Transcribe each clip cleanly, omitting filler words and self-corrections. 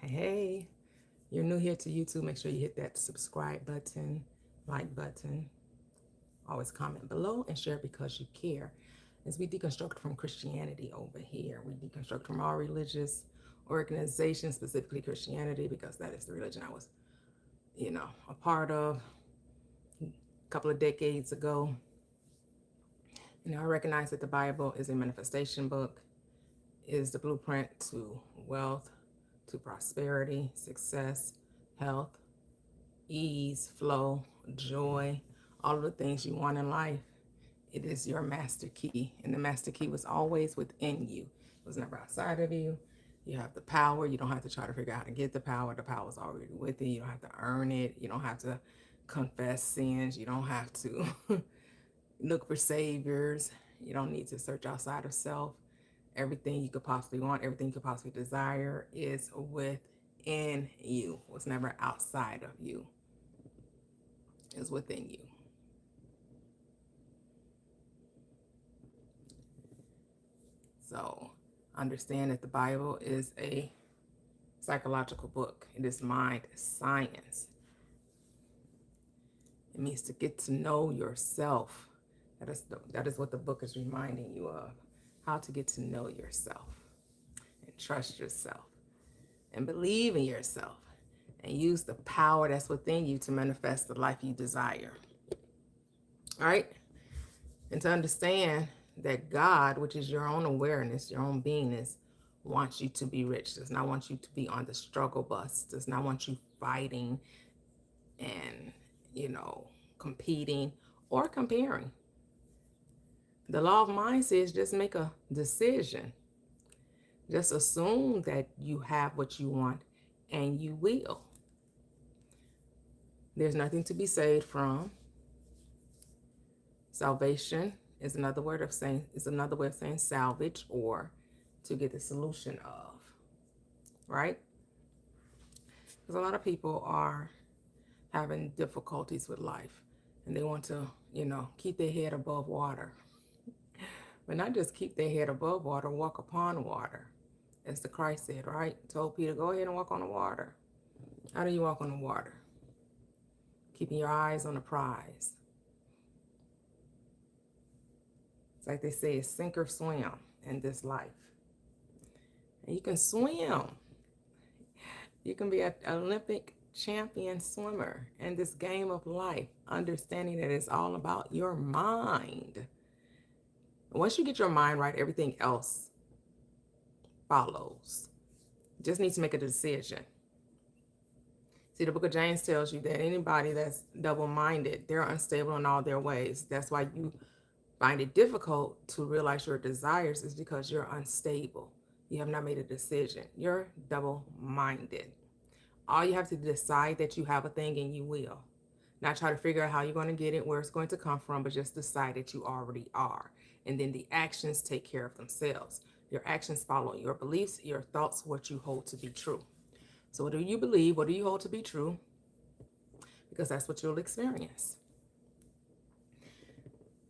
Hey, you're new here to YouTube. Make sure you hit that subscribe button, like button. Always comment below and share because you care. As we deconstruct from Christianity over here, we deconstruct from all religious organizations, specifically Christianity, because that is the religion I was, a part of a couple of decades ago. I recognize that the Bible is a manifestation book, is the blueprint to wealth, to prosperity, success, health, ease, flow, joy, all of the things you want in life. It is your master key. And the master key was always within you. It was never outside of you. You have the power. You don't have to try to figure out how to get the power. The power is already with you. You don't have to earn it. You don't have to confess sins. You don't have to look for saviors. You don't need to search outside of self. Everything you could possibly want, everything you could possibly desire is within you. It was never outside of you. Is within you. So understand that the Bible is a psychological book. It is mind science. It means to get to know yourself. That is what the book is reminding you of. How to get to know yourself and trust yourself and believe in yourself and use the power that's within you to manifest the life you desire. All right? And to understand that God, which is your own awareness, your own beingness, wants you to be rich, does not want you to be on the struggle bus, does not want you fighting and, competing or comparing. The law of mind says just make a decision. Just assume that you have what you want and you will. There's nothing to be saved from. Salvation is another way of saying salvage or to get the solution of, right? Because a lot of people are having difficulties with life and they want to, keep their head above water. But not just keep their head above water, walk upon water. As the Christ said, right? Told Peter, go ahead and walk on the water. How do you walk on the water? Keeping your eyes on the prize. It's like they say, it's sink or swim in this life. And you can swim. You can be an Olympic champion swimmer in this game of life, understanding that it's all about your mind. Once you get your mind right, everything else follows. You just need to make a decision. See, the book of James tells you that anybody that's double-minded, they're unstable in all their ways. That's why you find it difficult to realize your desires is because you're unstable. You have not made a decision. You're double-minded. All you have to decide that you have a thing and you will. Not try to figure out how you're going to get it, where it's going to come from, but just decide that you already are. And then the actions take care of themselves. Your actions follow your beliefs, your thoughts, what you hold to be true. So what do you believe? What do you hold to be true? Because that's what you'll experience.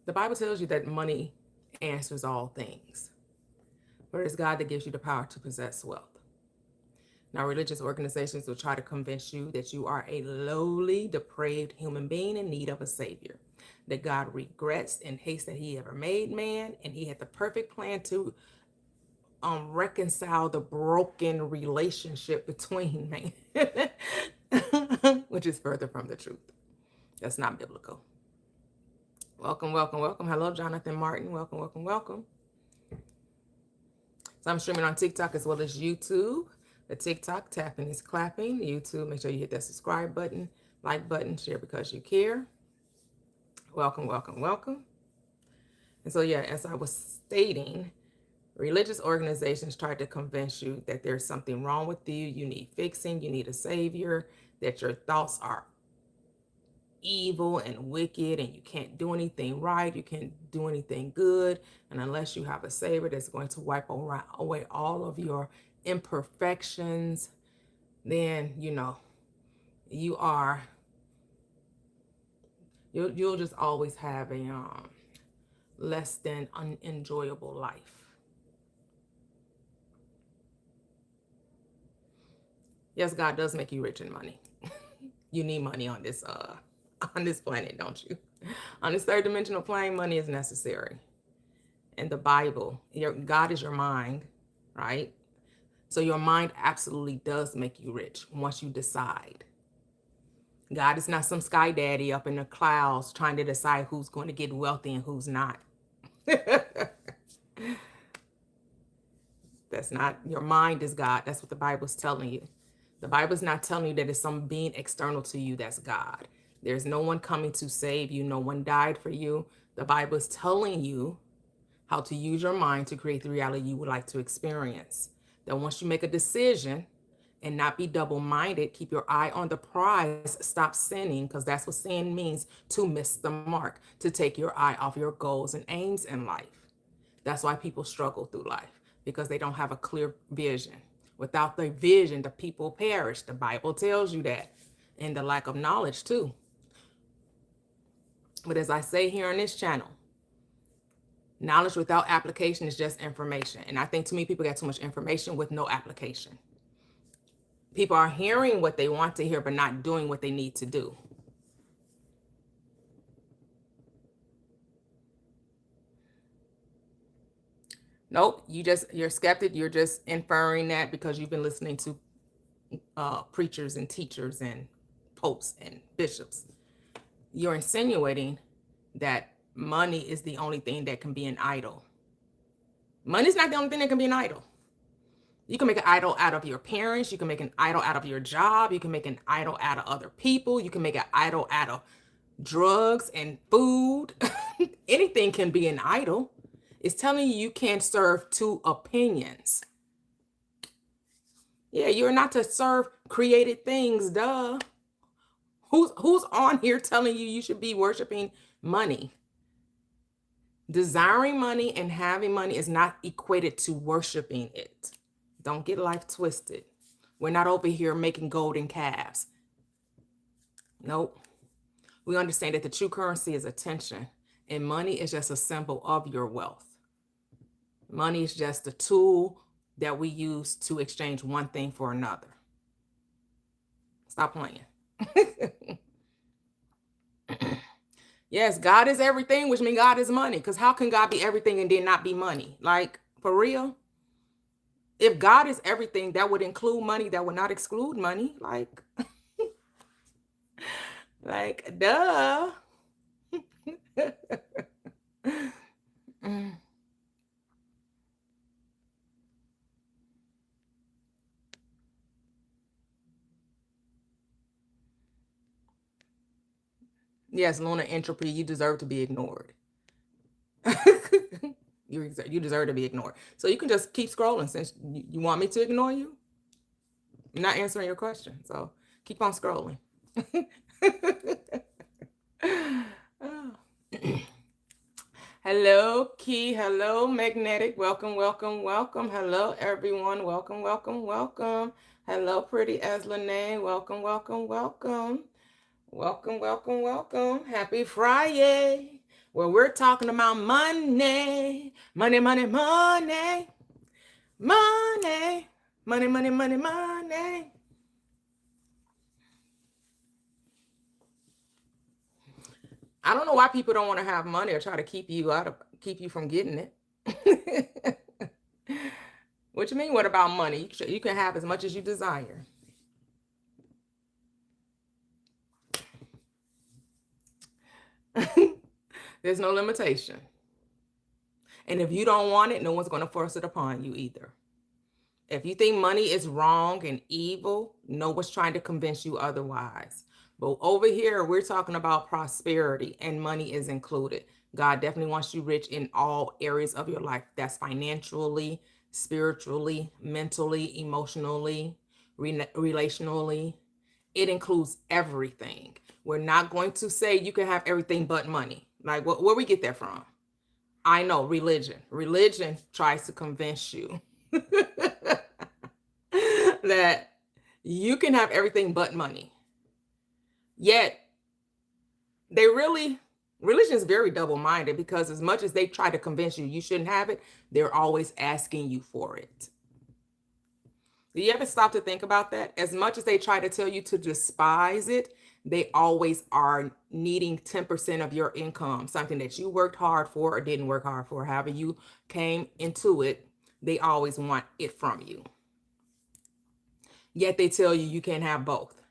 The Bible tells you that money answers all things. But it's God that gives you the power to possess wealth. Now, religious organizations will try to convince you that you are a lowly, depraved human being in need of a savior, that God regrets and hates that he ever made man, and he had the perfect plan to reconcile the broken relationship between man, which is further from the truth. That's not biblical. Welcome, welcome, welcome. Hello, Jonathan Martin. Welcome, welcome, welcome. So I'm streaming on TikTok as well as YouTube. The TikTok, tapping is clapping. YouTube, make sure you hit that subscribe button, like button, share because you care. Welcome, welcome, welcome. And so, yeah, as I was stating, religious organizations try to convince you that there's something wrong with you. You need fixing. You need a savior. That your thoughts are evil and wicked and you can't do anything right. You can't do anything good. And unless you have a savior that's going to wipe away all of your imperfections, then, you are, you'll just always have a less than unenjoyable life. Yes, God does make you rich in money. You need money on this on this planet, don't you? On this third dimensional plane, money is necessary. In the Bible, your God is your mind, right? So your mind absolutely does make you rich once you decide. God is not some sky daddy up in the clouds trying to decide who's going to get wealthy and who's not. That's not, your mind is God. That's what the Bible's telling you. The Bible's not telling you that it's some being external to you that's God. There's no one coming to save you. No one died for you. The Bible is telling you how to use your mind to create the reality you would like to experience. That once you make a decision and not be double-minded, keep your eye on the prize, stop sinning, because that's what sin means, to miss the mark, to take your eye off your goals and aims in life. That's why people struggle through life, because they don't have a clear vision. Without the vision, the people perish. The Bible tells you that. And the lack of knowledge too. But as I say here on this channel, knowledge without application is just information. And I think too many people got too much information with no application. People are hearing what they want to hear, but not doing what they need to do. Nope, you're skeptic. You're just inferring that because you've been listening to preachers and teachers and popes and bishops. You're insinuating that money is the only thing that can be an idol. Money's not the only thing that can be an idol. You can make an idol out of your parents. You can make an idol out of your job. You can make an idol out of other people. You can make an idol out of drugs and food. Anything can be an idol. It's telling you can't serve two opinions. Yeah, you're not to serve created things, duh. Who's on here telling you should be worshiping money? Desiring money and having money is not equated to worshiping it. Don't get life twisted. We're not over here making golden calves. Nope. We understand that the true currency is attention, and money is just a symbol of your wealth. Money is just a tool that we use to exchange one thing for another. Stop playing. Yes, God is everything, which means God is money. Because how can God be everything and then not be money? Like, for real? If God is everything, that would include money. That would not exclude money. Like, like, duh. Yes, lunar entropy, you deserve to be ignored. You deserve to be ignored. So you can just keep scrolling since you want me to ignore you. I'm not answering your question. So keep on scrolling. Hello, Key. Hello, Magnetic. Welcome, welcome, welcome. Hello, everyone. Welcome, welcome, welcome. Hello, Pretty Eslane. Welcome, welcome, welcome. Welcome, welcome, welcome. Happy Friday. Where we're talking about money. Money, money, money. Money. Money, money, money, money. I don't know why people don't want to have money or try to keep you from getting it. What you mean? What about money? You can have as much as you desire. There's no limitation. And if you don't want it, no one's going to force it upon you either. If you think money is wrong and evil, no one's trying to convince you otherwise. But over here, we're talking about prosperity, and money is included. God definitely wants you rich in all areas of your life. That's financially, spiritually, mentally, emotionally, relationally. It includes everything. We're not going to say you can have everything but money. Like, where we get that from? I know, religion. Religion tries to convince you that you can have everything but money. Yet, religion is very double-minded, because as much as they try to convince you shouldn't have it, they're always asking you for it. Do you ever stop to think about that? As much as they try to tell you to despise it, they always are needing 10% of your income, something that you worked hard for or didn't work hard for. However, you came into it, they always want it from you. Yet they tell you you can't have both.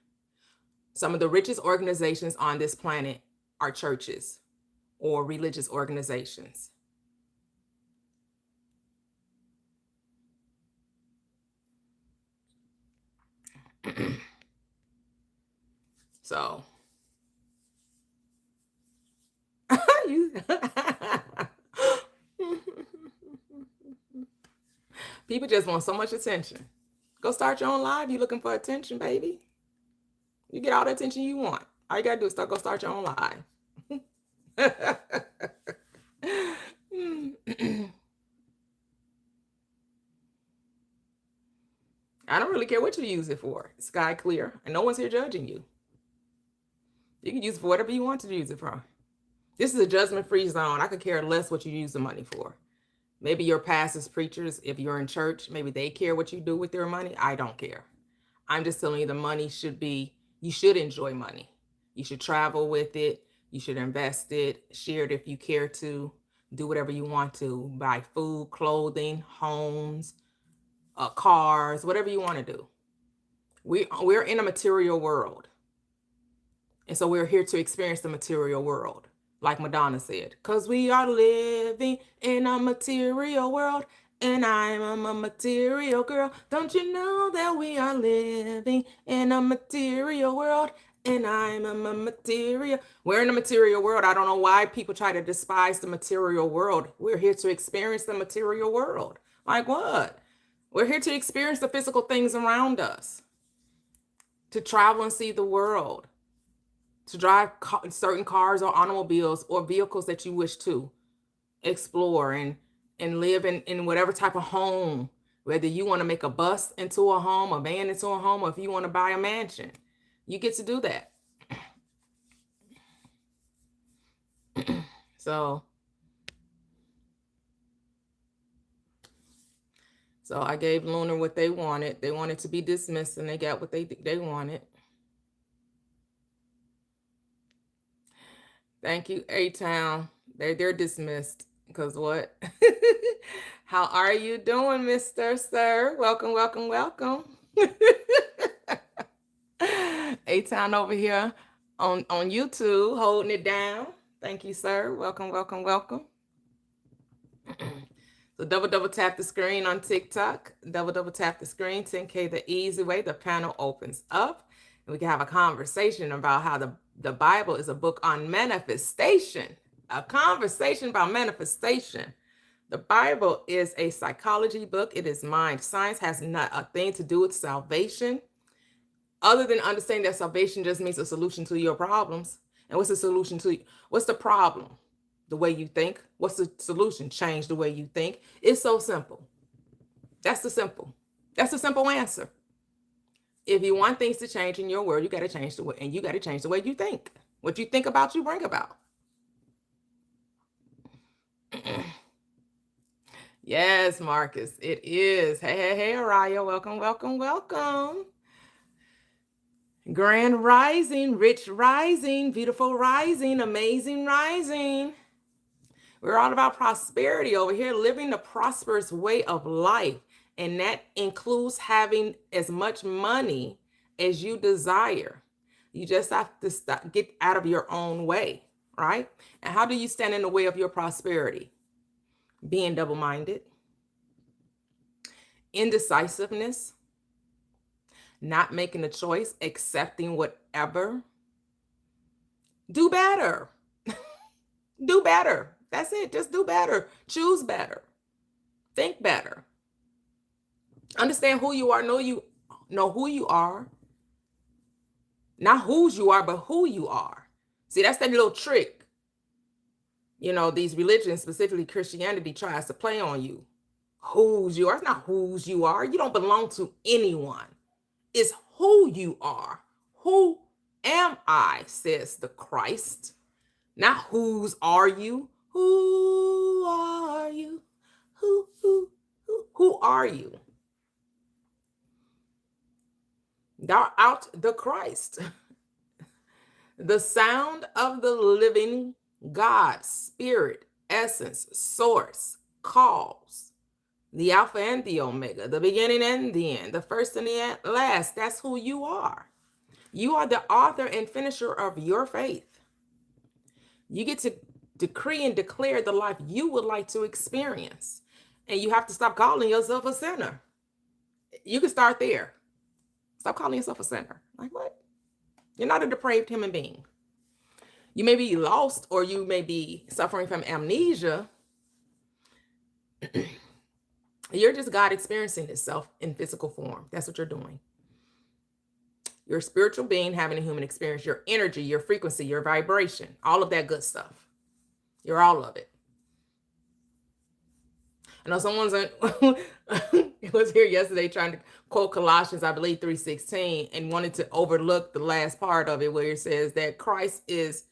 Some of the richest organizations on this planet are churches or religious organizations. So, you people just want so much attention. Go start your own live. You looking for attention, baby? You get all the attention you want. All you gotta do is go start your own live. I don't really care what you use it for. Sky clear, and no one's here judging you. You can use it for whatever you want to use it for. This is a judgment-free zone. I could care less what you use the money for. Maybe your pastors, preachers, if you're in church, maybe they care what you do with their money. I don't care. I'm just telling you the money should be, you should enjoy money. You should travel with it. You should invest it, share it if you care to, do whatever you want to, buy food, clothing, homes, cars, whatever you want to do. We're in a material world. And so we're here to experience the material world. Like Madonna said, because we are living in a material world, and I'm a material girl. Don't you know that we are living in a material world, and I'm a material. We're in a material world. I don't know why people try to despise the material world. We're here to experience the material world. Like what? We're here to experience the physical things around us, to travel and see the world, to drive certain cars or automobiles or vehicles that you wish to explore and live in whatever type of home, whether you want to make a bus into a home, a van into a home, or if you want to buy a mansion, you get to do that. So I gave Lunar what they wanted. They wanted to be dismissed, and they got what they wanted. Thank you, A-Town. They're dismissed. Because what? How are you doing, Mr. Sir? Welcome, welcome, welcome. A-Town over here on YouTube, holding it down. Thank you, sir. Welcome, welcome, welcome. So double tap the screen on TikTok. Double tap the screen. 10K the easy way. The panel opens up, and we can have a conversation about how the Bible is a book on manifestation. A conversation about manifestation. The Bible is a psychology book. It is mind. Science has not a thing to do with salvation, other than understanding that salvation just means a solution to your problems. And what's the solution to you? What's the problem? The way you think. What's the solution? Change the way you think. It's so simple. That's the simple answer. If you want things to change in your world, you got to change the way, and you got to change the way you think. What you think about, you bring about. Yes, Marcus, it is. Hey, Araya, welcome, welcome, welcome. Grand rising, rich rising, beautiful rising, amazing rising. We're all about prosperity over here, living the prosperous way of life. And that includes having as much money as you desire. You just have to get out of your own way, right? And how do you stand in the way of your prosperity? Being double-minded, indecisiveness, not making a choice, accepting whatever. Do better. Do better. That's it. Just do better. Choose better. Think better. Understand who you are. Know who you are. Not whose you are, but who you are. See, that's that little trick. You know, these religions, specifically Christianity, tries to play on you. Whose you are. It's not whose you are. You don't belong to anyone. It's who you are. Who am I, says the Christ. Not whose are you. Who are you? Who are you? Thou art the Christ, the sound of the living God, spirit, essence, source, cause, the Alpha and the Omega, the beginning and the end, the first and the last. That's who you are. You are the author and finisher of your faith. You get to decree and declare the life you would like to experience. And you have to stop calling yourself a sinner. You can start there. Stop calling yourself a sinner. Like, what? You're not a depraved human being. You may be lost, or you may be suffering from amnesia. You're just God experiencing itself in physical form. That's what you're doing. You're a spiritual being having a human experience. Your energy, your frequency, your vibration, all of that good stuff. You're all of it. I know someone's was here yesterday trying to quote Colossians, I believe 3:16, and wanted to overlook the last part of it where it says that Christ is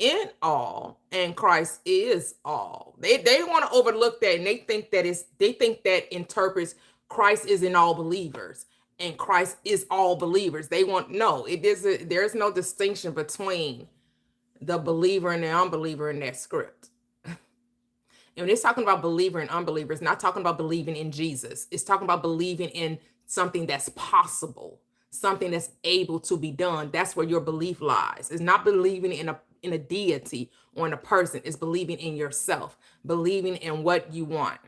in all and Christ is all. They want to overlook that, and they think that interprets Christ is in all believers and Christ is all believers. They want no, it is there's no distinction between the believer and the unbeliever in that script. And it's talking about believer and unbeliever. It's not talking about believing in Jesus. It's talking about believing in something that's possible, something that's able to be done. That's where your belief lies. It's not believing in a deity or in a person. It's believing in yourself, believing in what you want.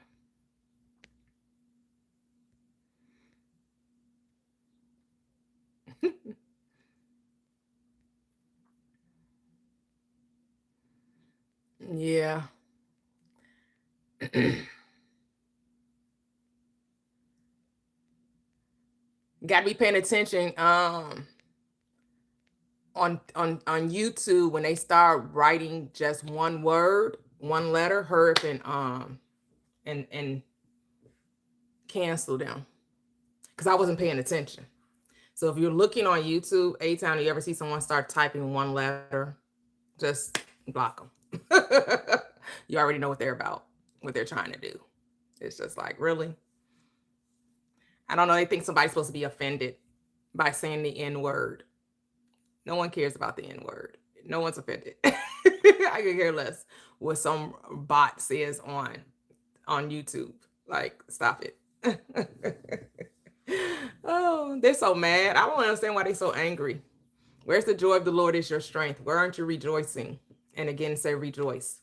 Yeah. Got to be paying attention on YouTube when they start writing just one word, one letter, hurry up and cancel them, because I wasn't paying attention. So if you're looking on YouTube, anytime you ever see someone start typing one letter, just block them. You already know what they're about, what they're trying to do. It's just like, really? I don't know. They think somebody's supposed to be offended by saying the N word. No one cares about the N word. No one's offended. I could care less what some bot says on YouTube. Like, stop it. Oh, they're so mad. I don't understand why they're so angry. Where's the joy of the Lord is your strength? Where aren't you rejoicing? And again, say rejoice.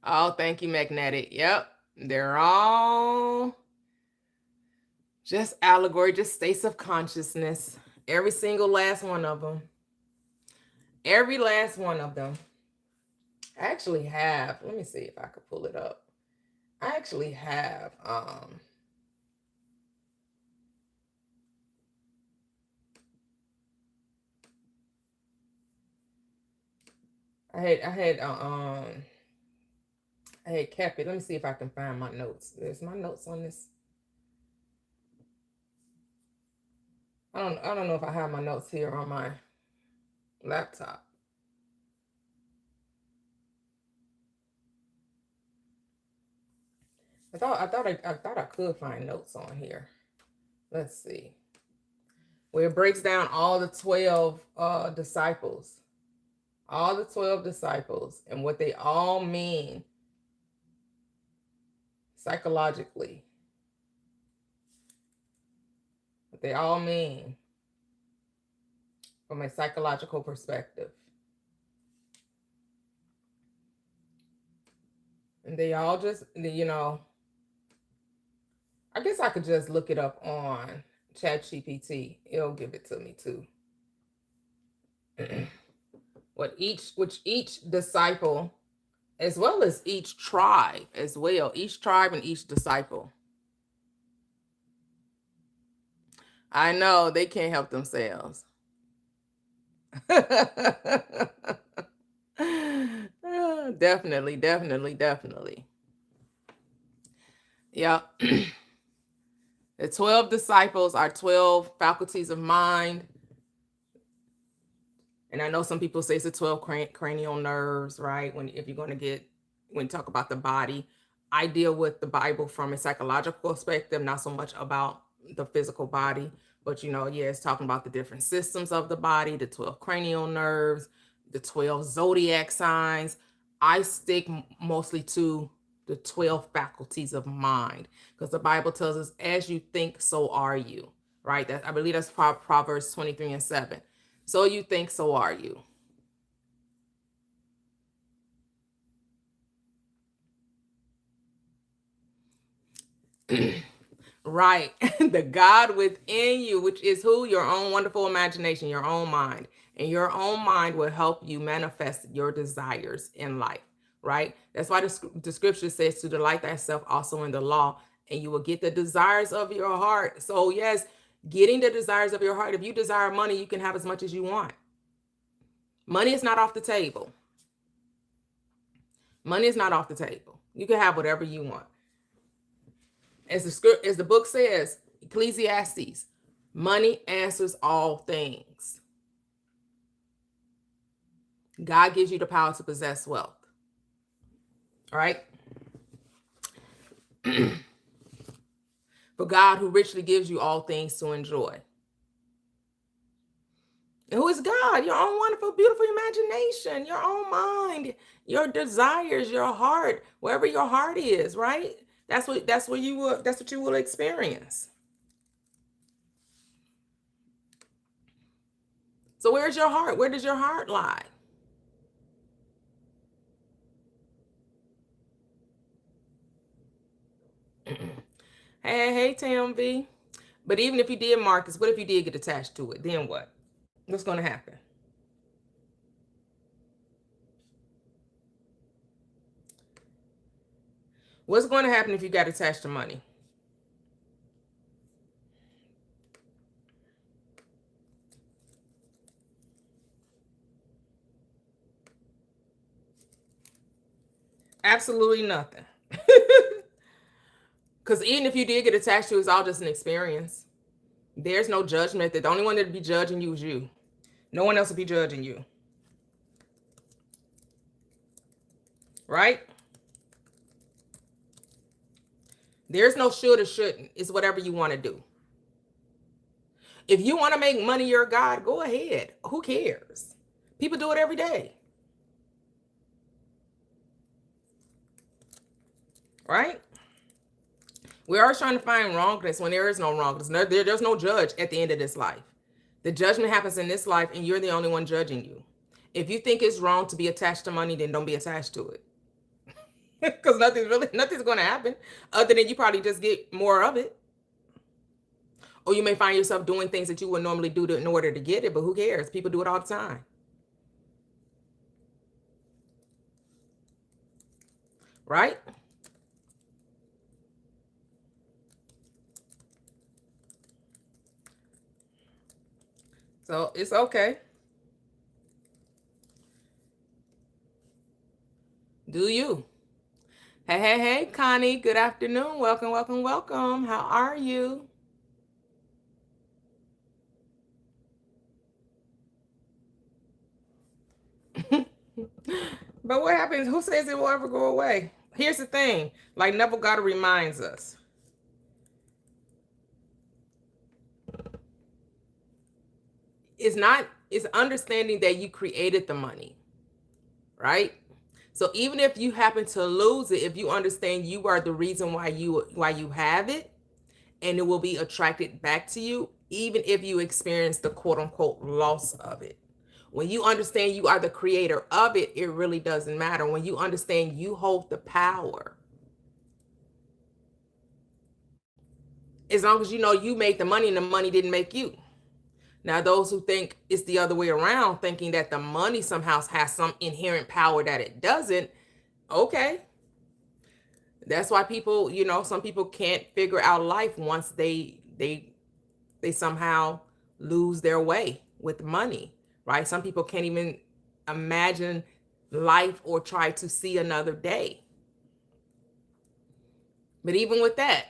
Oh, thank you, Magnetic. Yep. They're all just allegory, just states of consciousness. Every single last one of them. Every last one of them. I actually have, let me see if I could pull it up. I actually have I had kept it. Let me see if I can find my notes. There's my notes on this. I don't know if I have my notes here on my laptop. I thought I could find notes on here. Let's see. Where it breaks down all the 12 disciples. All the 12 disciples and what they all mean psychologically. What they all mean from a psychological perspective. And they all just, I guess I could just look it up on ChatGPT. It'll give it to me too. Which each disciple, as well as each tribe as well, each tribe and each disciple. I know they can't help themselves. Definitely. Yeah. The 12 disciples are 12 faculties of mind. And I know some people say it's the 12 cranial nerves, right? When you talk about the body. I deal with the Bible from a psychological perspective, not so much about the physical body, but yeah, it's talking about the different systems of the body, the 12 cranial nerves, the 12 zodiac signs. I stick mostly to the 12 faculties of mind, because the Bible tells us, as you think, so are you, right? I believe that's Proverbs 23:7. So you think, so are you. Right. The God within you, which is who? Your own wonderful imagination, your own mind. And your own mind will help you manifest your desires in life, right? That's why the scripture says to delight thyself also in the law, and you will get the desires of your heart. So, yes, getting the desires of your heart. If you desire money, you can have as much as you want. Money is not off the table. Money is not off the table. You can have whatever you want. As the book says, Ecclesiastes, money answers all things. God gives you the power to possess wealth. All right. For God, who richly gives you all things to enjoy. And who is God? Your own wonderful, beautiful imagination, your own mind, your desires, your heart, wherever your heart is, right? That's what you will experience. So where's your heart? Where does your heart lie? Hey, Tam V. But even if you did, Marcus, what if you did get attached to it? Then what? What's going to happen? What's going to happen if you got attached to money? Absolutely nothing. Because even if you did get attached to it, it's all just an experience. There's no judgment. The only one that'd be judging you is you. No one else will be judging you. Right? There's no should or shouldn't. It's whatever you want to do. If you want to make money your God, go ahead. Who cares? People do it every day. Right? We're always trying to find wrongness when there is no wrongness. There's no judge at the end of this life. The judgment happens in this life, and you're the only one judging you. If you think it's wrong to be attached to money, then don't be attached to it. Because nothing's going to happen other than you probably just get more of it. Or you may find yourself doing things that you would normally do in order to get it, but who cares? People do it all the time. Right? So it's okay. Do you? Hey, Connie. Good afternoon. Welcome. How are you? But what happens? Who says it will ever go away? Here's the thing. Like Neville Goddard reminds us. It's understanding that you created the money. Right? So even if you happen to lose it, if you understand you are the reason why you have it, and it will be attracted back to you, even if you experience the quote unquote loss of it. When you understand you are the creator of it, it really doesn't matter. When you understand you hold the power, as long as you know you made the money and the money didn't make you. Now, those who think it's the other way around, thinking that the money somehow has some inherent power that it doesn't, okay. That's why people, some people can't figure out life once they somehow lose their way with money, right? Some people can't even imagine life or try to see another day. But even with that,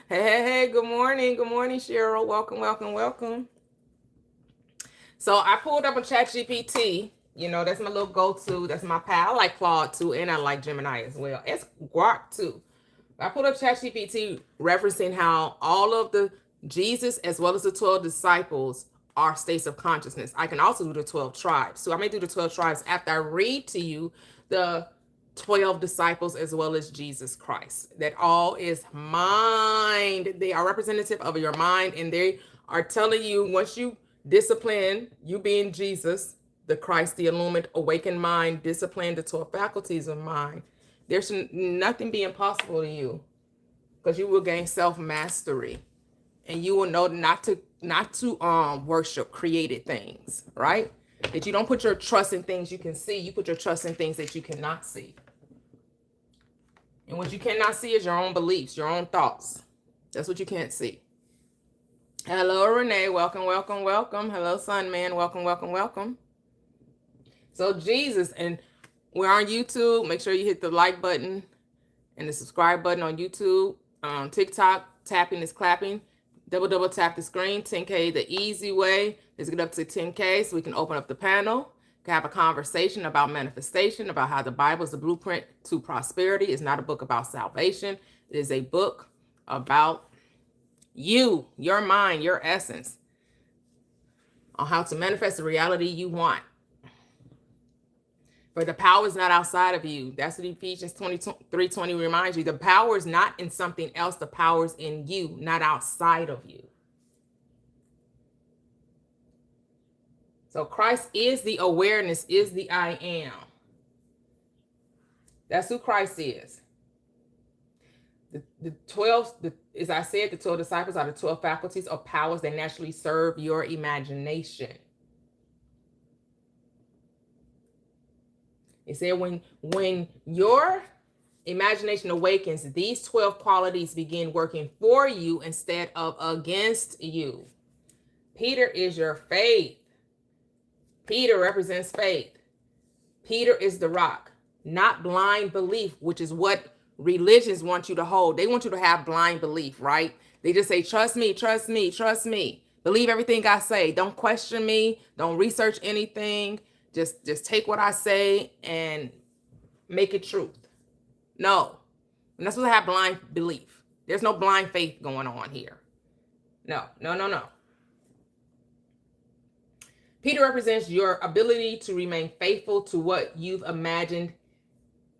hey, good morning, Cheryl. Welcome. So I pulled up on ChatGPT. You know, that's my little go-to. That's my pal. I like Claude too, and I like Gemini as well. It's Grok too. I pulled up ChatGPT referencing how all of the Jesus as well as the 12 disciples are states of consciousness. I can also do the 12 tribes. So I may do the 12 tribes after I read to you the 12 disciples as well as Jesus Christ. That all is mind. They are representative of your mind, and they are telling you once you discipline, you being Jesus, the Christ, the illumined, awakened mind, discipline the 12 faculties of mind. There's nothing be impossible to you because you will gain self-mastery and you will know not to worship created things, right? That you don't put your trust in things you can see, you put your trust in things that you cannot see. And what you cannot see is your own beliefs, your own thoughts. That's what you can't see. Hello, Renee. Welcome, welcome, welcome. Hello, Sun Man. Welcome, welcome, welcome. So Jesus, and we're on YouTube. Make sure you hit the like button and the subscribe button on YouTube. TikTok, tapping is clapping. Double tap the screen. 10K the easy way. Let's get up to 10K so we can open up the panel. Can have a conversation about manifestation, about how the Bible is the blueprint to prosperity. It's not a book about salvation. It is a book about you, your mind, your essence, on how to manifest the reality you want. For the power is not outside of you. That's what Ephesians 3:20 reminds you. The power is not in something else. The power is in you, not outside of you. So Christ is the awareness, is the I am. That's who Christ is. The 12, as I said, the 12 disciples are the 12 faculties or powers that naturally serve your imagination. It said when your imagination awakens, these 12 qualities begin working for you instead of against you. Peter is your faith. Peter represents faith. Peter is the rock, not blind belief, which is what religions want you to hold. They want you to have blind belief, right? They just say, trust me, trust me, trust me. Believe everything I say. Don't question me. Don't research anything. Just take what I say and make it truth. No. And that's what I have blind belief. There's no blind faith going on here. No. Peter represents your ability to remain faithful to what you've imagined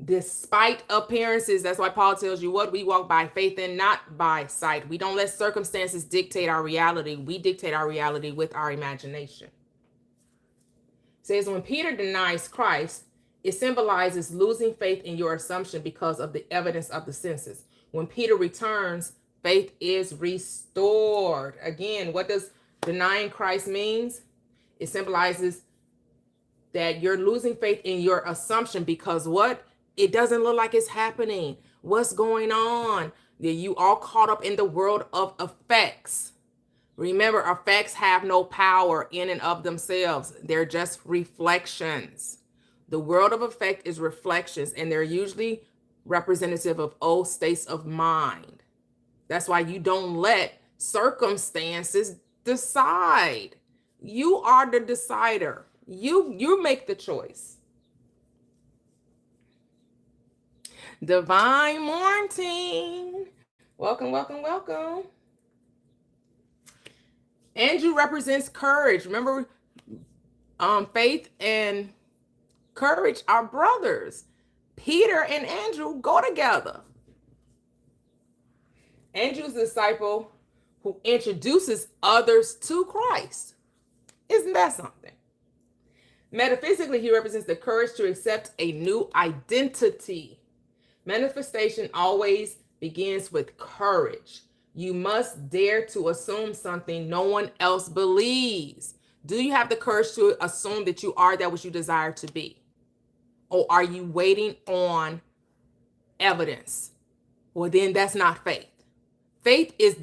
despite appearances. That's why Paul tells you what we walk by faith and not by sight. We don't let circumstances dictate our reality. We dictate our reality with our imagination. It says when Peter denies Christ, it symbolizes losing faith in your assumption because of the evidence of the senses. When Peter returns, faith is restored. Again, what does denying Christ means? It symbolizes that you're losing faith in your assumption because what? It doesn't look like it's happening. What's going on? That you all caught up in the world of effects. Remember, effects have no power in and of themselves. They're just reflections. The world of effect is reflections, and they're usually representative of old states of mind. That's why you don't let circumstances decide. You are the decider. You make the choice. Divine Morning. Welcome, welcome, welcome. Andrew represents courage. Remember, faith and courage are brothers. Peter and Andrew go together. Andrew's a disciple who introduces others to Christ. Isn't that something? Metaphysically, he represents the courage to accept a new identity. Manifestation always begins with courage. You must dare to assume something no one else believes. Do you have the courage to assume that you are that which you desire to be? Or are you waiting on evidence? Well, then that's not faith. Faith is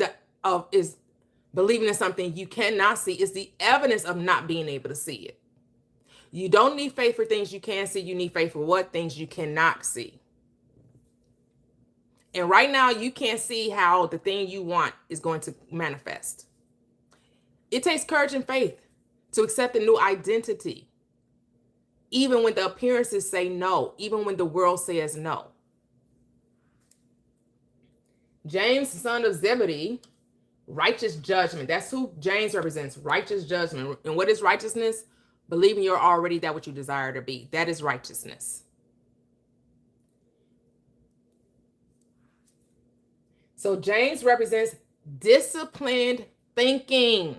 believing in something you cannot see. It's the evidence of not being able to see it. You don't need faith for things you can see. You need faith for what? Things you cannot see. And right now, you can't see how the thing you want is going to manifest. It takes courage and faith to accept a new identity, even when the appearances say no, even when the world says no. James, son of Zebedee, righteous judgment. That's who James represents, righteous judgment. And what is righteousness? Believing you're already that what you desire to be. That is righteousness. So James represents disciplined thinking,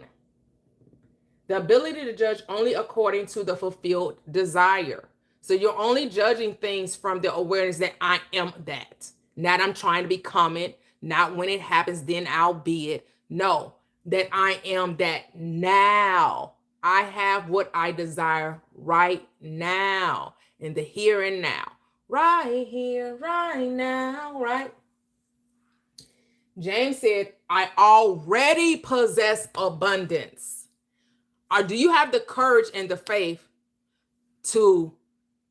the ability to judge only according to the fulfilled desire. So you're only judging things from the awareness that I am that. Not I'm trying to become it. Not when it happens, then I'll be it. No, that I am that now. I have what I desire right now, in the here and now. Right here, right now, right? James said, I already possess abundance. Or do you have the courage and the faith to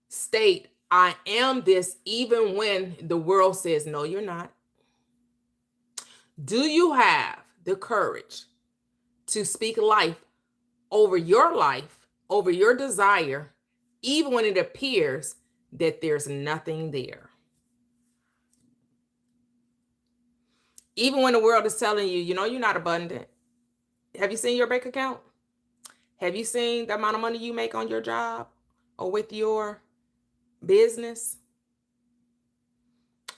state, I am this, even when the world says, no, you're not? Do you have the courage to speak life, over your desire, even when it appears that there's nothing there? Even when the world is telling you, you're not abundant. Have you seen your bank account? Have you seen the amount of money you make on your job or with your business?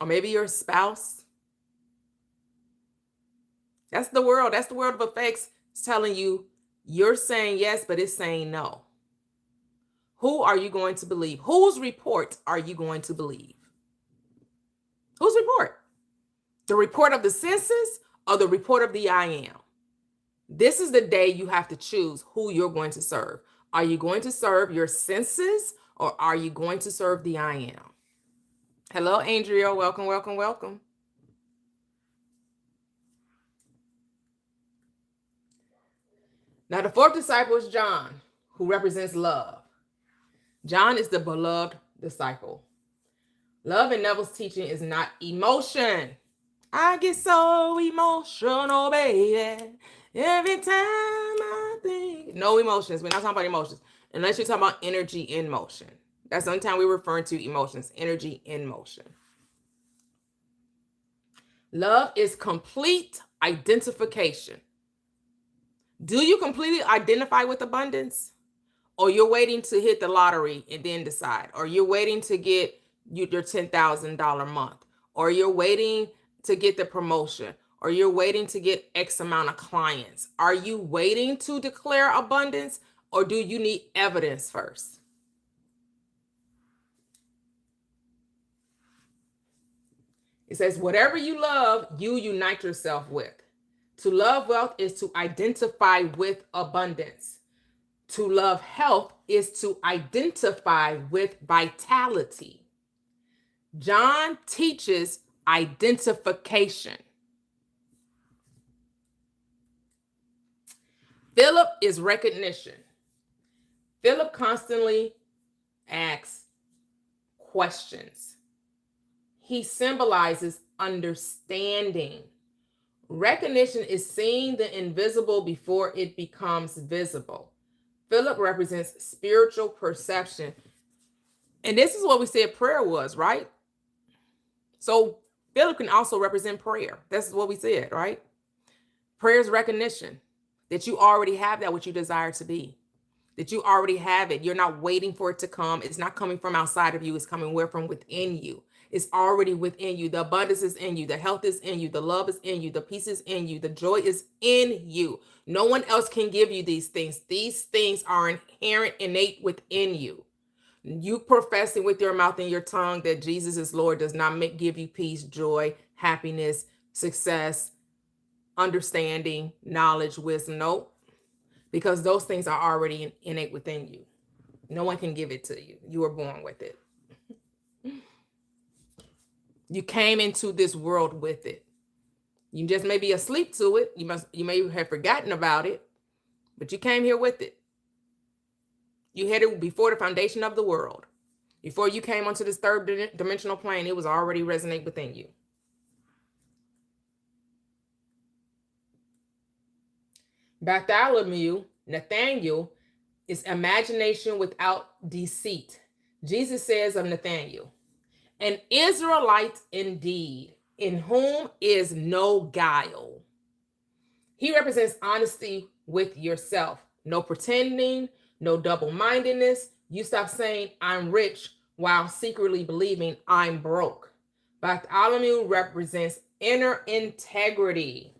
Or maybe your spouse? That's the world. That's the world of effects. It's telling you you're saying yes, but it's saying no. Who are you going to believe? Whose report are you going to believe? Whose report? The report of the census or the report of the I am? This is the day you have to choose who you're going to serve. Are you going to serve your senses or are you going to serve the I am? Hello, Andrea. Welcome, welcome, welcome. Now, the fourth disciple is John, who represents love. John is the beloved disciple. Love in Neville's teaching is not emotion. I get so emotional, baby, every time I think. No emotions. We're not talking about emotions. Unless you're talking about energy in motion. That's the only time we're referring to emotions, energy in motion. Love is complete identification. Do you completely identify with abundance? Or you're waiting to hit the lottery and then decide? Or you're waiting to get your $10,000 month? Or you're waiting to get the promotion? Or you're waiting to get X amount of clients? Are you waiting to declare abundance? Or do you need evidence first? It says, whatever you love, you unite yourself with. To love wealth is to identify with abundance. To love health is to identify with vitality. John teaches identification. Philip is recognition. Philip constantly asks questions. He symbolizes understanding. Recognition is seeing the invisible before it becomes visible. Philip represents spiritual perception. And this is what we said prayer was, right? So Philip can also represent prayer. That's what we said, right? Prayer is recognition that you already have that which you desire to be, that you already have it. You're not waiting for it to come. It's not coming from outside of you. It's coming from within you. It's already within you. The abundance is in you. The health is in you. The love is in you. The peace is in you. The joy is in you. No one else can give you these things. These things are inherent, innate within you. You professing with your mouth and your tongue that Jesus is Lord does not give you peace, joy, happiness, success, understanding, knowledge, wisdom. Nope. Because those things are already innate within you. No one can give it to you. You were born with it. You came into this world with it. You just may be asleep to it. You may have forgotten about it, but you came here with it. You had it before the foundation of the world. Before you came onto this third dimensional plane, it was already resonate within you. Bartholomew, Nathaniel, It's imagination without deceit. Jesus says of Nathanael, an Israelite indeed, in whom is no guile. He represents honesty with yourself. No pretending, no double-mindedness. You stop saying, I'm rich, while secretly believing I'm broke. Bartholomew represents inner integrity.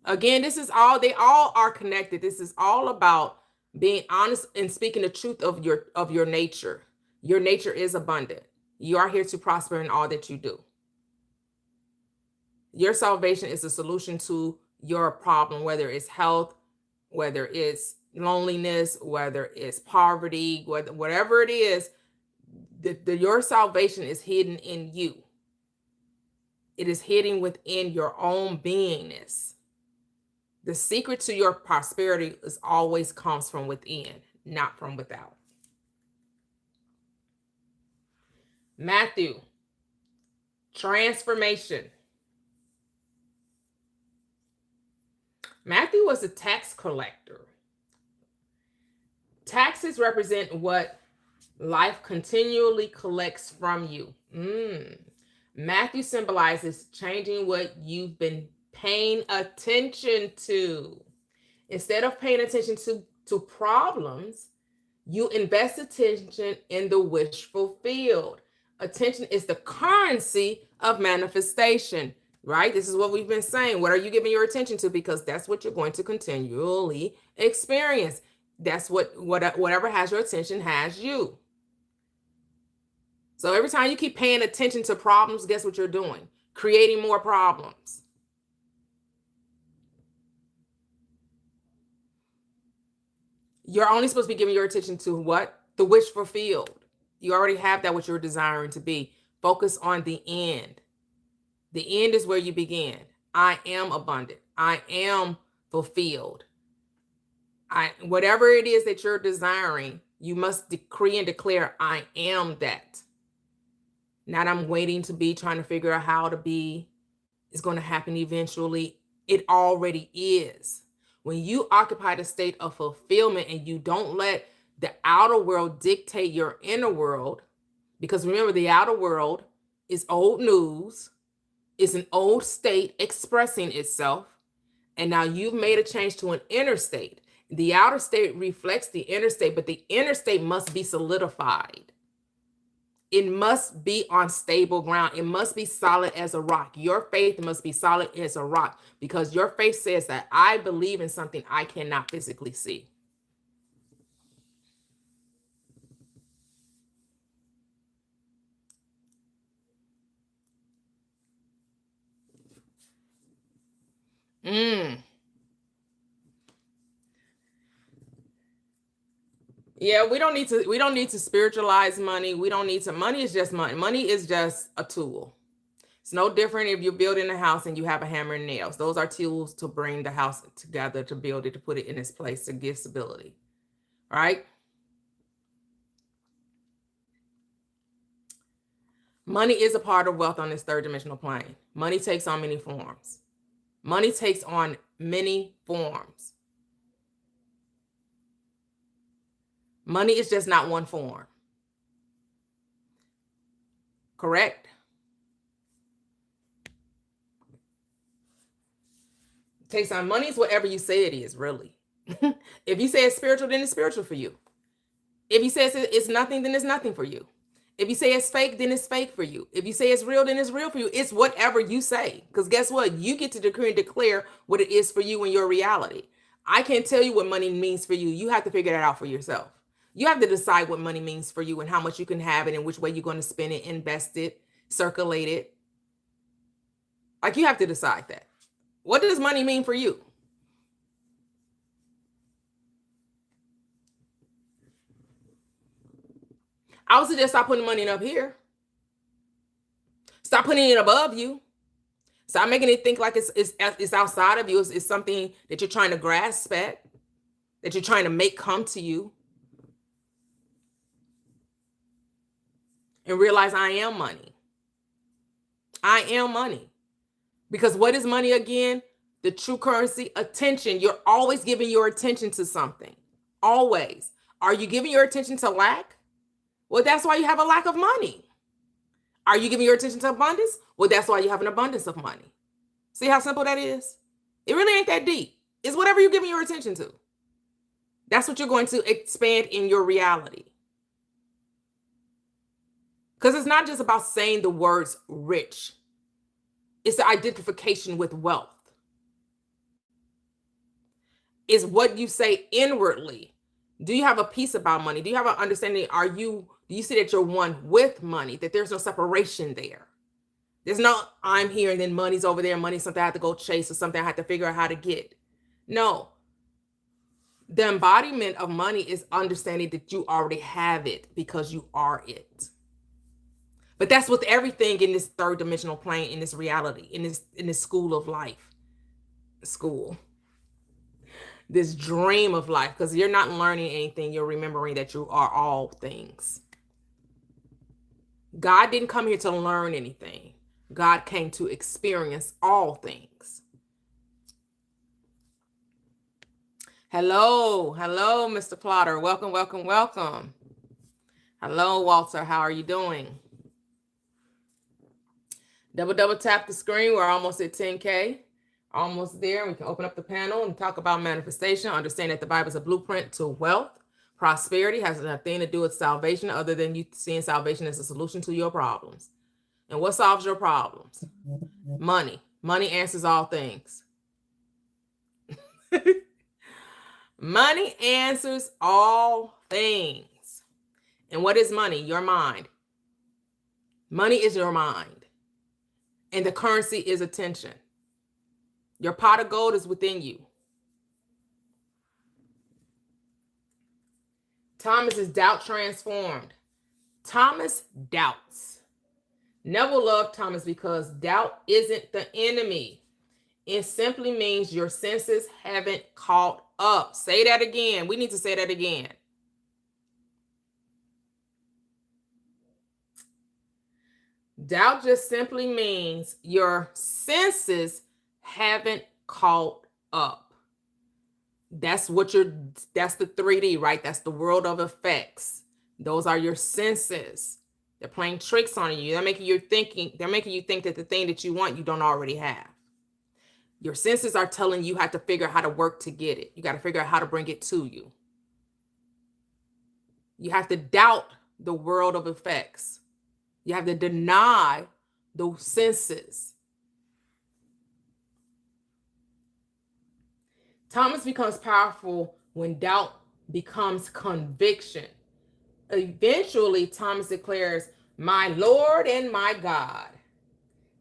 Again, they all are connected. This is all about being honest and speaking the truth of your nature. Your nature is abundant. You are here to prosper in all that you do. Your salvation is a solution to your problem, whether it's health, whether it's loneliness, whether it's poverty, whatever it is, your salvation is hidden in you. It is hidden within your own beingness. The secret to your prosperity is always comes from within, not from without. Matthew, transformation. Matthew was a tax collector. Taxes represent what life continually collects from you. Matthew symbolizes changing what you've been paying attention to. Instead of paying attention to problems, you invest attention in the wish fulfilled. Attention is the currency of manifestation, right? This is what we've been saying. What are you giving your attention to? Because that's what you're going to continually experience. That's whatever has your attention has you. So every time you keep paying attention to problems, guess what you're doing? Creating more problems. You're only supposed to be giving your attention to what? The wish fulfilled. You already have that what you're desiring to be. Focus on the end. The end is where you begin. I am abundant. I am fulfilled. Whatever it is that you're desiring, you must decree and declare, I am that. Not I'm waiting to be, trying to figure out how to be. It's going to happen eventually. It already is. When you occupy the state of fulfillment and you don't let the outer world dictate your inner world, because remember, the outer world is old news, is an old state expressing itself, and now you've made a change to an inner state. The outer state reflects the inner state, but the inner state must be solidified. It must be on stable ground. It must be solid as a rock. Your faith must be solid as a rock, because your faith says that I believe in something I cannot physically see. Yeah, we don't need to spiritualize money. Money is just money. Money is just a tool. It's no different if you're building a house and you have a hammer and nails. Those are tools to bring the house together, to build it, to put it in its place, to give stability. Right? Money is a part of wealth on this third dimensional plane. Money takes on many forms. Money takes on many forms. Money is just not one form. Correct? Takes on money is whatever you say it is, really. If you say it's spiritual, then it's spiritual for you. If you say it's nothing, then it's nothing for you. If you say it's fake, then it's fake for you. If you say it's real, then it's real for you. It's whatever you say. Because guess what? You get to decree and declare what it is for you in your reality. I can't tell you what money means for you. You have to figure that out for yourself. You have to decide what money means for you and how much you can have it and which way you're going to spend it, invest it, circulate it. Like, you have to decide that. What does money mean for you? I would suggest stop putting money up here. Stop putting it above you. Stop making it think like it's outside of you. It's something that you're trying to grasp at, that you're trying to make come to you. And realize I am money. I am money. Because what is money again? The true currency, attention. You're always giving your attention to something. Always. Are you giving your attention to lack? Well, that's why you have a lack of money. Are you giving your attention to abundance? Well, that's why you have an abundance of money. See how simple that is? It really ain't that deep. It's whatever you're giving your attention to. That's what you're going to expand in your reality. Because it's not just about saying the words rich. It's the identification with wealth. It's what you say inwardly. Do you have a peace about money? Do you have an understanding? Do you see that you're one with money, that there's no separation there? There's no, I'm here and then money's over there. Money's something I have to go chase or something I have to figure out how to get. No. The embodiment of money is understanding that you already have it because you are it. But that's with everything in this third dimensional plane, in this reality, in this school of life. This dream of life, because you're not learning anything, you're remembering that you are all things. God didn't come here to learn anything. God came to experience all things. Hello, Mr. Plotter. Welcome. Hello, Walter. How are you doing? Double tap the screen. We're almost at 10K. Almost there. We can open up the panel and talk about manifestation. Understand that the Bible is a blueprint to wealth. Prosperity has nothing to do with salvation other than you seeing salvation as a solution to your problems. And what solves your problems? Money. Money answers all things. Money answers all things. And what is money? Your mind. Money is your mind. And the currency is attention. Your pot of gold is within you. Thomas is doubt transformed. Thomas doubts. Neville loved Thomas because doubt isn't the enemy. It simply means your senses haven't caught up. Say that again. We need to say that again. Doubt just simply means your senses haven't caught up. That's the 3D, right? That's the world of effects. Those are your senses. They're playing tricks on you. They're making you think that the thing that you want, you don't already have. Your senses are telling you how to figure out how to work to get it. You got to figure out how to bring it to you. You have to doubt the world of effects. You have to deny those senses. Thomas becomes powerful when doubt becomes conviction. Eventually, Thomas declares, "My Lord and my God."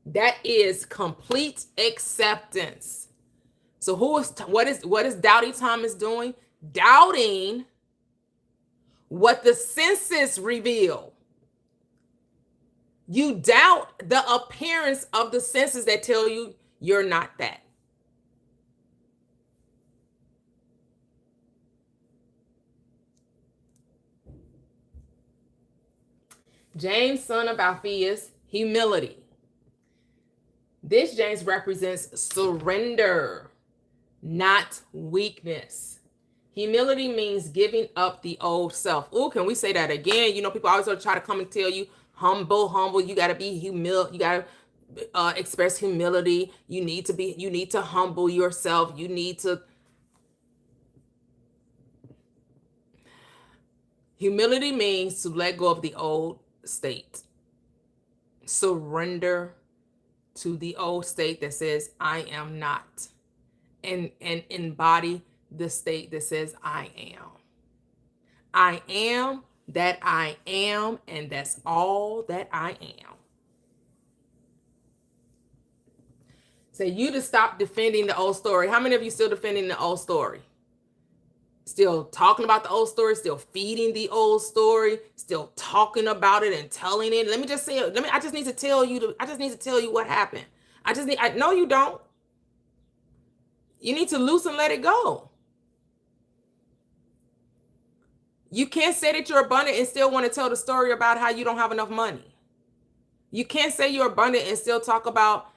That is complete acceptance. So what is doubting Thomas doing? Doubting what the senses reveal. You doubt the appearance of the senses that tell you you're not that. James, son of Alphaeus, humility. This James represents surrender, not weakness. Humility means giving up the old self. Oh, can we say that again? You know, people always try to come and tell you, humble. You got to be humble. You got to express humility. You need to humble yourself. You need to. Humility means to let go of the old state. Surrender to the old state that says I am not, and embody the state that says I am. I am that I am, and that's all that I am. So you to stop defending the old story. How many of you still defending the old story? Still talking about the old story, still feeding the old story, still talking about it and telling it. I just need to tell you what happened. No, you don't. You need to loose and let it go. You can't say that you're abundant and still want to tell the story about how you don't have enough money. You can't say you're abundant and still talk about,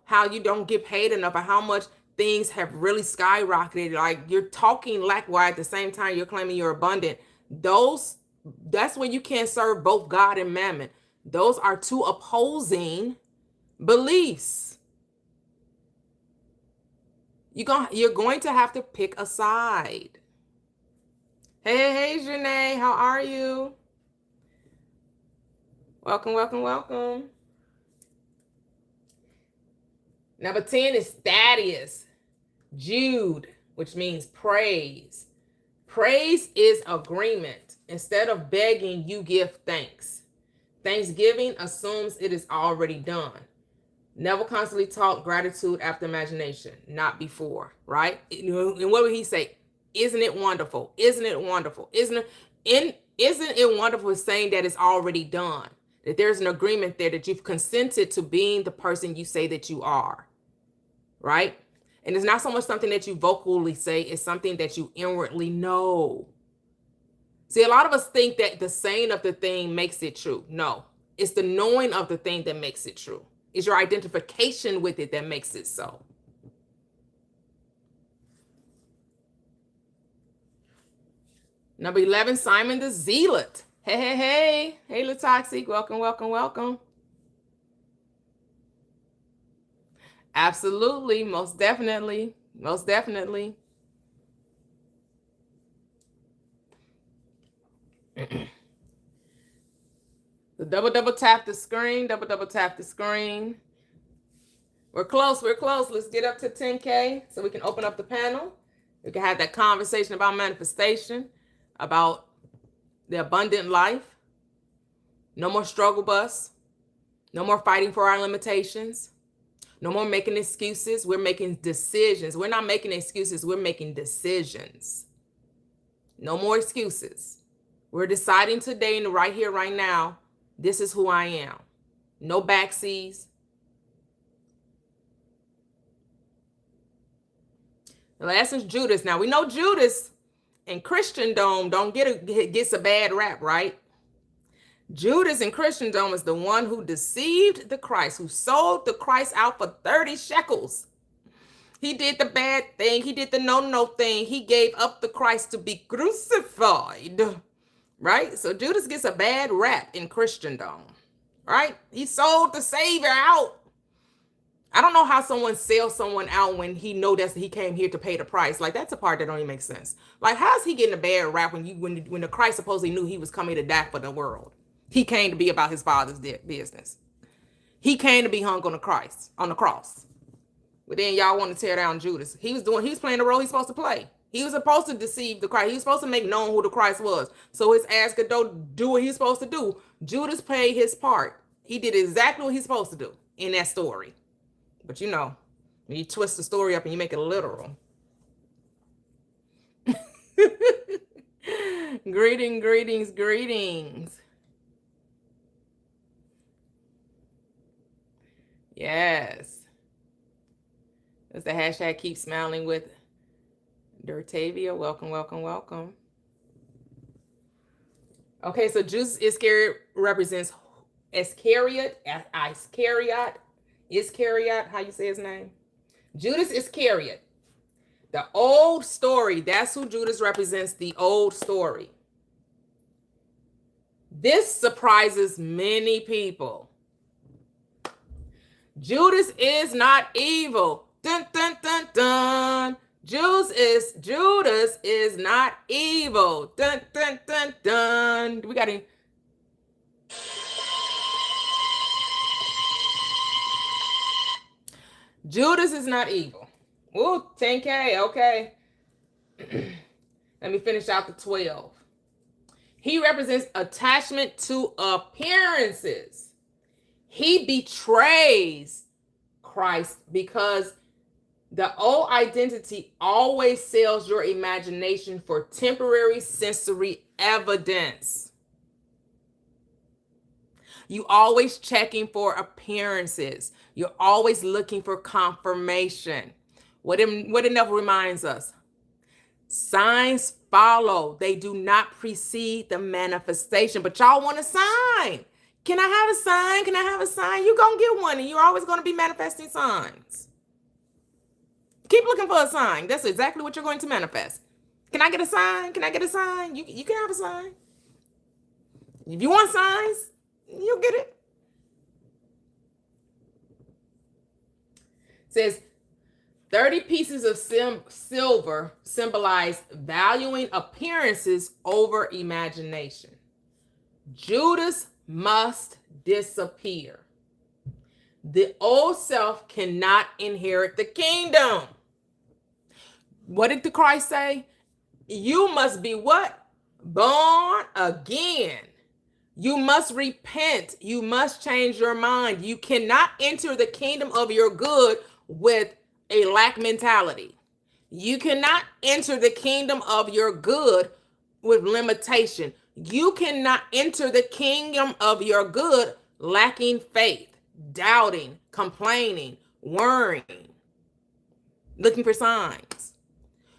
how you don't get paid enough or how much things have really skyrocketed, like you're talking likewise at the same time you're claiming you're abundant, that's when you can't serve both God and mammon. Those are two opposing beliefs. You're going to have to pick a side. Hey, Janae, how are you? Welcome, welcome, welcome. Number 10 is Thaddeus. Jude, which means praise. Praise is agreement. Instead of begging, you give thanks. Thanksgiving assumes it is already done. Never constantly talk gratitude after imagination, not before, right? And what would he say? Isn't it wonderful? Isn't it wonderful? Isn't it wonderful saying that it's already done? That there's an agreement there, that you've consented to being the person you say that you are, right? And it's not so much something that you vocally say, it's something that you inwardly know. See, a lot of us think that the saying of the thing makes it true. No, it's the knowing of the thing that makes it true. It's your identification with it that makes it so. Number 11, Simon the Zealot. Hey, hey, hey. Hey, Latoxic. Welcome, welcome, welcome. Absolutely. Most definitely. Most definitely. So double tap the screen. Double tap the screen. We're close. We're close. Let's get up to 10K so we can open up the panel. We can have that conversation about manifestation, about the abundant life. No more struggle bus. No more fighting for our limitations. No more making excuses. We're making decisions. We're not making excuses. We're making decisions. No more excuses. We're deciding today and right here, right now, this is who I am. No backseas. The last is Judas. Now we know Judas in Christendom gets a bad rap, right? Judas in Christendom is the one who deceived the Christ, who sold the Christ out for 30 shekels. He did the bad thing. He did the no thing. He gave up the Christ to be crucified, right? So Judas gets a bad rap in Christendom, right? He sold the Savior out. I don't know how someone sells someone out when he know that he came here to pay the price. Like, that's a part that don't even make sense. Like, how's he getting a bad rap when the Christ supposedly knew he was coming to die for the world? He came to be about his father's business. He came to be hung on the cross. But then y'all want to tear down Judas. He's playing the role he's supposed to play. He was supposed to deceive the Christ. He was supposed to make known who the Christ was. So his ass could do what he's supposed to do. Judas played his part. He did exactly what he's supposed to do in that story. But you know, when you twist the story up and you make it literal. Greetings. Yes. That's the hashtag keep smiling with Dirtavia. Welcome. Okay, so Judas Iscariot represents Iscariot, how you say his name? Judas Iscariot. The old story, that's who Judas represents, the old story. This surprises many people. Judas is not evil. Dun, dun, dun, dun. Judas is not evil. Dun, dun, dun, dun. We got him. Judas is not evil. Ooh, 10K, okay. Let me finish out the 12. He represents attachment to appearances. He betrays Christ because the old identity always sells your imagination for temporary sensory evidence. You always checking for appearances. You're always looking for confirmation. What it never reminds us. Signs follow. They do not precede the manifestation. But y'all want a sign. Can I have a sign? Can I have a sign? You're going to get one, and you're always going to be manifesting signs. Keep looking for a sign. That's exactly what you're going to manifest. Can I get a sign? Can I get a sign? You can have a sign. If you want signs, you'll get it. It says 30 pieces of silver symbolize valuing appearances over imagination. Judas must disappear. The old self cannot inherit the kingdom. What did the Christ say? You must be what? Born again. You must repent. You must change your mind. You cannot enter the kingdom of your good with a lack mentality. You cannot enter the kingdom of your good with limitation. You cannot enter the kingdom of your good lacking faith, doubting, complaining, worrying, looking for signs.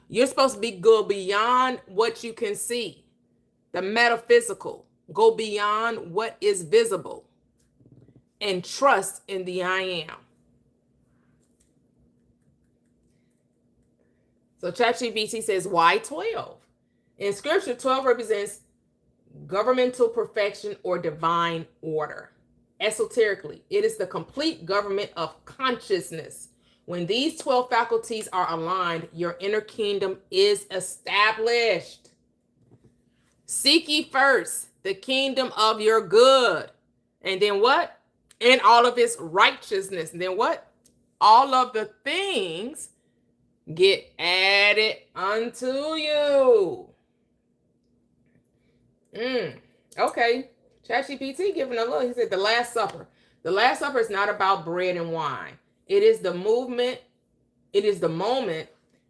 You're supposed to go beyond what you can see, the metaphysical, go beyond what is visible, and trust in the I am. So ChatGPT says, why 12? In scripture, 12 represents governmental perfection or divine order. Esoterically, it is the complete government of consciousness. When these 12 faculties are aligned, your inner kingdom is established. Seek ye first the kingdom of your good. And then what? And all of its righteousness. And then what? All of the things get added unto you. Okay. ChatGPT giving a look. He said the Last Supper. The Last Supper is not about bread and wine. It is the movement. It is the moment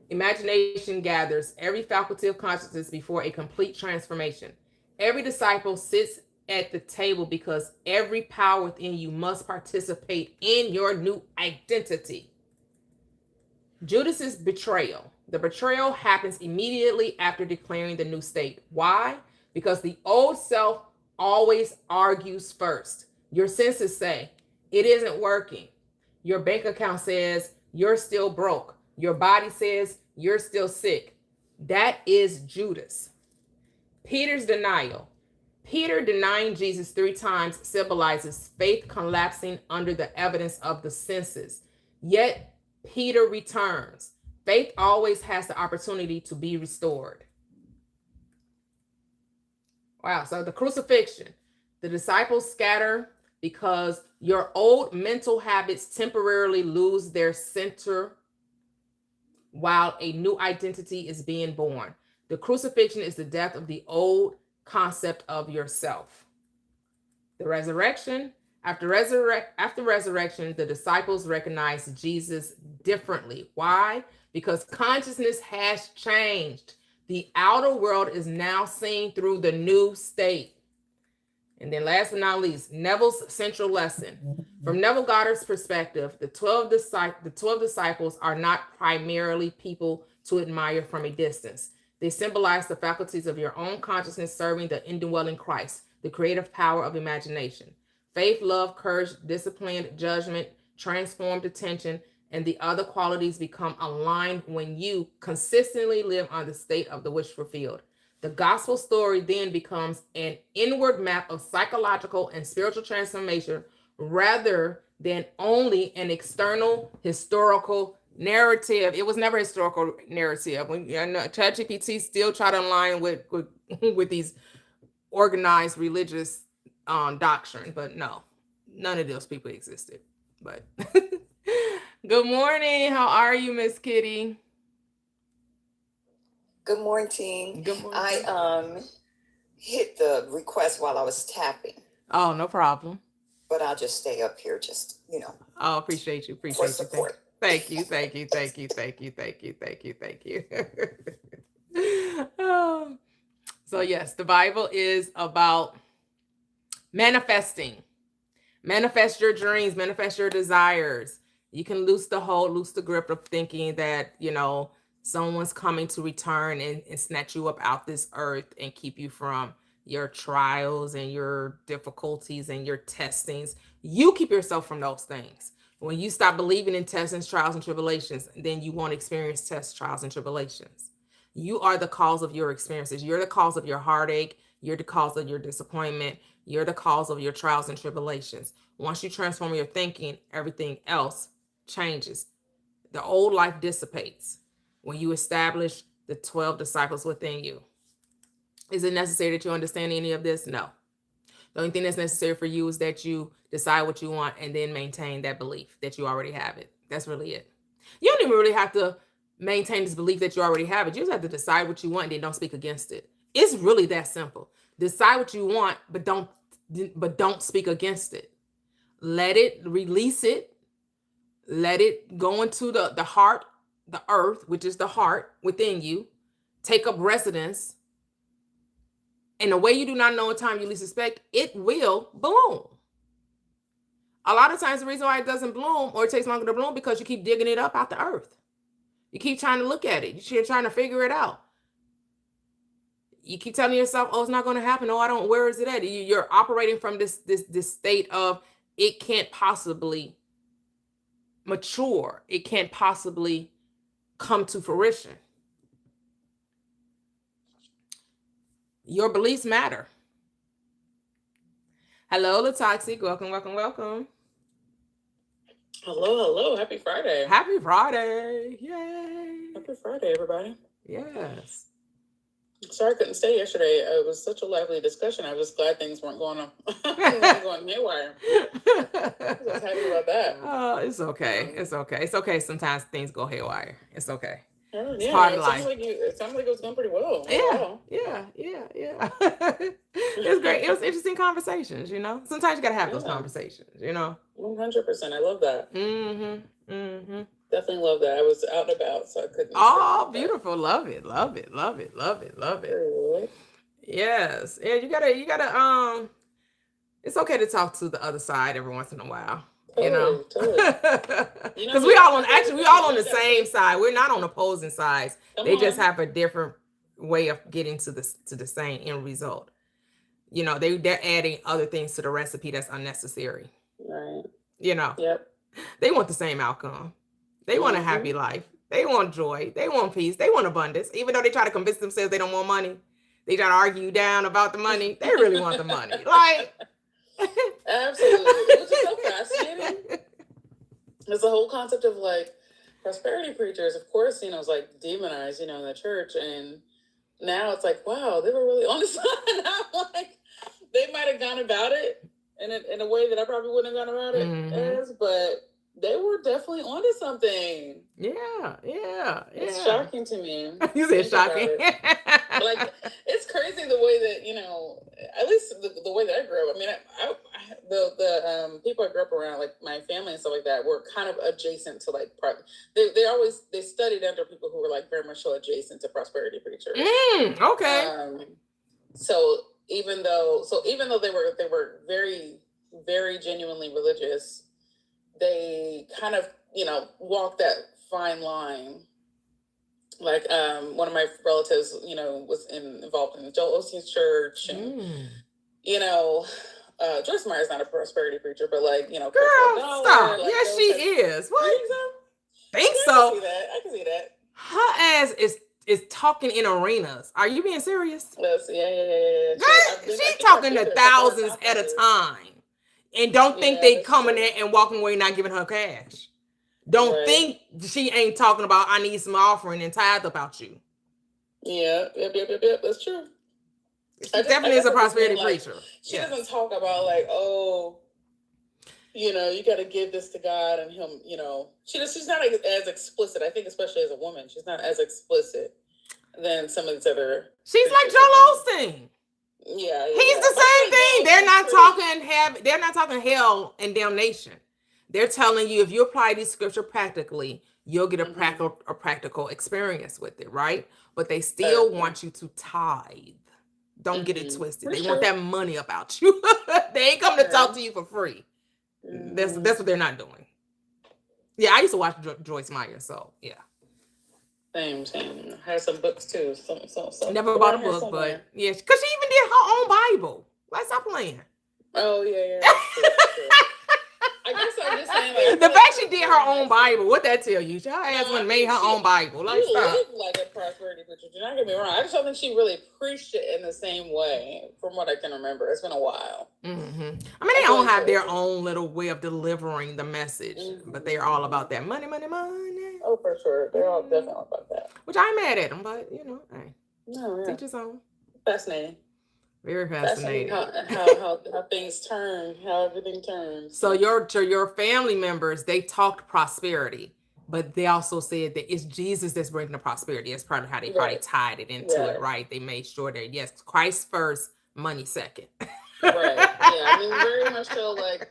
imagination gathers every faculty of consciousness before a complete transformation. Every disciple sits at the table because every power within you must participate in your new identity. Judas's betrayal. The betrayal happens immediately after declaring the new state. Why? Because the old self always argues first. Your senses say, it isn't working. Your bank account says, you're still broke. Your body says, you're still sick. That is Judas. Peter's denial. Peter denying Jesus 3 times symbolizes faith collapsing under the evidence of the senses. Yet Peter returns. Faith always has the opportunity to be restored. Wow, so the crucifixion. The disciples scatter because your old mental habits temporarily lose their center while a new identity is being born. The crucifixion is the death of the old concept of yourself. The resurrection. After resurrection, the disciples recognize Jesus differently. Why? Because consciousness has changed. The outer world is now seen through the new state. And then last but not least, Neville's central lesson. From Neville Goddard's perspective, the 12 disciples are not primarily people to admire from a distance. They symbolize the faculties of your own consciousness serving the indwelling Christ, the creative power of imagination. Faith, love, courage, discipline, judgment, transformed attention, and the other qualities become aligned when you consistently live on the state of the wish fulfilled. The gospel story then becomes an inward map of psychological and spiritual transformation rather than only an external historical narrative. It was never a historical narrative. When ChatGPT still try to align with these organized religious doctrine, but no, none of those people existed. But good morning. How are you, Miss Kitty? Good morning, team. Good morning. I hit the request while I was tapping. Oh, no problem. But I'll just stay up here, just Oh, appreciate you. for support. Thank you. So yes, the Bible is about manifesting. Manifest your dreams, manifest your desires. You can loose the grip of thinking that, someone's coming to return and snatch you up out this earth and keep you from your trials and your difficulties and your testings. You keep yourself from those things. When you stop believing in tests and trials and tribulations, then you won't experience tests, trials, and tribulations. You are the cause of your experiences. You're the cause of your heartache. You're the cause of your disappointment. You're the cause of your trials and tribulations. Once you transform your thinking, everything else changes. The old life dissipates when you establish the 12 disciples within you. Is it necessary that you understand any of this? No. The only thing that's necessary for you is that you decide what you want and then maintain that belief that you already have it. That's really it. You don't even really have to maintain this belief that you already have it. You just have to decide what you want and then don't speak against it. It's really that simple. Decide what you want, but don't speak against it. Let it, release it. Let it go into the heart, the earth, which is the heart within you. Take up residence. And the way you do not know a time you least expect, it will bloom. A lot of times the reason why it doesn't bloom or it takes longer to bloom because you keep digging it up out the earth. You keep trying to look at it. You're trying to figure it out. You keep telling yourself, oh, it's not going to happen. Oh, where is it at? You're operating from this state of it can't possibly mature. It can't possibly come to fruition. Your beliefs matter. Hello, Latoxic. Welcome, welcome, welcome. Hello. Happy Friday. Happy Friday. Yay. Happy Friday, everybody. Yes. Sorry I couldn't stay yesterday. It was such a lively discussion. I was glad things weren't going going haywire. I was happy about that. Oh, it's okay. It's okay. It's okay. Sometimes things go haywire. It's okay. It's part of life. It sounds like it was going pretty well. Yeah. It's great. It was interesting conversations, Sometimes you got to have those conversations, 100%. I love that. Definitely love that. I was out and about, so I couldn't. Oh, beautiful. Love it. Yes. Yeah, you gotta, it's okay to talk to the other side every once in a while. Totally. Because we all on the same side. We're not on opposing sides. They just have a different way of getting to the same end result. They're adding other things to the recipe that's unnecessary. Right. Yep. They want the same outcome. They want a happy life. They want joy. They want peace. They want abundance. Even though they try to convince themselves they don't want money, they try to argue you down about the money. They really want the money. Like. Absolutely. It was just so fascinating. There's the whole concept of prosperity preachers, of course, it's demonized, in the church. And now it's wow, they were really on the side. I'm they might have gone about it in a way that I probably wouldn't have gone about it but they were definitely onto something. Yeah. It's shocking to me. You said shocking. It's crazy the way that, at least the way that I grew up. I mean, the people I grew up around, my family and stuff like that, were kind of adjacent to they studied under people who were very much so adjacent to prosperity preachers. Okay. So even though they were very, very genuinely religious, they kind of, walk that fine line. One of my relatives, was involved in Joel Osteen's church, and Joyce Meyer's not a prosperity preacher, but girl, stop. Yes, she is. What? Think so? I can see that. Her ass is talking in arenas. Are you being serious? Yeah. She's talking to thousands at a time. And don't think they coming in and walking away not giving her cash. Don't think she ain't talking about I need some offering and tithe about you. Yeah. That's true. She definitely is a prosperity preacher. She doesn't talk about you got to give this to God and him, she's not as explicit. I think especially as a woman, she's not as explicit than some of these other. She's like Joel Osteen. Yeah. He's the same thing. They're not talking hell and damnation. They're telling you if you apply these scripture practically, you'll get a practical experience with it, right? But they still want you to tithe. Don't get it twisted. They want that money about you. They ain't coming to talk to you for free. That's what they're not doing. Yeah, I used to watch Joyce Meyer, so yeah. Same. I had some books too. Never bought a book, but yeah, because she even did her own Bible. Stop playing. Oh yeah. That's true. I guess I'm just saying the fact she made her own Bible. What that tell you? Your ass No, went I made think her own Bible. Like, She stop. lived like a prosperity preacher. Do not get me wrong. I just don't think she really preached it in the same way, from what I can remember. It's been a while. I mean, I they feel all like have their it- own little way of delivering the message, but they're all about that money, money, money. Oh, for sure. They're all definitely about that. Which I'm mad at them, but you know, hey, No, yeah. teach his own. Fascinating. Very Fascinating fascinating. how things turn, how everything turns. So your family members, they talked prosperity, but they also said that it's Jesus that's bringing the prosperity. That's probably how they probably Right. tied it into Right. it, right? They made sure that yes, Christ first, money second. Right. Yeah. I mean, very much so, like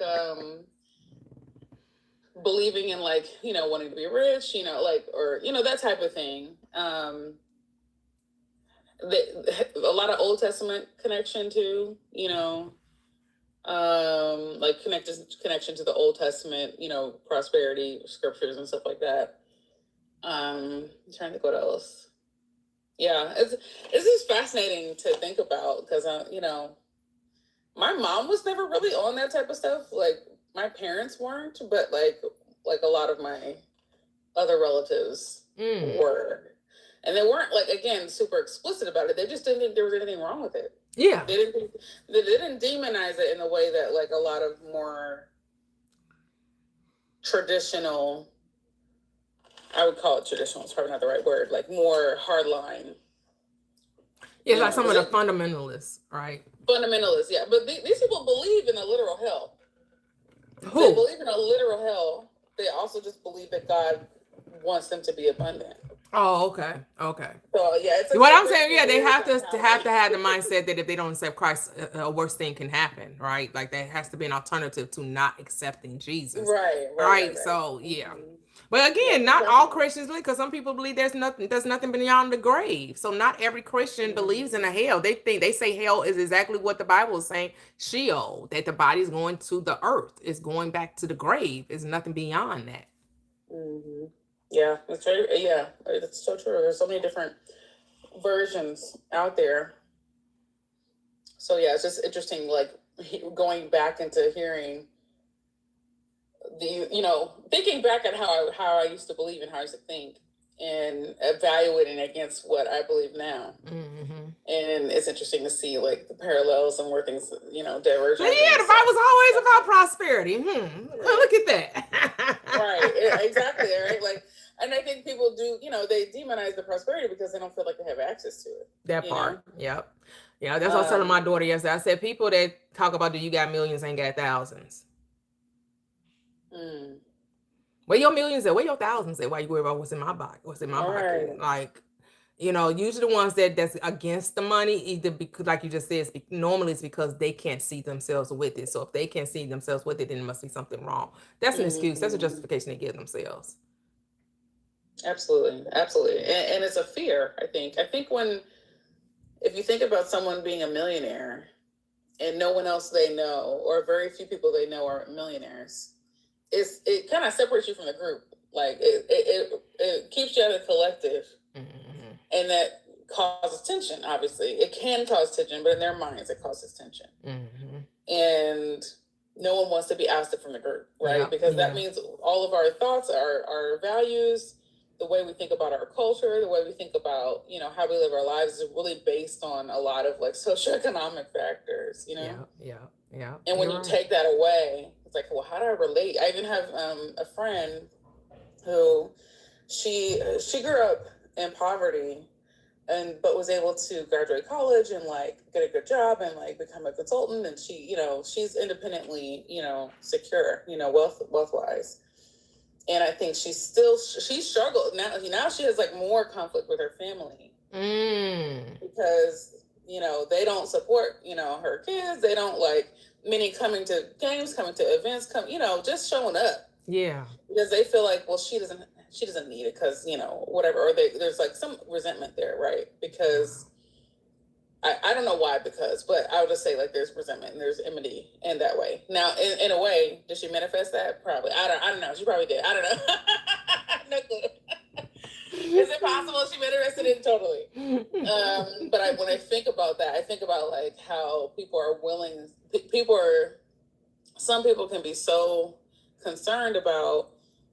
believing in, like, you know, wanting to be rich, you know, like, or, you know, that type of thing. A lot of Old Testament connection too, you know, like connection to the Old Testament, you know, prosperity scriptures and stuff like that. I'm trying to think what else. Yeah, it's just fascinating to think about because you know, my mom was never really on that type of stuff. Like my parents weren't, but like a lot of my other relatives were. And they weren't, like, again, super explicit about it. They just didn't think there was anything wrong with it. Yeah. They didn't demonize it in a way that, like, a lot of more traditional, I would call it traditional, it's probably not the right word, like more hardline. Yeah, like some of the fundamentalists, right? Fundamentalists, yeah. But these people believe in a literal hell. Who? They believe in a literal hell. They also just believe that God wants them to be abundant. Oh, okay. So yeah, it's what I'm saying. Yeah, they have to have the mindset that if they don't accept Christ, a worse thing can happen, right? Like there has to be an alternative to not accepting Jesus, right? So yeah, but again, not all Christians believe, because some people believe there's nothing beyond the grave. So not every Christian believes in a hell. They say hell is exactly what the Bible is saying. Sheol, that the body's going to the earth, is going back to the grave. Is nothing beyond that. Mm-hmm. Yeah, that's right. Yeah, it's so true. There's so many different versions out there. So yeah, it's just interesting, like going back into hearing thinking back at how I used to believe and how I used to think, and evaluating against what I believe now. Mm-hmm. And it's interesting to see like the parallels and where things, diverge. Yeah, the Bible's always about prosperity. Look at that. Right, exactly. Right, like. And I think people do, they demonize the prosperity because they don't feel like they have access to it. That part. Yep. Yeah, that's what I was telling my daughter yesterday. I said, people that talk about, do you got millions ain't got thousands. Where your millions at? Where your thousands at? Why you worry about what's in my pocket? What's in my pocket? Like, usually the ones that's against the money, either because, like you just said, normally it's because they can't see themselves with it. So if they can't see themselves with it, then there must be something wrong. That's an excuse. That's a justification they give themselves. Absolutely. And it's a fear, I think. I think if you think about someone being a millionaire and no one else they know, or very few people they know are millionaires, it kind of separates you from the group. Like it keeps you at a collective, and that causes tension. Obviously, it can cause tension, but in their minds, it causes tension. And no one wants to be ousted from the group, right? Because that means all of our thoughts, our values, the way we think about our culture, the way we think about, how we live our lives is really based on a lot of like socioeconomic factors, Yeah. And when you take that away, it's like, well, how do I relate? I even have a friend who she grew up in poverty but was able to graduate college and like get a good job and like become a consultant, and she, she's independently, secure, wealth wise. And I think she struggled now she has like more conflict with her family because they don't support her kids. They don't like many coming to games, coming to events, just showing up, because they feel like, well, she doesn't need it because whatever, or there's like some resentment there, right? Because I don't know why, but I would just say like there's resentment and there's enmity in that way. Now, in a way, did she manifest that? Probably. I don't know. She probably did. I don't know. No clue. Is it possible she manifested it? Totally. But when I think about that, I think about like how some people can be so concerned about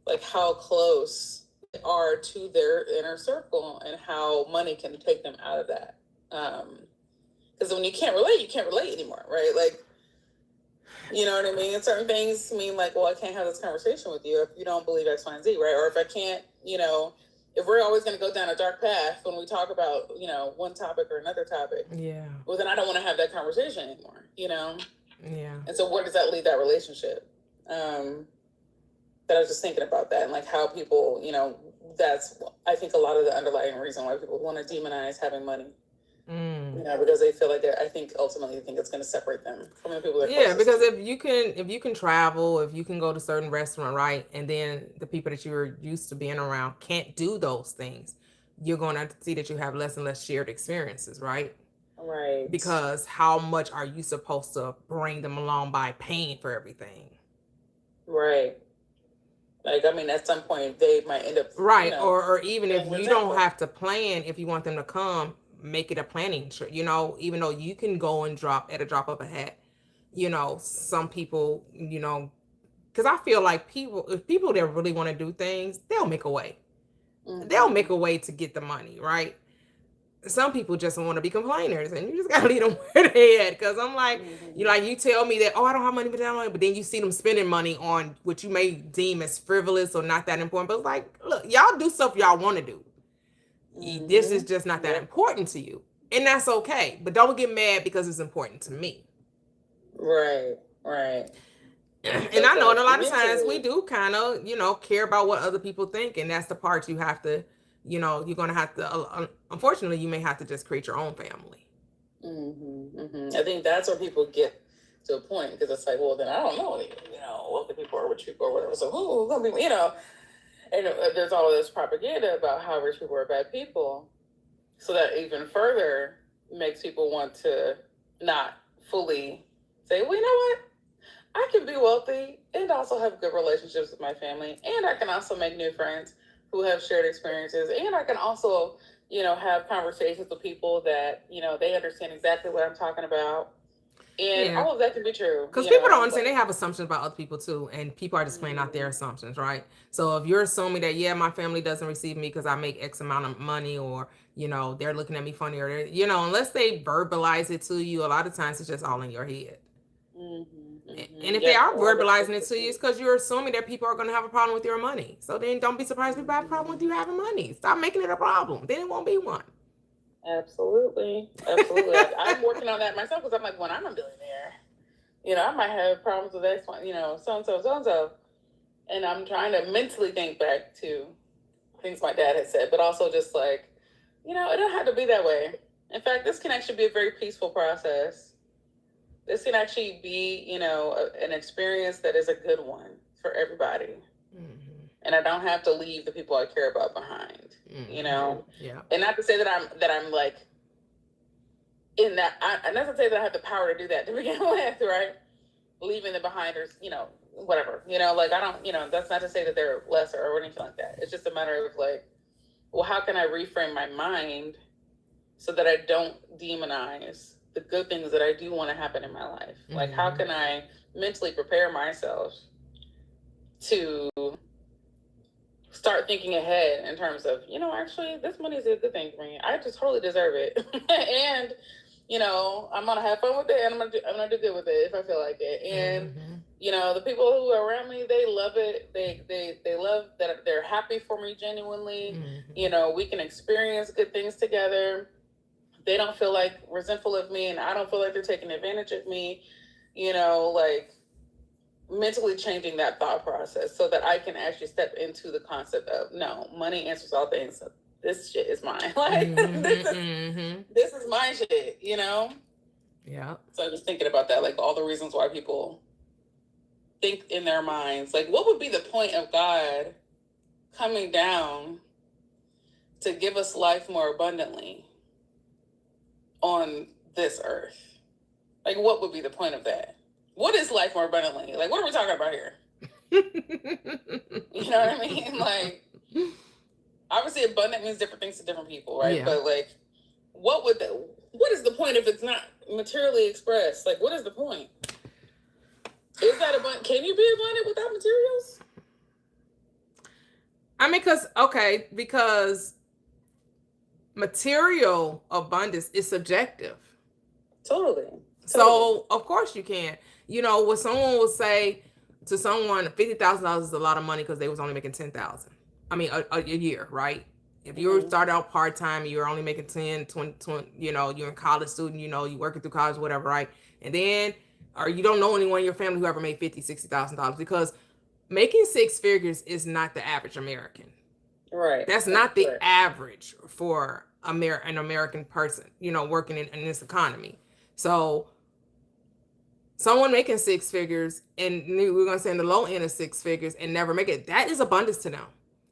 like how close they are to their inner circle and how money can take them out of that. Because when you can't relate anymore, right? Like, you know what I mean? And certain things mean like, well, I can't have this conversation with you if you don't believe X, Y, and Z, right? Or if I can't, if we're always going to go down a dark path when we talk about, one topic or another topic, Yeah. well, then I don't want to have that conversation anymore, Yeah. And so where does that leave that relationship? That I was just thinking about that and like how people, that's, I think, a lot of the underlying reason why people want to demonize having money. Because they feel like I think ultimately it's going to separate them from the people that Yeah, because if you can travel, if you can go to certain restaurant, right, and then the people that you're used to being around can't do those things, you're going to see that you have less and less shared experiences, right? Right. Because how much are you supposed to bring them along by paying for everything? Right. Like, I mean, at some point they might end up right, or even if you resentful. don't have to plan, if you want them to come, make it a planning trip. Even though you can go and drop at a drop of a hat. Some people, because I feel like if people that really want to do things, they'll make a way. They'll make a way to get the money, right? Some people just want to be complainers, and you just gotta leave them where they at. Because I'm like, you tell me that, oh, I don't have money, but then you see them spending money on what you may deem as frivolous or not that important. But it's like, look, y'all do stuff y'all want to do. This is just not that important to you, and that's okay. But don't get mad because it's important to me. Right. And I know, and a lot of times we do kind of, care about what other people think, and that's the part you have to, you're going to have to. Unfortunately, you may have to just create your own family. I think that's where people get to a point, because it's like, well, then I don't know, what the people are, rich people or whatever. So who gonna be, and there's all of this propaganda about how rich people are bad people, so that even further makes people want to not fully say, well, you know what? I can be wealthy and also have good relationships with my family, and I can also make new friends who have shared experiences, and I can also, have conversations with people that, they understand exactly what I'm talking about. And all of that can be true. Because people don't understand. They have assumptions about other people too. And people are just playing out their assumptions, right? So if you're assuming that, my family doesn't receive me because I make X amount of money, or, they're looking at me funny, or, unless they verbalize it to you, a lot of times it's just all in your head. And if they are verbalizing it to you, it's because you're assuming that people are going to have a problem with your money. So then don't be surprised if people have a problem with you having money. Stop making it a problem. Then it won't be one. Absolutely. I'm working on that myself, because I'm like, when I'm a billionaire, I might have problems with X, so-and-so. And I'm trying to mentally think back to things my dad had said, but also just like, it don't have to be that way. In fact, this can actually be a very peaceful process. This can actually be, an experience that is a good one for everybody. And I don't have to leave the people I care about behind, Yeah. And not to say that I'm like in that, and not to say that I have the power to do that to begin with, right? Leaving them behind, or, whatever, like I don't, that's not to say that they're lesser or anything like that. It's just a matter of like, well, how can I reframe my mind so that I don't demonize the good things that I do want to happen in my life? Like, how can I mentally prepare myself to start thinking ahead in terms of, actually, this money is a good thing for me. I just totally deserve it. And, I'm going to have fun with it, and I'm going to do good with it if I feel like it. And, the people who are around me, they love it. They love that they're happy for me genuinely. We can experience good things together. They don't feel like resentful of me, and I don't feel like they're taking advantage of me, like mentally changing that thought process so that I can actually step into the concept of, no, money answers all things. So this shit is mine. Like, this is my shit, Yeah. So I'm just thinking about that, like all the reasons why people think in their minds, like, what would be the point of God coming down to give us life more abundantly on this earth? Like, what would be the point of that? What is life more abundantly? Like, what are we talking about here? You know what I mean? Like, obviously abundant means different things to different people, right? Yeah. But like, what is the point if it's not materially expressed? Like, what is the point? Is that abundant? Can you be abundant without materials? I mean, because material abundance is subjective. Totally. So of course you can. You know, what someone will say to someone, $50,000 is a lot of money because they was only making 10,000. I mean, a year, right? If you start out part time, you're only making 10, 20, you know, you're a college student, you know, you working through college, whatever, right? And then, or you don't know anyone in your family who ever made $50,000, $60,000, because making six figures is not the average American. Right. That's not the average for an American person, you know, working in this economy. So someone making six figures, and we're going to say in the low end of six figures and never make it, that is abundance to them,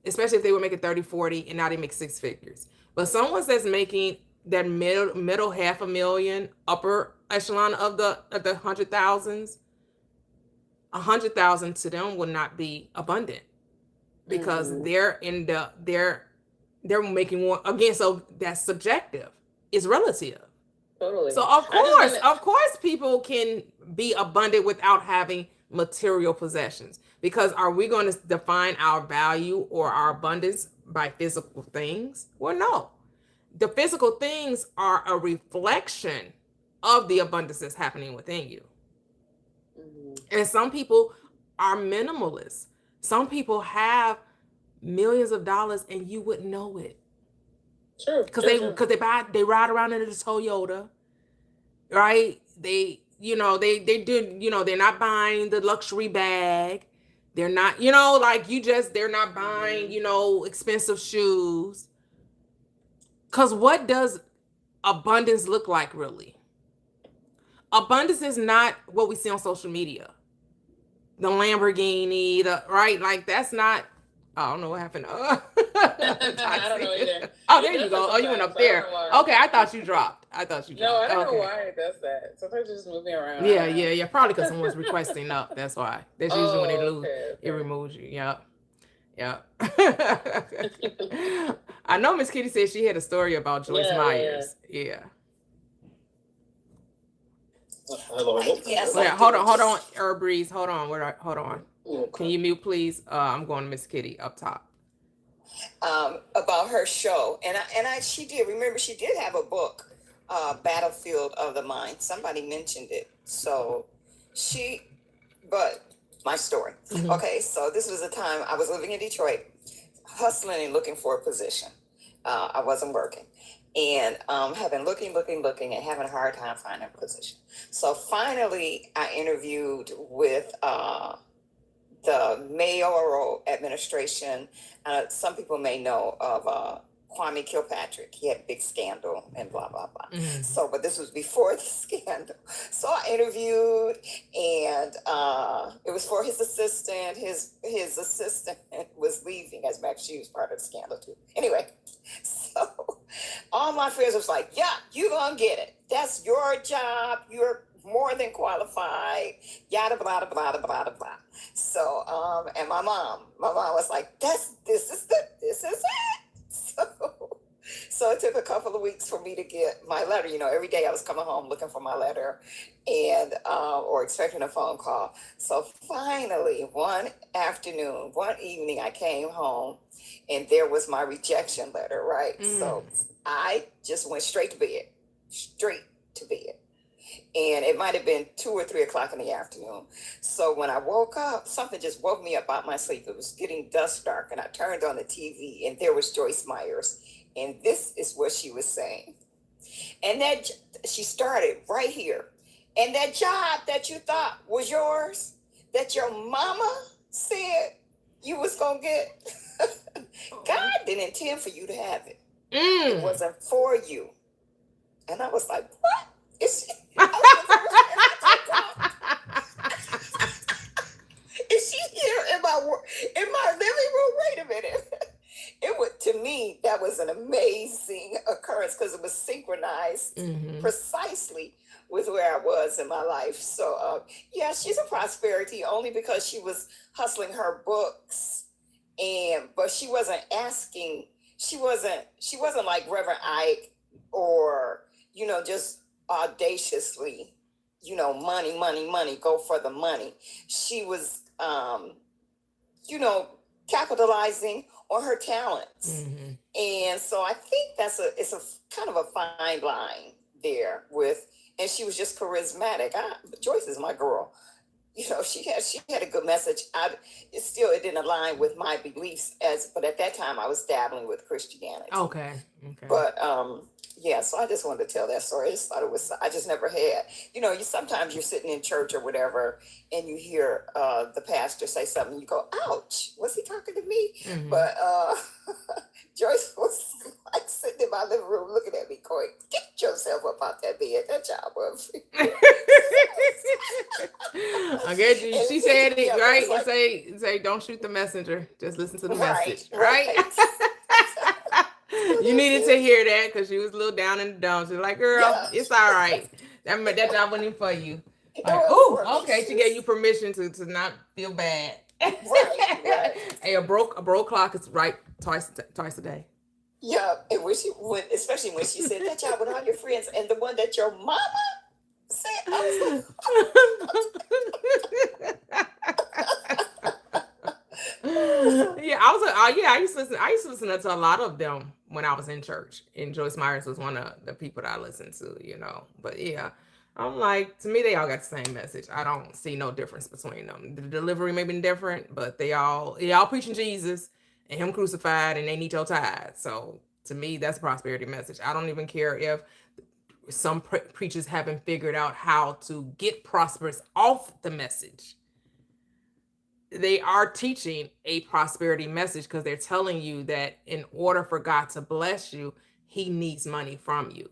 especially if they were making 30, 40 and now they make six figures. But someone that's making that middle $500,000, upper echelon of the 100,000s, 100,000 to them will not be abundant, because they're making more again. So that's subjective. It's relative. Totally. So of course people can be abundant without having material possessions, because are we going to define our value or our abundance by physical things? Well, no. The physical things are a reflection of the abundance that's happening within you. And some people are minimalists. Some people have millions of dollars and you wouldn't know it. True. Because they ride around in a Toyota, right? They do, you know, they're not buying the luxury bag. They're not, you know, like they're not buying, you know, expensive shoes. Because what does abundance look like, really? Abundance is not what we see on social media. The Lamborghini, right? Like, that's not, I don't know what happened. I don't know either. Oh, there you go. Oh, you went up there. Okay, I thought you dropped. No, I don't know why it does that. Sometimes it's just moving around. Yeah. Probably because someone's requesting up. That's why. That's usually when they lose. Okay. It removes you. Yeah. I know Miss Kitty said she had a story about Joyce Myers. Yeah. Hello. Yes. Yeah, hold on, Breeze. Hold on. Okay. Can you mute, please? I'm going to Miss Kitty up top. About her show, and she did have a book, Battlefield of the Mind. Somebody mentioned it. So but my story. Mm-hmm. Okay, so this was a time I was living in Detroit, hustling and looking for a position. I wasn't working. And have been looking and having a hard time finding a position. So finally, I interviewed with the mayoral administration. Some people may know of Kwame Kilpatrick. He had a big scandal and blah, blah, blah. Mm-hmm. So, but this was before the scandal. So I interviewed, and it was for his assistant. His assistant was leaving. As a matter of fact, she was part of the scandal too. Anyway, so all my friends was like, yeah, you're going to get it. That's your job. You're more than qualified, yada, blah, blah, blah, blah, blah, blah. So, and my mom was like, this is it. So it took a couple of weeks for me to get my letter. You know, every day I was coming home looking for my letter and, or expecting a phone call. So finally, one evening I came home and there was my rejection letter, right? Mm. So I just went straight to bed. And it might have been 2 or 3 o'clock in the afternoon. So when I woke up, something just woke me up out my sleep. It was getting dusk dark, and I turned on the TV, and there was Joyce Myers. And this is what she was saying. And that she started right here. And that job that you thought was yours, that your mama said you was going to get, God didn't intend for you to have it. It wasn't for you. And I was like, what? Is she here in my living room? Wait a minute. To me, that was an amazing occurrence because it was synchronized precisely with where I was in my life. So yeah, she's a prosperity only because she was hustling her books, but she wasn't asking. She wasn't like Reverend Ike or just audaciously, money, go for the money. She was, capitalizing on her talents. Mm-hmm. And so I think it's a kind of a fine line there with, and she was just charismatic. Joyce is my girl. You know, she had a good message. It didn't align with my beliefs but at that time I was dabbling with Christianity. Okay. But yeah, so I just wanted to tell that story. I just thought I just never had, sometimes you're sitting in church or whatever and you hear the pastor say something and you go, ouch, was he talking to me? Mm-hmm. But Joyce was like sitting in my living room looking at me going, get yourself up out that bed. That job was I get you. She said it, yeah, right? like, say, don't shoot the messenger. Just listen to the right, message, right? You needed to hear that because she was a little down in the dumps. She's like, girl, Yeah. it's all right. That job wasn't even for you. Like, No, it oh, wasn't. okay. She gave you permission to not feel bad. Right. Hey, a broke clock is right twice a day. Yeah, and especially when she said that job with all your friends and the one that your mama said, I I used to listen to a lot of them when I was in church, and Joyce Myers was one of the people that I listened to, But yeah, I'm like, to me, they all got the same message. I don't see no difference between them. The delivery may be different, but they all preaching Jesus and him crucified, and they need your tithe. So to me, that's a prosperity message. I don't even care if some preachers haven't figured out how to get prosperous off the message. They are teaching a prosperity message because they're telling you that in order for God to bless you, he needs money from you.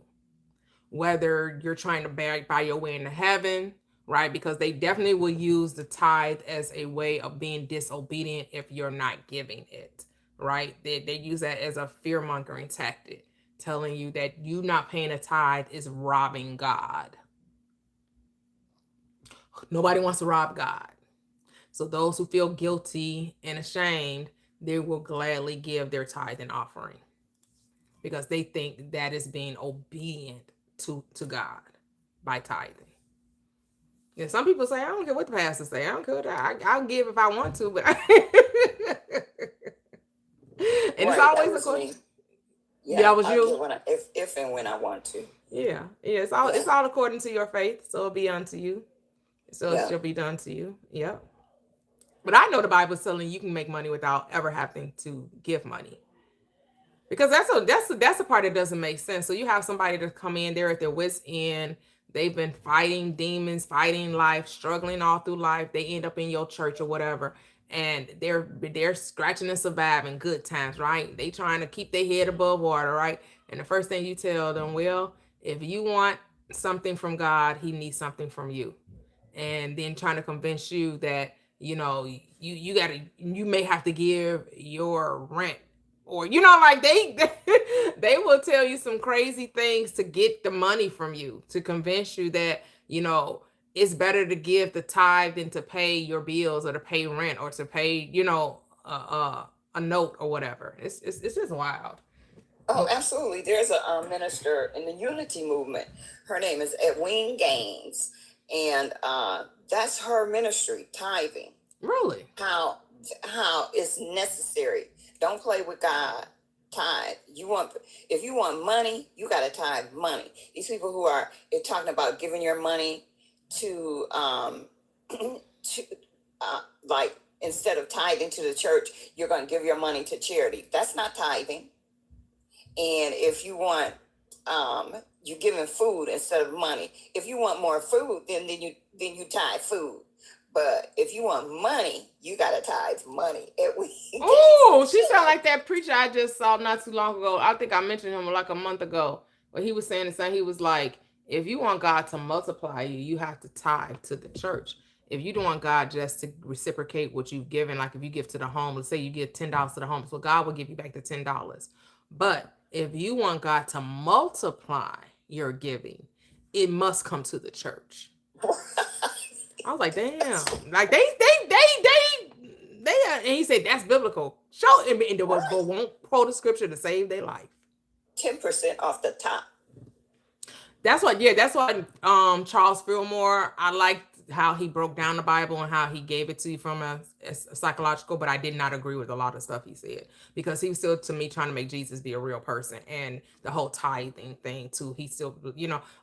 Whether you're trying to buy your way into heaven, right? Because they definitely will use the tithe as a way of being disobedient if you're not giving it, right? They use that as a fear-mongering tactic, telling you that you not paying a tithe is robbing God. Nobody wants to rob God. So those who feel guilty and ashamed, they will gladly give their tithe and offering because they think that is being obedient to God by tithing. And some people say, I don't care what the pastor say. I don't care. I'll give if I want to, but and it's always a question. Yeah, that was I'll you. give if and when I want to. Yeah. It's all according to your faith. So it'll be unto you. So it shall be done to you. Yep. But I know the Bible is telling you can make money without ever having to give money. Because that's a part that doesn't make sense. So you have somebody to come in there at their wits' end. They've been fighting demons, fighting life, struggling all through life. They end up in your church or whatever. And they're scratching and surviving good times, right? They trying to keep their head above water, right? And the first thing you tell them, well, if you want something from God, he needs something from you. And then trying to convince you that, you may have to give your rent, or like they will tell you some crazy things to get the money from you, to convince you that it's better to give the tithe than to pay your bills or to pay rent or to pay a note or whatever. It's just wild. Oh, absolutely. There's a minister in the Unity movement. Her name is Edwene Gaines, and that's her ministry, tithing. Really? How it's necessary. Don't play with God. Tithe. If you want money, you got to tithe money. These people who are talking about giving your money to like, instead of tithing to the church, you're going to give your money to charity. That's not tithing. And if you want, you're giving food instead of money. If you want more food, then you tithe food. But if you want money, you gotta tithe money. Oh, she sound like that preacher I just saw not too long ago. I think I mentioned him like a month ago. But he was saying the same. He was like, if you want God to multiply you, you have to tithe to the church. If you don't want God just to reciprocate what you've given, like if you give to the homeless, say you give $10 to the homeless, well, God will give you back the $10. But if you want God to multiply your giving, it must come to the church. I was like, damn, like they, and he said that's biblical. Show him, and the won't quote the scripture to save their life. 10% off the top. That's what Charles Fillmore. I liked how he broke down the Bible and how he gave it to you from a psychological, but I did not agree with a lot of stuff he said, because he was still, to me, trying to make Jesus be a real person, and the whole tithing thing too. He still,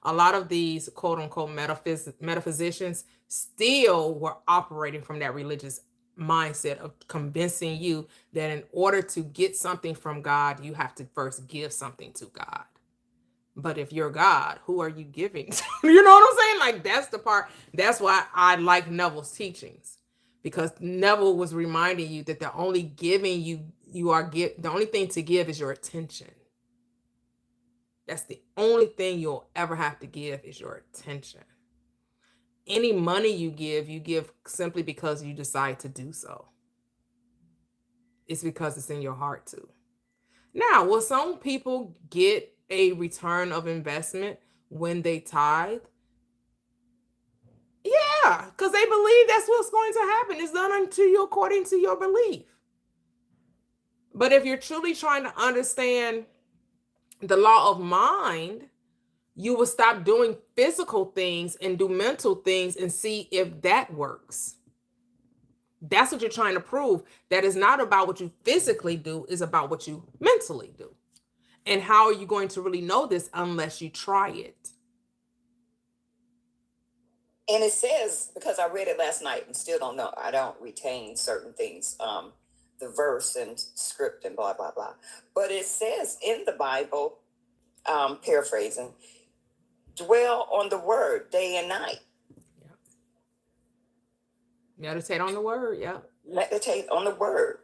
a lot of these quote unquote metaphysicians still were operating from that religious mindset of convincing you that in order to get something from God, you have to first give something to God. But if you're God, who are you giving to? You know what I'm saying? Like, that's the part. That's why I like Neville's teachings, because Neville was reminding you that the only giving the only thing to give is your attention. That's the only thing you'll ever have to give is your attention. Any money you give simply because you decide to do so. It's because it's in your heart to. Now, will some people get a return of investment when they tithe? Yeah, because they believe that's what's going to happen. It's done unto you according to your belief. But if you're truly trying to understand the law of mind, you will stop doing physical things and do mental things and see if that works. That's what you're trying to prove. That is not about what you physically do, it's about what you mentally do. And how are you going to really know this unless you try it? And it says, because I read it last night and still don't know, I don't retain certain things, the verse and script and blah, blah, blah. But it says in the Bible, paraphrasing, dwell on the word day and night. Yep. Meditate on the word. Yep. Meditate on the word.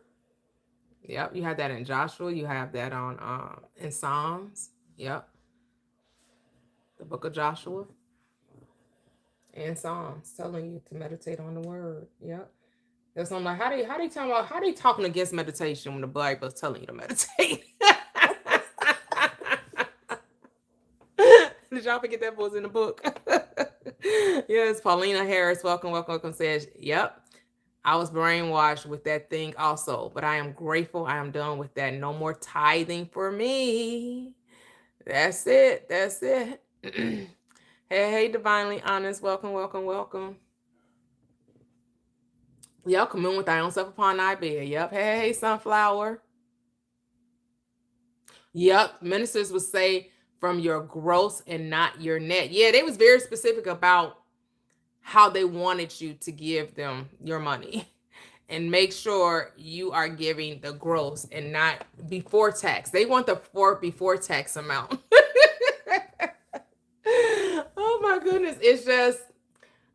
Yep, you have that in Joshua. You have that on in Psalms. Yep, the book of Joshua and Psalms telling you to meditate on the word. Yep, that's I'm like, how they talking against meditation when the Bible is telling you to meditate? Did y'all forget that was in the book? Yes, Paulina Harris, welcome. Says, yep. I was brainwashed with that thing also, but I am grateful. I am done with that. No more tithing for me. That's it. Hey, Divinely Honest. Welcome. Yep, commune with thy own self upon thy bed. Yep. Hey, Sunflower. Yep, ministers would say from your gross and not your net. Yeah, they was very specific about how they wanted you to give them your money, and make sure you are giving the gross and not before tax. They want the before tax amount. Oh my goodness. It's just,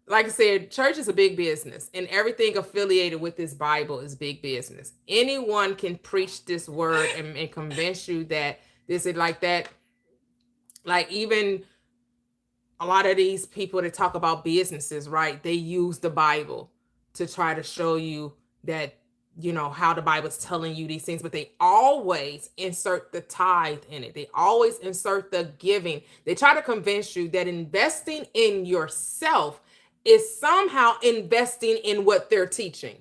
like I said, church is a big business, and everything affiliated with this Bible is big business. Anyone can preach this word and convince you that this is like that. Like, even a lot of these people that talk about businesses, right? They use the Bible to try to show you that, how the Bible's telling you these things, but they always insert the tithe in it. They always insert the giving. They try to convince you that investing in yourself is somehow investing in what they're teaching.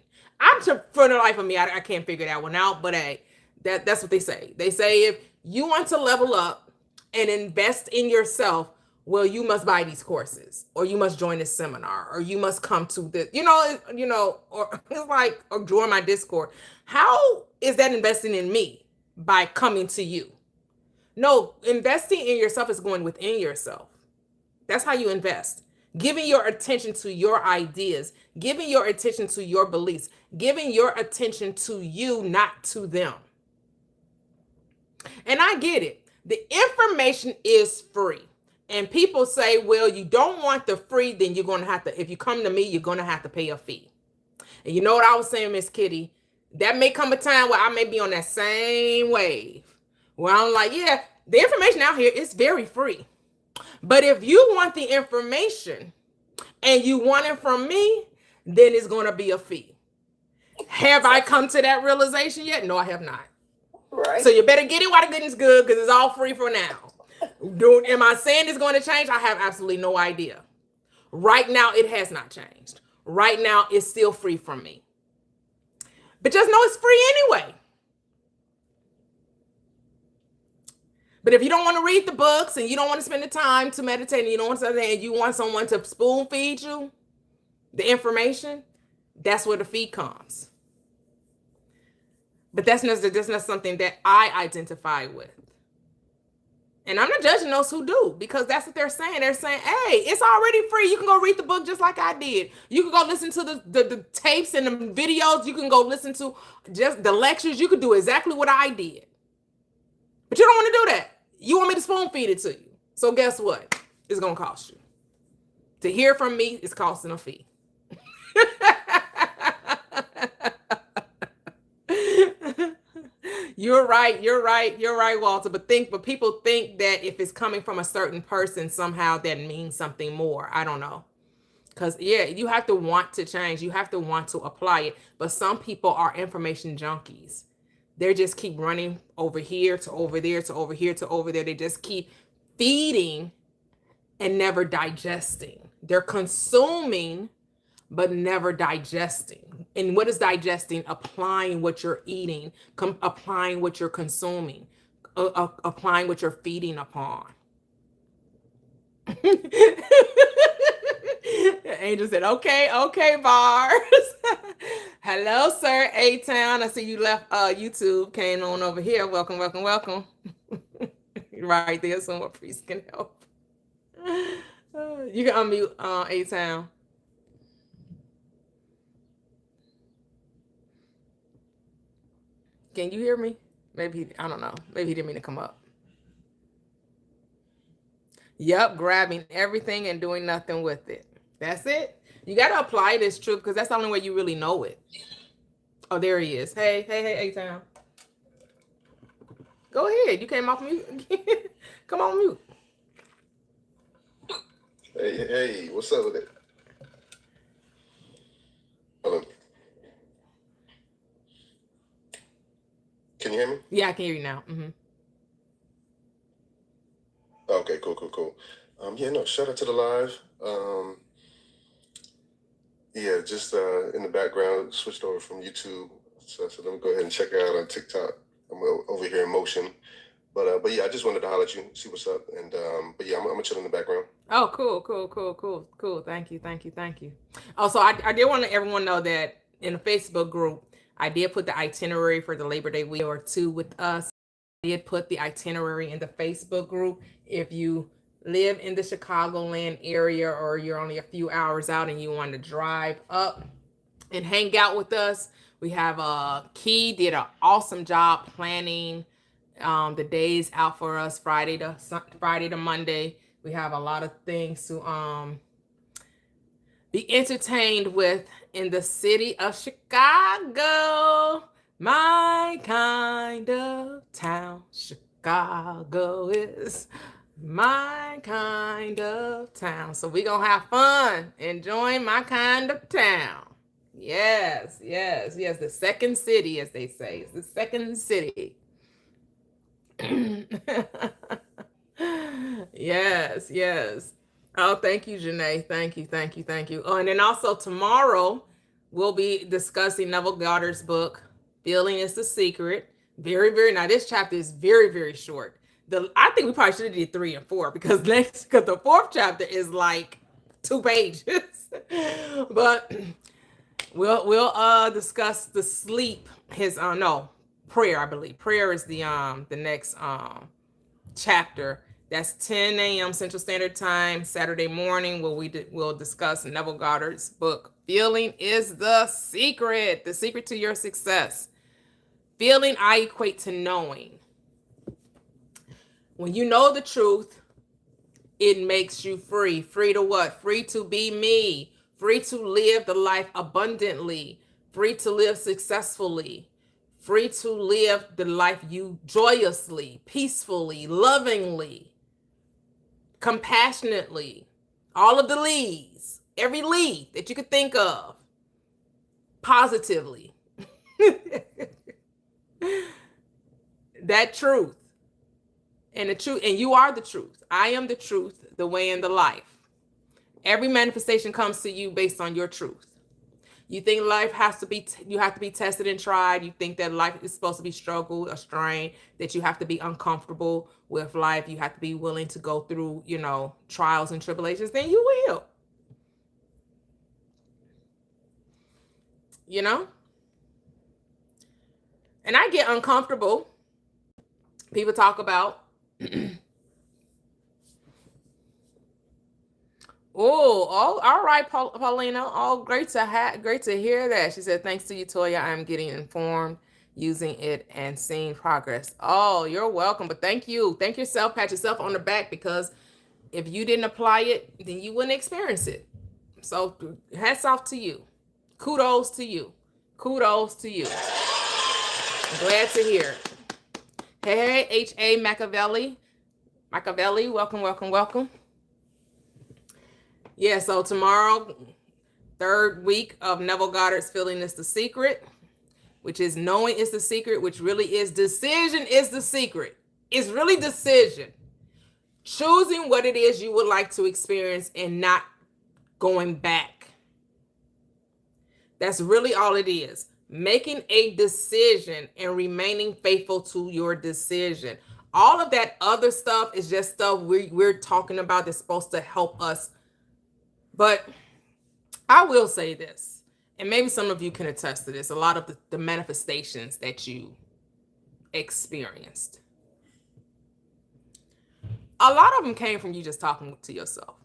For the life of me, I can't figure that one out, but hey, that's what they say. They say if you want to level up and invest in yourself, well, you must buy these courses, or you must join this seminar, or you must come to this, or it's like, or join my Discord. How is that investing in me by coming to you? No, investing in yourself is going within yourself. That's how you invest. Giving your attention to your ideas, giving your attention to your beliefs, giving your attention to you, not to them. And I get it. The information is free. And people say, well, you don't want the free, then you're going to have to, if you come to me, you're going to have to pay a fee. And you know what I was saying, Miss Kitty? That may come a time where I may be on that same wave, where I'm like, yeah, the information out here is very free. But if you want the information and you want it from me, then it's going to be a fee. Have I come to that realization yet? No, I have not. Right. So you better get it while the goodness good, because it's all free for now. Am I saying it's going to change? I have absolutely no idea. Right now, it has not changed. Right now, it's still free from me. But just know it's free anyway. But if you don't want to read the books, and you don't want to spend the time to meditate, and you don't want something, and you want someone to spoon feed you, the information, that's where the feed comes. But that's not something that I identify with. And I'm not judging those who do, because that's what they're saying. They're saying, hey, it's already free. You can go read the book just like I did. You can go listen to the tapes and the videos. You can go listen to just the lectures. You can do exactly what I did. But you don't want to do that. You want me to spoon feed it to you. So guess what? It's going to cost you. To hear from me is costing a fee. You're right, Walter. But people think that if it's coming from a certain person, somehow that means something more. I don't know. Because, yeah, you have to want to change. You have to want to apply it. But some people are information junkies. They just keep running over here to over there to over here to over there. They just keep feeding and never digesting. They're consuming but never digesting. And what is digesting? Applying what you're eating, applying what you're consuming, applying what you're feeding upon. Angel said, okay, bars. Hello, sir, A-Town. I see you left YouTube, came on over here. Welcome. Right there, so what priest can help. You can unmute A-Town. Can you hear me? Maybe, I don't know. Maybe he didn't mean to come up. Yep, grabbing everything and doing nothing with it. That's it. You got to apply this truth, because that's the only way you really know it. Oh, there he is. Hey, A-Town. Go ahead. You came off mute. Come on mute. Hey, what's up with it? Hello. Can you hear me? Yeah, I can hear you now. Okay, cool. Yeah, no, shout out to the live. Yeah, just in the background, switched over from YouTube. So let me go ahead and check it out on TikTok. I'm over here in motion. But yeah, I just wanted to holler at you, see what's up. And but yeah, I'm gonna chill in the background. Oh, cool. Thank you. Also, I did want to let everyone know that in the Facebook group, I did put the itinerary for the Labor Day week or two with us. I did put the itinerary in the Facebook group. If you live in the Chicagoland area, or you're only a few hours out and you want to drive up and hang out with us, we have Key did an awesome job planning the days out for us, Friday to Monday. We have a lot of things to be entertained with in the city of Chicago, my kind of town. Chicago is my kind of town. So we're going to have fun enjoying my kind of town. Yes. The second city, as they say. It's the second city. Yes. Oh, thank you, Janae. Thank you. Oh, and then also tomorrow we'll be discussing Neville Goddard's book, Feeling is the Secret. Very, now this chapter is very, very short. I think we probably should have did 3 and 4, because the 4th chapter is like 2 pages. But we'll discuss the sleep, prayer, I believe. Prayer is the next chapter. That's 10 a.m. Central Standard Time, Saturday morning, where we'll discuss Neville Goddard's book, Feeling is the Secret to your success. Feeling, I equate to knowing. When you know the truth, it makes you free. Free to what? Free to be me. Free to live the life abundantly. Free to live successfully. Free to live the life you joyously, peacefully, lovingly, compassionately. All of the leads. Every lead that you could think of. Positively. That truth. And the truth, and you are the truth. I am the truth, the way, and the life. Every manifestation comes to you based on your truth. You think life has to be, you have to be tested and tried. You think that life is supposed to be struggle, a strain, that you have to be uncomfortable with life. You have to be willing to go through, trials and tribulations. Then you will. you know? And I get uncomfortable. People talk about, oh, all right, Paulina. Oh, great to hear that. She said, thanks to you, Toya, I'm getting informed, using it, and seeing progress. Oh, you're welcome. But thank you. Thank yourself. Pat yourself on the back, because if you didn't apply it, then you wouldn't experience it. So hats off to you. Kudos to you. Kudos to you. Glad to hear it. Hey, H.A. Machiavelli, welcome. Yeah, so tomorrow, third week of Neville Goddard's Feeling is the Secret, which is knowing is the secret, which really is decision is the secret. It's really decision. Choosing what it is you would like to experience and not going back. That's really all it is. Making a decision and remaining faithful to your decision. All of that other stuff is just stuff we're talking about that's supposed to help us. But I will say this, and maybe some of you can attest to this, a lot of the manifestations that you experienced, a lot of them came from you just talking to yourself,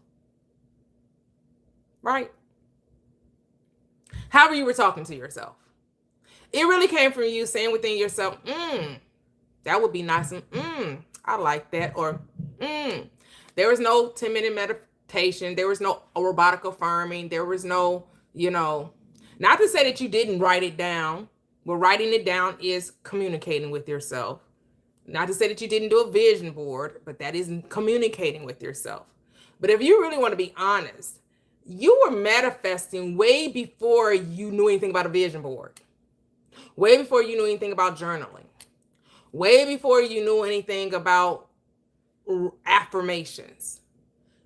right? However you were talking to yourself. It really came from you saying within yourself, that would be nice. And I like that. Or, there was no 10-minute meditation. There was no robotic affirming. There was no, not to say that you didn't write it down. But writing it down is communicating with yourself. Not to say that you didn't do a vision board, but that isn't communicating with yourself. But if you really want to be honest, you were manifesting way before you knew anything about a vision board. Way before you knew anything about journaling. Way before you knew anything about affirmations.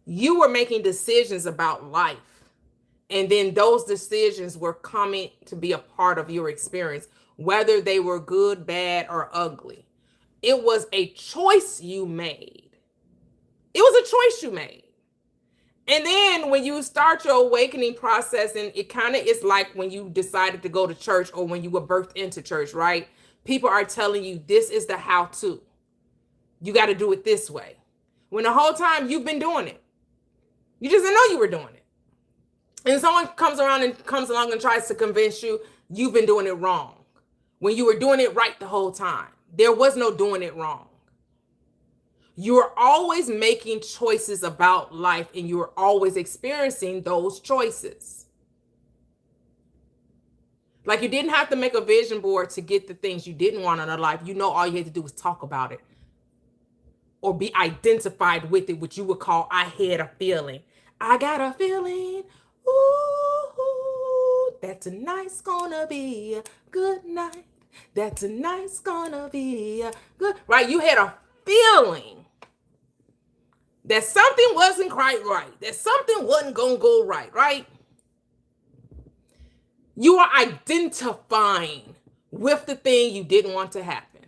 You were making decisions about life. And then those decisions were coming to be a part of your experience, whether they were good, bad, or ugly. It was a choice you made. It was a choice you made. And then when you start your awakening process, and it kind of is like when you decided to go to church or when you were birthed into church, right? People are telling you this is the how-to. You got to do it this way. When the whole time you've been doing it. You just didn't know you were doing it. And someone comes along and tries to convince you you've been doing it wrong. When you were doing it right the whole time. There was no doing it wrong. You are always making choices about life, and you are always experiencing those choices. Like, you didn't have to make a vision board to get the things you didn't want in your life. All you had to do was talk about it or be identified with it, which you would call, I had a feeling. I got a feeling, ooh, that tonight's gonna be a good night. That tonight's gonna be a good, right? You had a feeling that something wasn't quite right, that something wasn't gonna go right, right? You are identifying with the thing you didn't want to happen.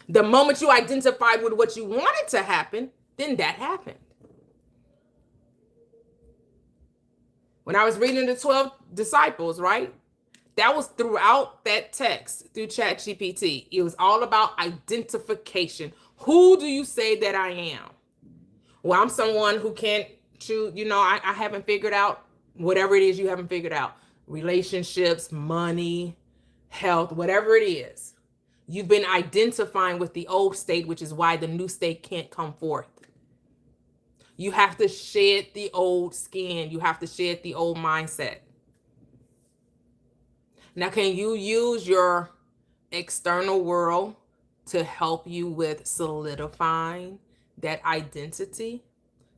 The moment you identified with what you wanted to happen, then that happened. When I was reading the 12 disciples, right? That was throughout that text through ChatGPT. It was all about identification. Who do you say that I am? Well, I'm someone who can't choose, I haven't figured out whatever it is you haven't figured out. Relationships, money, health, whatever it is. You've been identifying with the old state, which is why the new state can't come forth. You have to shed the old skin. You have to shed the old mindset. Now, can you use your external world to help you with solidifying that identity,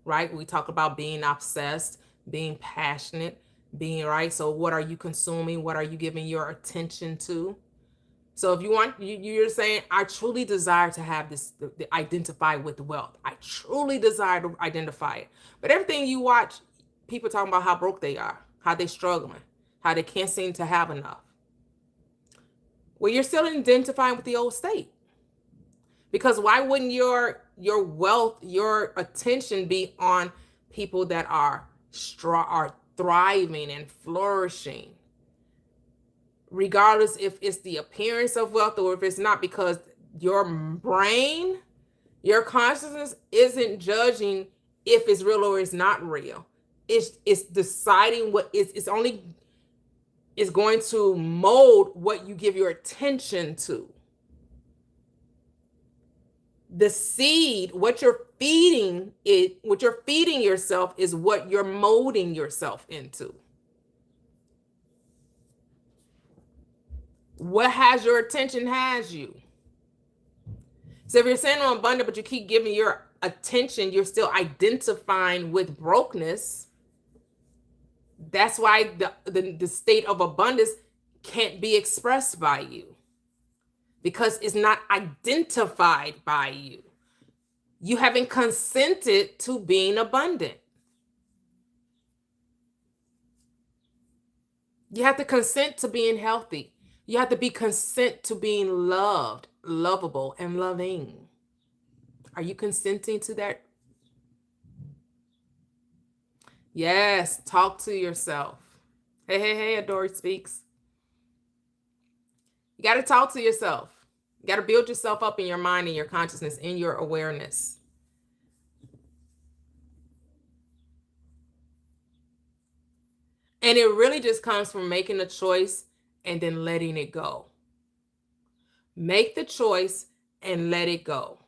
right? We talk about being obsessed, being passionate, being right. So what are you consuming? What are you giving your attention to? So if you want, you're saying, I truly desire to have this, identify with wealth. I truly desire to identify it. But everything you watch, people talking about how broke they are, how they're struggling, how they can't seem to have enough. Well, you're still identifying with the old state. Because why wouldn't your wealth, your attention be on people that are thriving and flourishing, regardless if it's the appearance of wealth or if it's not, because your brain, your consciousness isn't judging if it's real or it's not real. It's deciding what it's only is going to mold what you give your attention to. The seed, what you're feeding yourself is what you're molding yourself into. What has your attention has you. So if you're saying I'm abundant, but you keep giving your attention, you're still identifying with brokenness. That's why the state of abundance can't be expressed by you, because it's not identified by you. You haven't consented to being abundant. You have to consent to being healthy. You have to be consent to being loved, lovable, and loving. Are you consenting to that? Yes, talk to yourself. Hey, Adore Speaks. You got to talk to yourself. You got to build yourself up in your mind and your consciousness, in your awareness. And it really just comes from making a choice and then letting it go. Make the choice and let it go.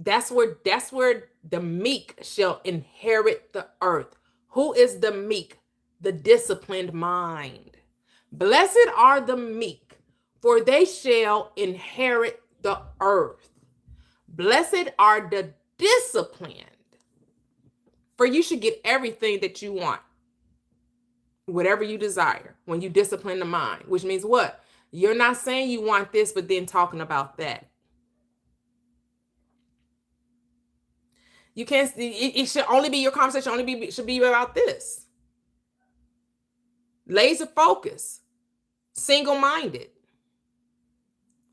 That's where the meek shall inherit the earth. Who is the meek? The disciplined mind. Blessed are the meek, for they shall inherit the earth. Blessed are the disciplined, for you should get everything that you want, whatever you desire, when you discipline the mind, which means what? You're not saying you want this, but then talking about that. You can't, it should only be, your conversation should be about this. Laser focus, single-minded.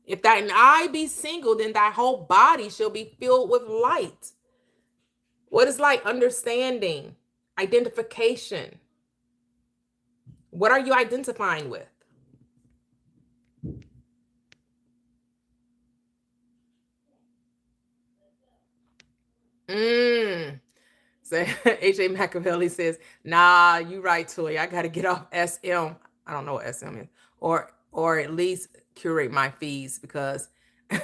If thine eye be single, then thy whole body shall be filled with light. What is light? Understanding, identification. What are you identifying with? So AJ Machiavelli says, nah, you right, Toy. I got to get off SM. I don't know what SM is. Or at least curate my fees, because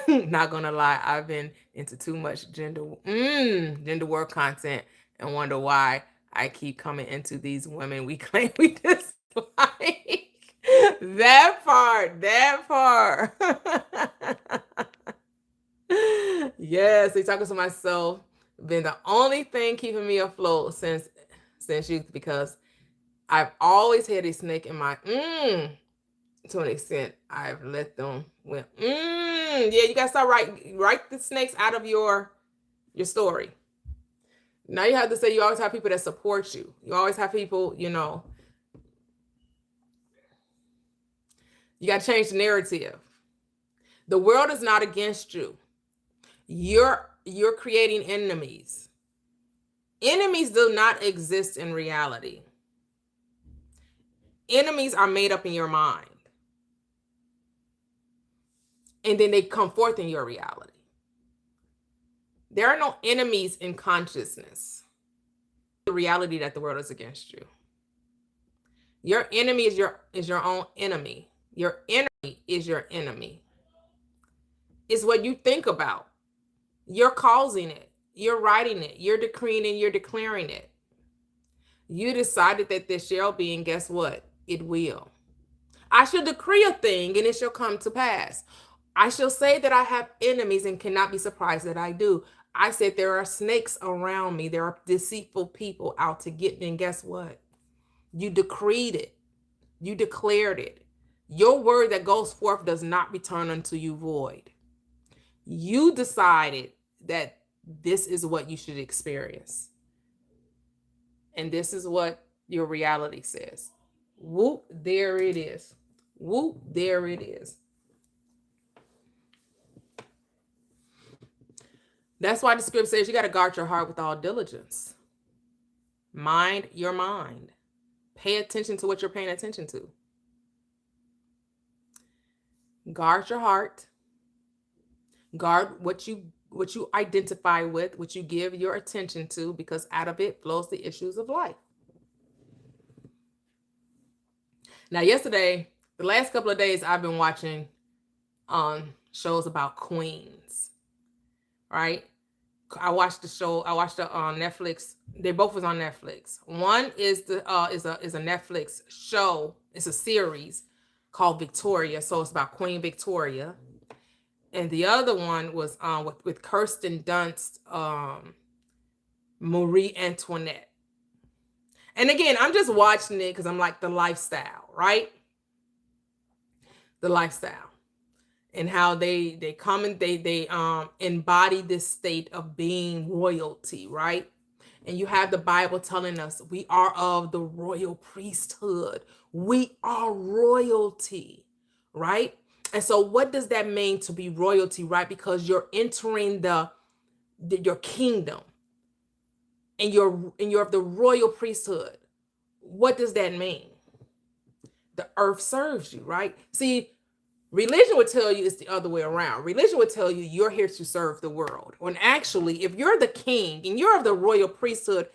not going to lie, I've been into too much gender war content and wonder why I keep coming into these women we claim we dislike. That part. Yes, they talking to myself. Been the only thing keeping me afloat since youth, because I've always had a snake in my to an extent. I've let them went yeah, you gotta start write the snakes out of your story. Now you have to say you always have people that support you. You always have people, you gotta change the narrative. The world is not against you. You're creating enemies. Enemies do not exist in reality. Enemies are made up in your mind. And then they come forth in your reality. There are no enemies in consciousness. The reality that the world is against you. Your enemy is your own enemy. Your enemy is your enemy. It's what you think about. You're causing it. You're writing it. You're decreeing and you're declaring it. You decided that this shall be, and guess what? It will. I shall decree a thing and it shall come to pass. I shall say that I have enemies and cannot be surprised that I do. I said there are snakes around me. There are deceitful people out to get me. And guess what? You decreed it. You declared it. Your word that goes forth does not return unto you void. You decided that this is what you should experience. And this is what your reality says. Whoop, there it is. Whoop, there it is. That's why the script says you got to guard your heart with all diligence. Mind your mind. Pay attention to what you're paying attention to. Guard your heart. Guard what you identify with, what you give your attention to, because out of it flows the issues of life. Now, yesterday, the last couple of days, I've been watching shows about queens, right? I watched the show. I watched it on Netflix. They both was on Netflix. One is a Netflix show. It's a series called Victoria. So it's about Queen Victoria. And the other one was with Kirsten Dunst, Marie Antoinette. And again, I'm just watching it because I'm like the lifestyle, right? The lifestyle. And how they come and they embody this state of being royalty, right? And you have the Bible telling us we are of the royal priesthood. We are royalty, right? And so what does that mean to be royalty, right? Because you're entering your kingdom and you're of the royal priesthood. What does that mean? The earth serves you, right? See, religion would tell you it's the other way around. Religion would tell you you're here to serve the world. When actually, if you're the king and you're of the royal priesthood,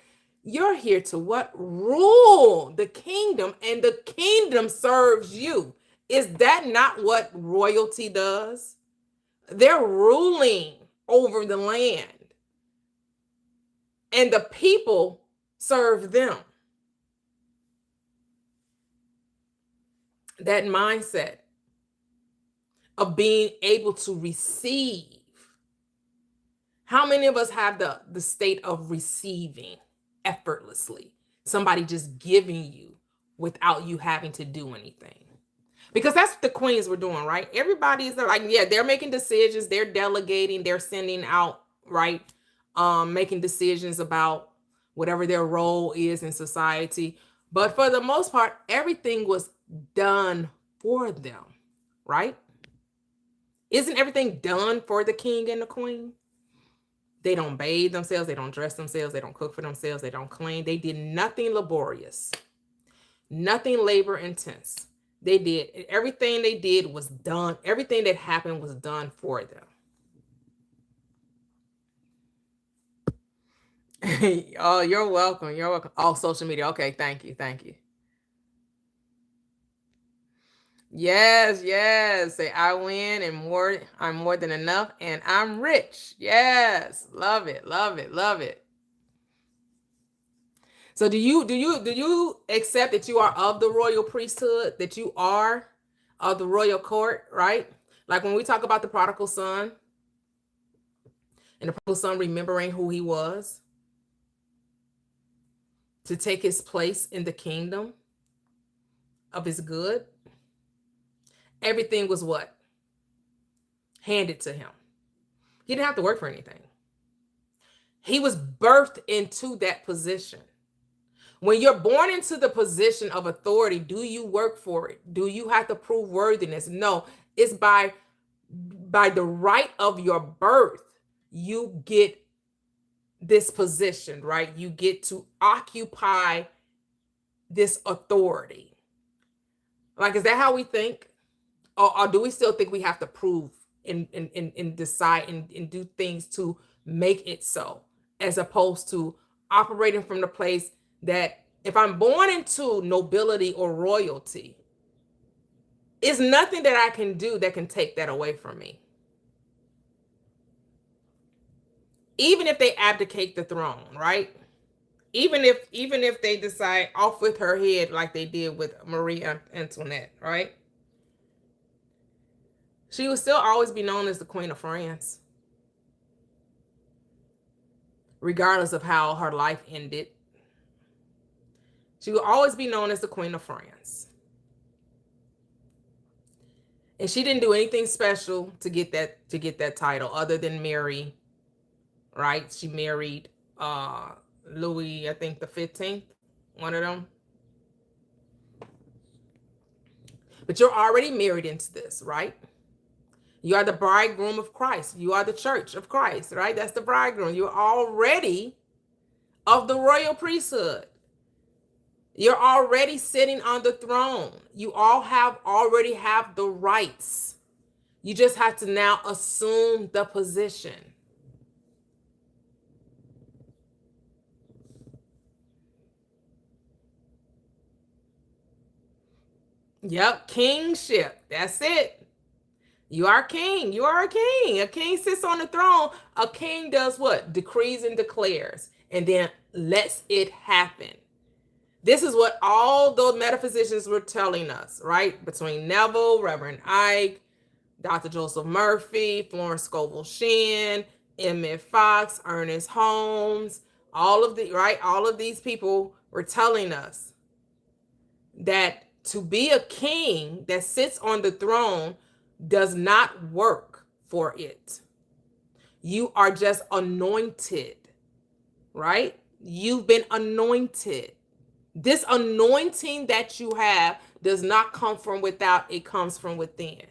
you're here to what? Rule the kingdom, and the kingdom serves you. Is that not what royalty does? They're ruling over the land, and the people serve them. That mindset of being able to receive. How many of us have the state of receiving effortlessly? Somebody just giving you without you having to do anything. Because that's what the queens were doing, right? Everybody's like, yeah, they're making decisions, they're delegating, they're sending out, right? Making decisions about whatever their role is in society. But for the most part, everything was done for them, right? Isn't everything done for the king and the queen? They don't bathe themselves, they don't dress themselves, they don't cook for themselves, they don't clean. They did nothing laborious, nothing labor intense. They did everything they did was done. Everything that happened was done for them. Oh, you're welcome. You're welcome. Oh, social media. Okay, thank you. Thank you. Yes, yes. Say I win and more. I'm more than enough, and I'm rich. Yes, love it, love it, love it. So do you accept that you are of the royal priesthood, that you are of the royal court, right? Like when we talk about the prodigal son, and the prodigal son remembering who he was to take his place in the kingdom of his good. Everything was what? Handed to him. He didn't have to work for anything. He was birthed into that position. When you're born into the position of authority, do you work for it? Do you have to prove worthiness? No, it's by the right of your birth, you get this position, right? You get to occupy this authority. Like, is that how we think? Or do we still think we have to prove and decide and do things to make it so, as opposed to operating from the place that if I'm born into nobility or royalty, it's nothing that I can do that can take that away from me. Even if they abdicate the throne, right? Even if they decide off with her head like they did with Marie Antoinette, right? She will still always be known as the Queen of France, regardless of how her life ended. She will always be known as the Queen of France. And she didn't do anything special to get that title other than marry, right? She married Louis, I think the 15th, one of them. But you're already married into this, right? You are the bridegroom of Christ. You are the church of Christ, right? That's the bridegroom. You're already of the royal priesthood. You're already sitting on the throne. You all already have the rights. You just have to now assume the position. Yep, kingship. That's it. You are king. You are a king. A king sits on the throne. A king does what? Decrees and declares, and then lets it happen. This is what all those metaphysicians were telling us, right? Between Neville, Reverend Ike, Dr. Joseph Murphy, Florence Scovel Shinn, Emmett Fox, Ernest Holmes, all of these people were telling us that to be a king that sits on the throne does not work for it. You are just anointed, right? You've been anointed. This anointing that you have does not come from without, it comes from within.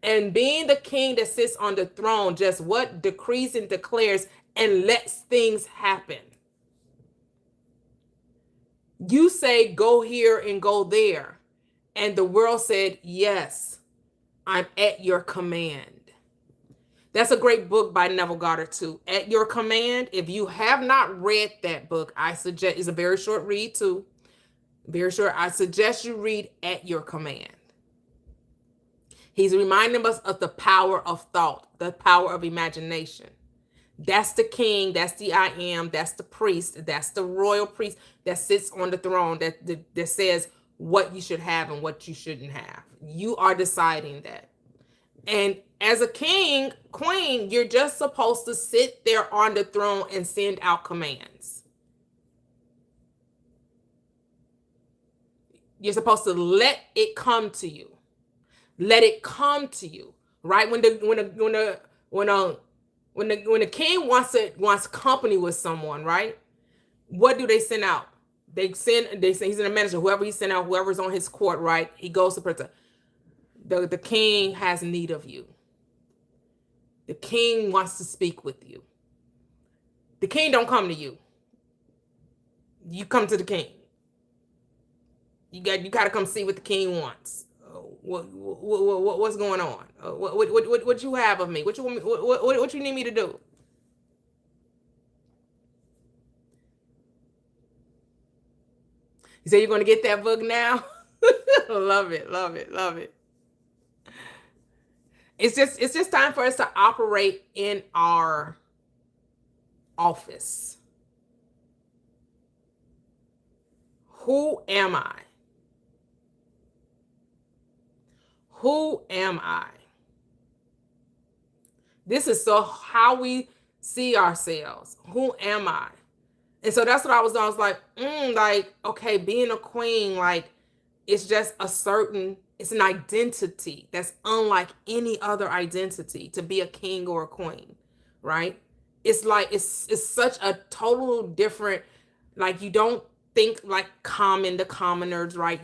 And being the king that sits on the throne just what? Decrees and declares and lets things happen. You say, go here and go there. And the world said, yes, I'm at your command. That's a great book by Neville Goddard too. At Your Command. If you have not read that book, I suggest, it's a very short read too. Very short. I suggest you read At Your Command. He's reminding us of the power of thought, the power of imagination. That's the king, that's the I am, that's the priest, that's the royal priest that sits on the throne that says what you should have and what you shouldn't have. You are deciding that. And as a king, queen, you're just supposed to sit there on the throne and send out commands. You're supposed to let it come to you. Let it come to you, right? When the king wants company with someone, right? What do they send out? They say he's in a manager, whoever he sent out, whoever's on his court, right? He goes to protect. The king has need of you. The king wants to speak with you. The king don't come to you. You come to the king. You got to come see what the king wants. What's going on? What you have of me? What you need me to do? You say you're going to get that book now? Love it, love it, love it. It's just time for us to operate in our office. Who am I? Who am I? This is so how we see ourselves. Who am I? And so that's what I was doing. I was like, okay, being a queen, like, it's just it's an identity that's unlike any other identity to be a king or a queen, right? It's like, it's such a total different, like, you don't think like the commoners, right?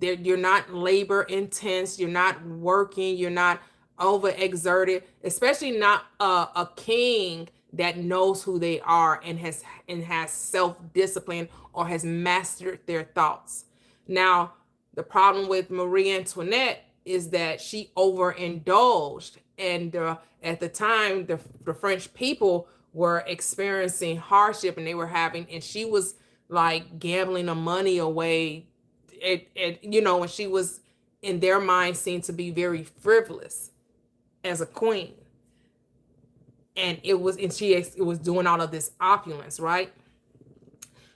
You're not labor intense, you're not working, you're not overexerted, especially not a king that knows who they are and has self-discipline or has mastered their thoughts. Now, the problem with Marie Antoinette is that she overindulged, and at the time, the French people were experiencing hardship, and she was like gambling the money away. And she was, in their mind, seen to be very frivolous as a queen. And it was doing all of this opulence, right?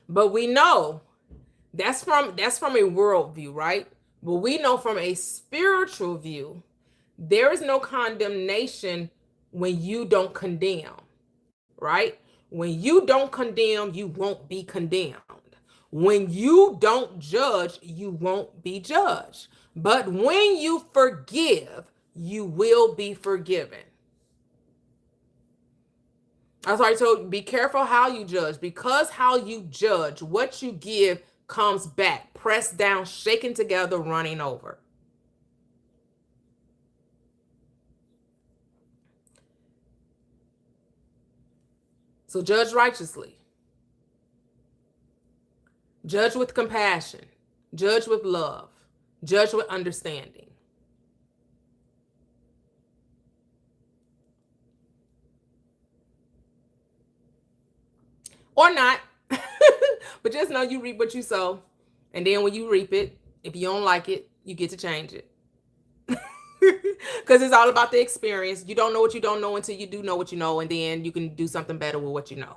But we know that's from a worldview, right? But we know from a spiritual view, there is no condemnation when you don't condemn, right? When you don't condemn, you won't be condemned. When you don't judge, you won't be judged. But when you forgive, you will be forgiven. That's why I told you, be careful how you judge, because how you judge, what you give comes back, pressed down, shaken together, running over. So judge righteously. Judge with compassion. Judge with love. Judge with understanding. Or not. But just know you reap what you sow. And then when you reap it, if you don't like it, you get to change it. Because it's all about the experience. You don't know what you don't know until you do know what you know. And then you can do something better with what you know.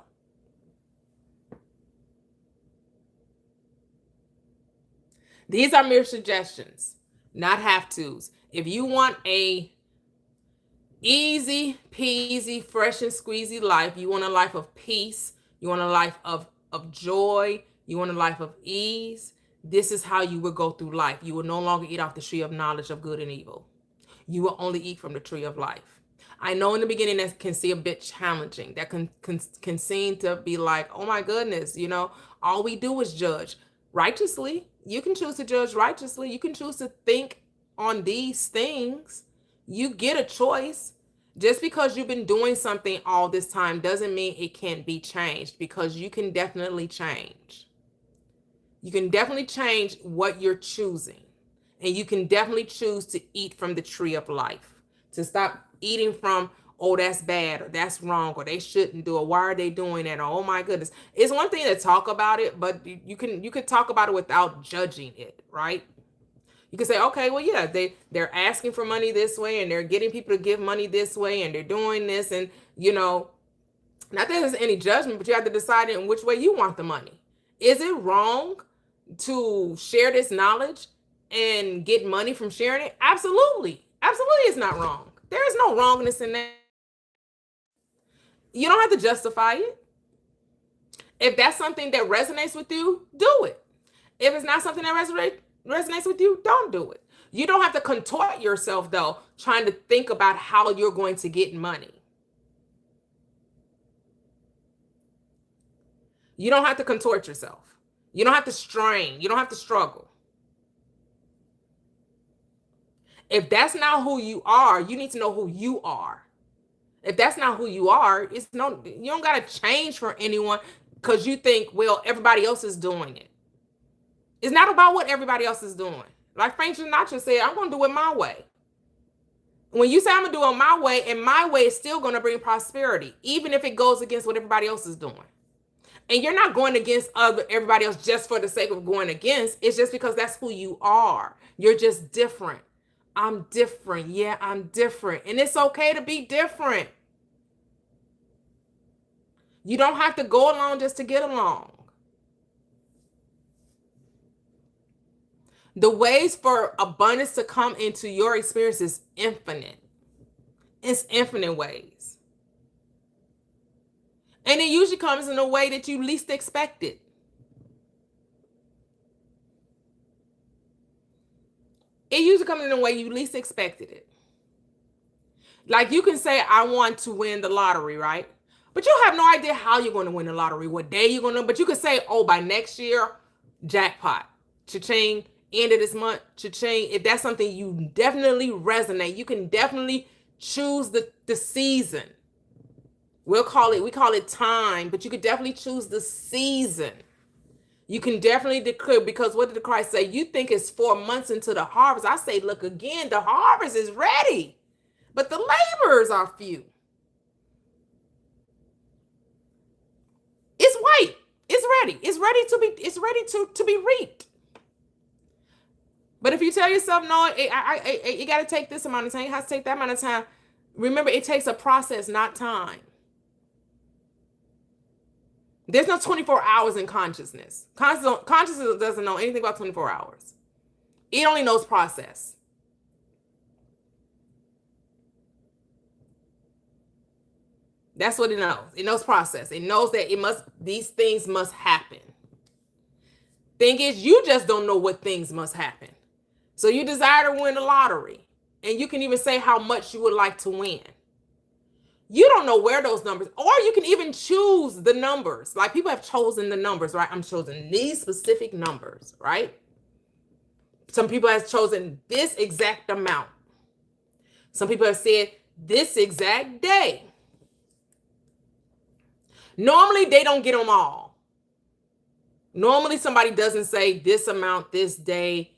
These are mere suggestions, not have-tos. If you want a easy peasy, fresh and squeezy life, you want a life of peace, you want a life of joy, you want a life of ease, this is how you will go through life. You will no longer eat off the tree of knowledge of good and evil. You will only eat from the tree of life. I know in the beginning that can seem a bit challenging. That can seem to be like, oh my goodness, all we do is judge righteously. You can choose to judge righteously. You can choose to think on these things. You get a choice. Just because you've been doing something all this time doesn't mean it can't be changed, because you can definitely change. You can definitely change what you're choosing. And you can definitely choose to eat from the tree of life. To stop eating from, oh, that's bad, or that's wrong, or they shouldn't do it. Why are they doing that? Or, oh my goodness. It's one thing to talk about it, but you can talk about it without judging it, right? You can say, okay, well, yeah, they're asking for money this way, and they're getting people to give money this way, and they're doing this, and not that there's any judgment, but you have to decide in which way you want the money. Is it wrong to share this knowledge and get money from sharing it? Absolutely. Absolutely, it's not wrong. There is no wrongness in that. You don't have to justify it. If that's something that resonates with you, do it. If it's not something that resonates with you, don't do it. You don't have to contort yourself, though, trying to think about how you're going to get money. You don't have to contort yourself. You don't have to strain. You don't have to struggle. If that's not who you are, you need to know who you are. If that's not who you are, you don't got to change for anyone because you think, well, everybody else is doing it. It's not about what everybody else is doing. Like Frank Sinatra said, I'm going to do it my way. When you say I'm going to do it my way, and my way is still going to bring prosperity, even if it goes against what everybody else is doing. And you're not going against everybody else just for the sake of going against. It's just because that's who you are. You're just different. I'm different. Yeah, I'm different. And it's okay to be different. You don't have to go along just to get along. The ways for abundance to come into your experience is infinite. It's infinite ways. And it usually comes in a way that you least expect it. It usually comes in a way you least expected it. Like you can say, I want to win the lottery, right? But you have no idea how you're going to win the lottery, what day you're going to, but you can say, oh, by next year, jackpot, cha-ching, end of this month, cha-ching. If that's something you definitely resonate, you can definitely choose the season. We call it time, but you could definitely choose the season. You can definitely declare, because what did Christ say? You think it's 4 months into the harvest. I say, look again, the harvest is ready, but the laborers are few. It's white. It's ready. It's ready to be reaped. But if you tell yourself, no, you got to take this amount of time, it has to take that amount of time. Remember, it takes a process, not time. There's no 24 hours in consciousness. Consciousness doesn't know anything about 24 hours. It only knows process. That's what it knows. It knows process. It knows that these things must happen. Thing is, you just don't know what things must happen. So you desire to win the lottery, and you can even say how much you would like to win. You don't know where those numbers, or you can even choose the numbers. Like people have chosen the numbers, right? I'm choosing these specific numbers, right? Some people have chosen this exact amount. Some people have said this exact day. Normally, they don't get them all. Normally somebody doesn't say this amount this day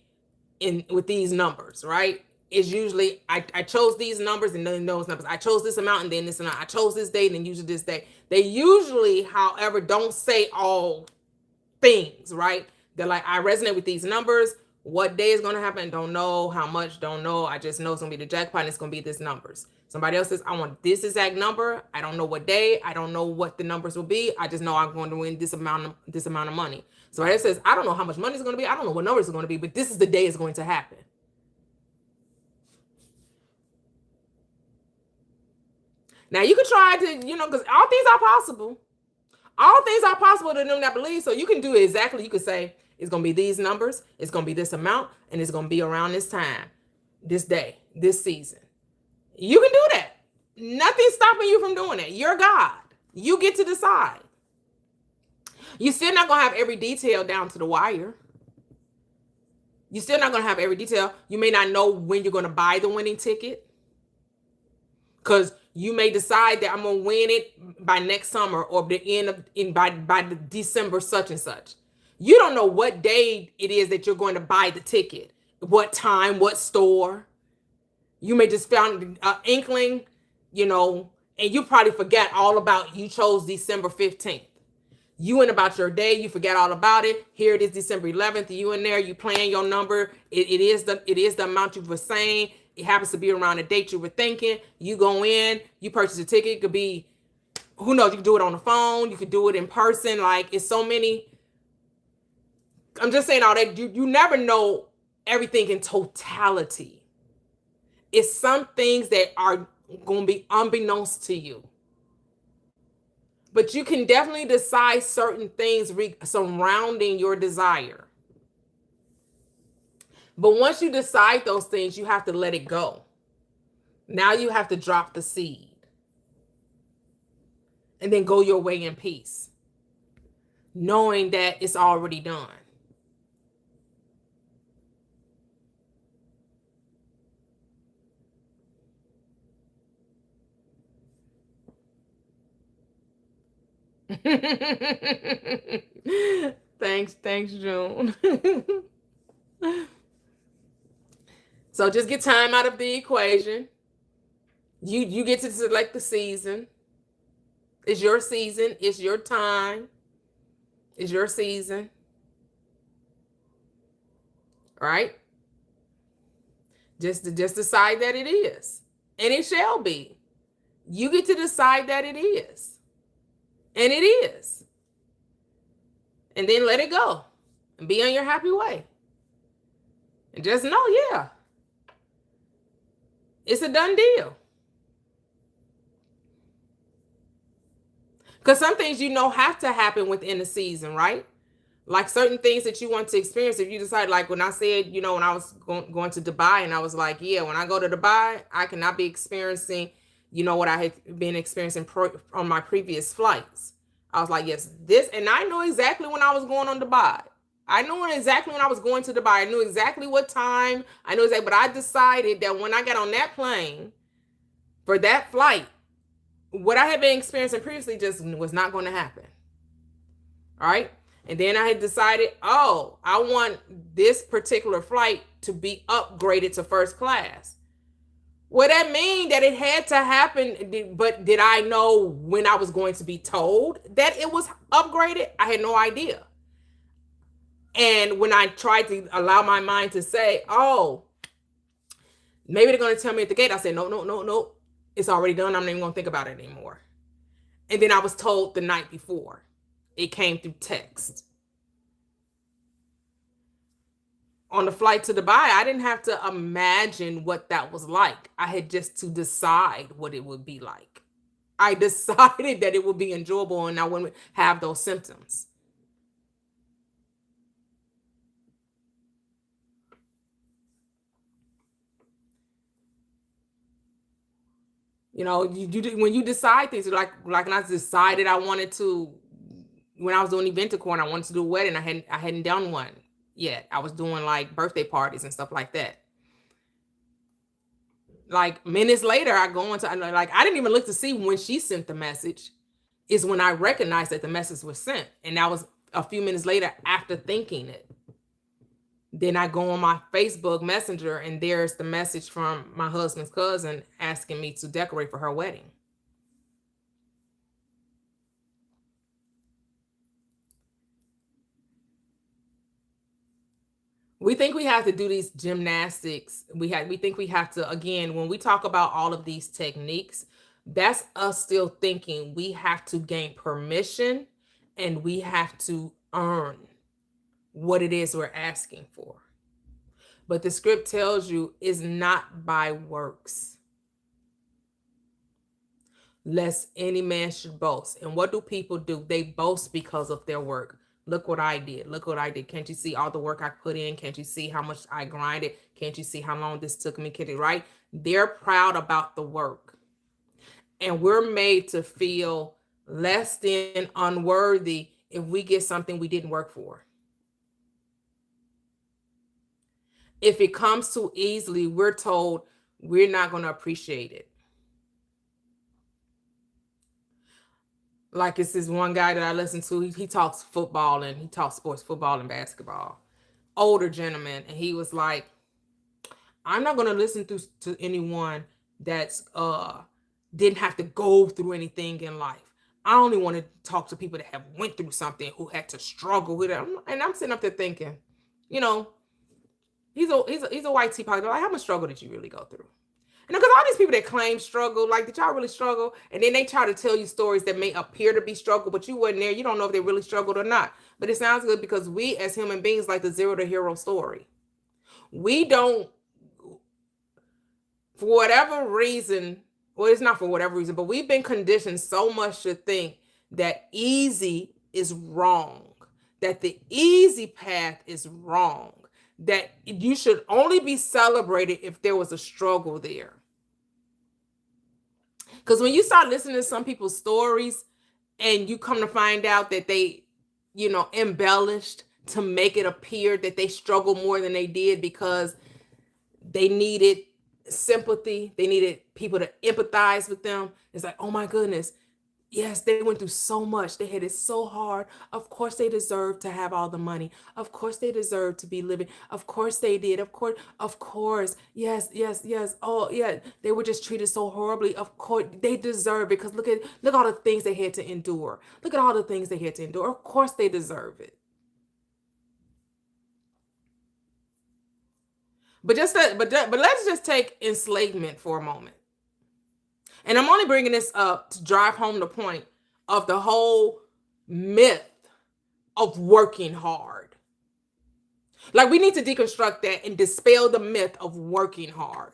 in with these numbers, right? It's usually I chose these numbers and then those numbers. I chose this amount and then this amount. I chose this date and then usually this day. They usually, however, don't say all things, right? They're like, I resonate with these numbers. What day is going to happen? Don't know. How much? Don't know. I just know it's going to be the jackpot and it's going to be this numbers. Somebody else says, I want this exact number. I don't know what day. I don't know what the numbers will be. I just know I'm going to win this amount of money. Somebody else says, I don't know how much money is going to be. I don't know what numbers are going to be, but this is the day it's going to happen. Now you can try to, because all things are possible. All things are possible to them that believe. So you can do exactly. You could say it's going to be these numbers. It's going to be this amount. And it's going to be around this time, this day, this season. You can do that. Nothing's stopping you from doing that. You're God. You get to decide. You're still not going to have every detail down to the wire. You're still not going to have every detail. You may not know when you're going to buy the winning ticket. Because you may decide that I'm going to win it by next summer or the end of by the December such and such. You don't know what day it is that you're going to buy the ticket, what time, what store. You may just found an inkling, and you probably forget all about you chose December 15th. You went about your day, you forget all about it. Here it is, December 11th. You in there, you playing your number. It is the amount you were saying. It happens to be around the date you were thinking. You go in, you purchase a ticket. It could be, who knows, you can do it on the phone. You could do it in person. Like, it's so many. I'm just saying all that. You never know everything in totality. It's some things that are going to be unbeknownst to you. But you can definitely decide certain things surrounding your desire. But once you decide those things, you have to let it go. Now you have to drop the seed. And then go your way in peace. Knowing that it's already done. Thanks, June. So just get time out of the equation. You get to select the season. It's your season. It's your time. It's your season. All right? Just decide that it is. And it shall be. You get to decide that it is. And it is. And then let it go. And be on your happy way. And just know, yeah. It's a done deal. Because some things have to happen within the season, right? Like certain things that you want to experience. If you decide, like when I said, when I was going to Dubai, and I was like, yeah, when I go to Dubai, I cannot be experiencing, what I had been experiencing on my previous flights. I was like, yes, this, and I know exactly when I was going on Dubai. I knew exactly when I was going to Dubai. I knew exactly what time. I knew exactly, but I decided that when I got on that plane for that flight, what I had been experiencing previously just was not going to happen. All right. And then I had decided, I want this particular flight to be upgraded to first class. Well, that mean that it had to happen, but did I know when I was going to be told that it was upgraded? I had no idea. And when I tried to allow my mind to say, maybe they're going to tell me at the gate, I said, no. It's already done. I'm not even going to think about it anymore. And then I was told the night before. It came through text. On the flight to Dubai, I didn't have to imagine what that was like. I had just to decide what it would be like. I decided that it would be enjoyable and I wouldn't have those symptoms. When you decide things, like when I decided I wanted to, when I was doing event decor and I wanted to do a wedding, I hadn't done one yet. I was doing like birthday parties and stuff like that. Like minutes later, I go into, I didn't even look to see when she sent the message. Is when I recognized that the message was sent. And that was a few minutes later after thinking it. Then I go on my Facebook Messenger and there's the message from my husband's cousin asking me to decorate for her wedding. We think we have to do these gymnastics. We think we have to, again, when we talk about all of these techniques, that's us still thinking we have to gain permission and we have to earn what it is we're asking for. But the script tells you is not by works, lest any man should boast. And what do people do? They boast because of their work. Look what I did. Look what I did. Can't you see all the work I put in? Can't you see how much I grinded? Can't you see how long this took me? Right? They're proud about the work. And we're made to feel less than, unworthy if we get something we didn't work for. If it comes too easily, we're told we're not going to appreciate it. Like it's this one guy that I listen to, he talks football and he talks sports, football and basketball. Older gentleman. And he was like, I'm not going to listen to anyone that's didn't have to go through anything in life. I only want to talk to people that have went through something, who had to struggle with it. And I'm sitting up there thinking, you know, he's a white teapot. Like, how much struggle did you really go through? And because all these people that claim struggle, like, did y'all really struggle? And then they try to tell you stories that may appear to be struggle, but you wasn't there. You don't know if they really struggled or not. But it sounds good because we as human beings like the zero to hero story. We don't, for whatever reason, well, it's not for whatever reason, but we've been conditioned so much to think that easy is wrong, that the easy path is wrong, that you should only be celebrated if there was a struggle there. Because when you start listening to some people's stories and you come to find out that they, you know, embellished to make it appear that they struggled more than they did because they needed sympathy, they needed people to empathize with them. It's like, oh my goodness, yes, they went through so much. They had it so hard. Of course they deserve to have all the money. Of course they deserve to be living. Of course they did. Of course. Yes. Oh yeah, they were just treated so horribly. Of course they deserve it because look all the things they had to endure. Look at all the things they had to endure. Of course they deserve it. But let's just take enslavement for a moment. And I'm only bringing this up to drive home the point of the whole myth of working hard. Like, we need to deconstruct that and dispel the myth of working hard.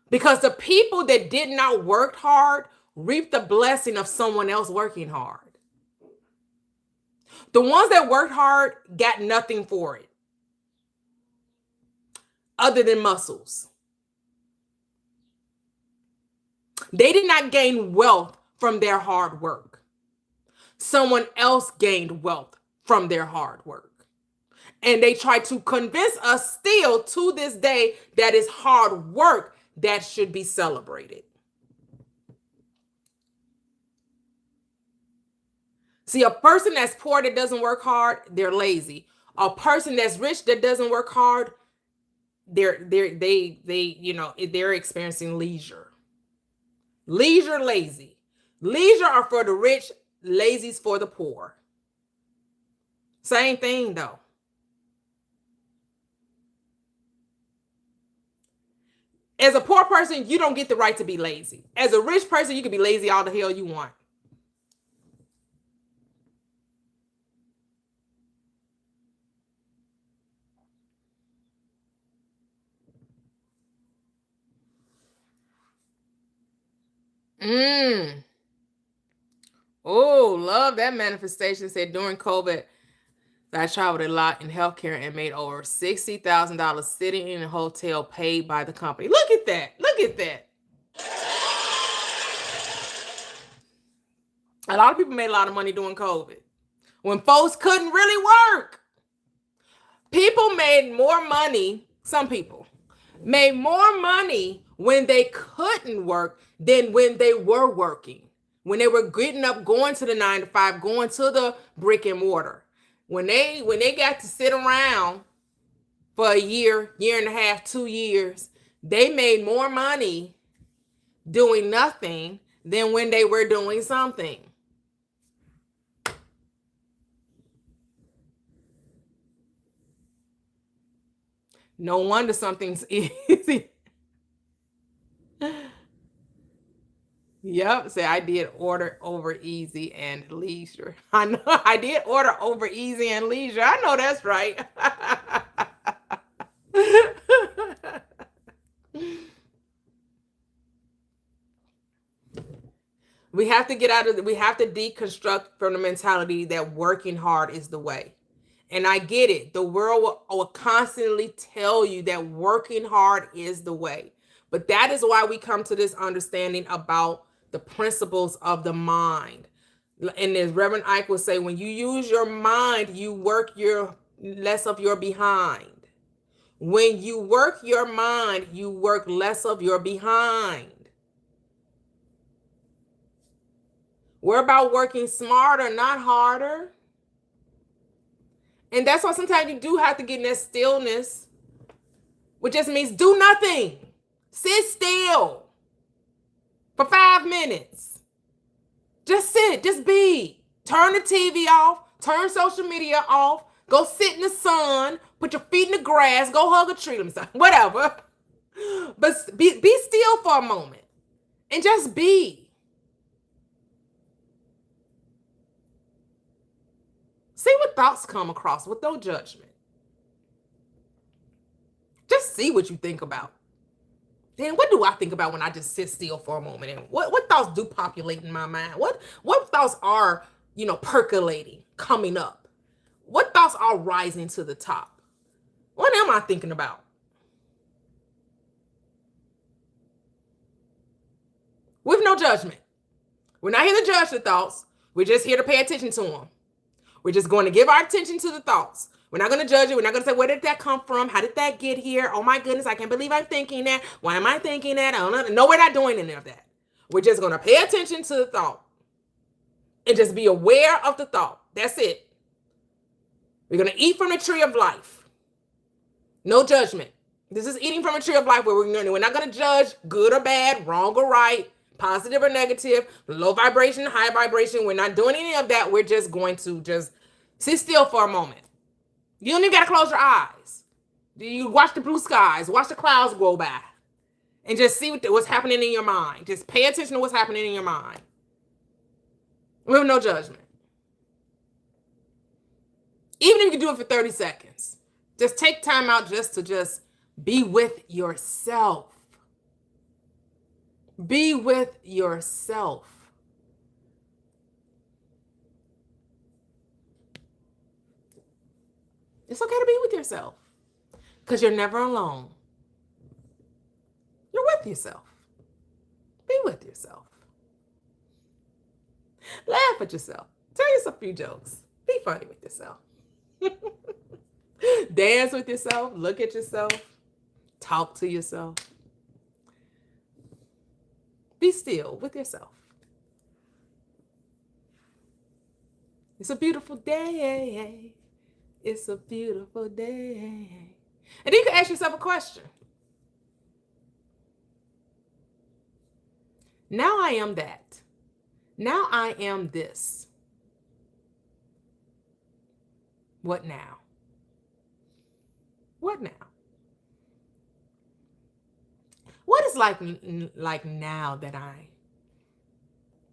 Because the people that did not work hard reaped the blessing of someone else working hard. The ones that worked hard got nothing for it other than muscles. They did not gain wealth from their hard work. Someone else gained wealth from their hard work. And they try to convince us still to this day that it's hard work that should be celebrated. See, a person that's poor that doesn't work hard, they're lazy. A person that's rich that doesn't work hard, they're experiencing leisure. Leisure, lazy. Leisure are for the rich, lazy's for the poor. Same thing though. As a poor person, you don't get the right to be lazy. As a rich person, you can be lazy all the hell you want. Oh, love that manifestation. Said during COVID, I traveled a lot in healthcare and made over $60,000 sitting in a hotel paid by the company. Look at that. Look at that. A lot of people made a lot of money during COVID when folks couldn't really work. People made more money. Some people made more money when they couldn't work than when they were working. when they were getting up, going to the 9 to 5, going to the brick and mortar. When they got to sit around for a year, year and a half, 2 years, they made more money doing nothing than when they were doing something. No wonder something's easy. Yep, say I did order over easy and leisure. I know I did order over easy and leisure. I know that's right. We have to get out of we have to deconstruct from the mentality that working hard is the way. And I get it. The world will constantly tell you that working hard is the way. But that is why we come to this understanding about the principles of the mind. And as Reverend Ike will say, when you use your mind, you work your less of your behind. When you work your mind, you work less of your behind. We're about working smarter, not harder. And that's why sometimes you do have to get in that stillness, which just means do nothing. Sit still for 5 minutes. Just sit, just be. Turn the TV off, turn social media off, go sit in the sun, put your feet in the grass, go hug a tree, whatever. But be still for a moment and just be. See what thoughts come across with no judgment. Just see what you think about. Then what do I think about when I just sit still for a moment? And what thoughts do populate in my mind? What thoughts are, percolating, coming up? What thoughts are rising to the top? What am I thinking about? With no judgment. We're not here to judge the thoughts. We're just here to pay attention to them. We're just going to give our attention to the thoughts. We're not going to judge it. We're not going to say, where did that come from? How did that get here? Oh my goodness, I can't believe I'm thinking that. Why am I thinking that? I don't know. No, we're not doing any of that. We're just going to pay attention to the thought and just be aware of the thought. That's it. We're going to eat from the tree of life. No judgment. This is eating from a tree of life where we're not going to judge good or bad, wrong or right, positive or negative, low vibration, high vibration. We're not doing any of that. We're just going to just sit still for a moment. You don't even got to close your eyes. You watch the blue skies, watch the clouds go by, and just see what's happening in your mind. Just pay attention to what's happening in your mind. With no judgment. Even if you do it for 30 seconds, just take time out just to be with yourself. Be with yourself. It's okay to be with yourself because you're never alone. You're with yourself. Be with yourself. Laugh at yourself. Tell yourself a few jokes. Be funny with yourself. Dance with yourself. Look at yourself. Talk to yourself. Be still with yourself. It's a beautiful day. It's a beautiful day. And then you can ask yourself a question. Now I am that. Now I am this. What now? What now? What is like now that I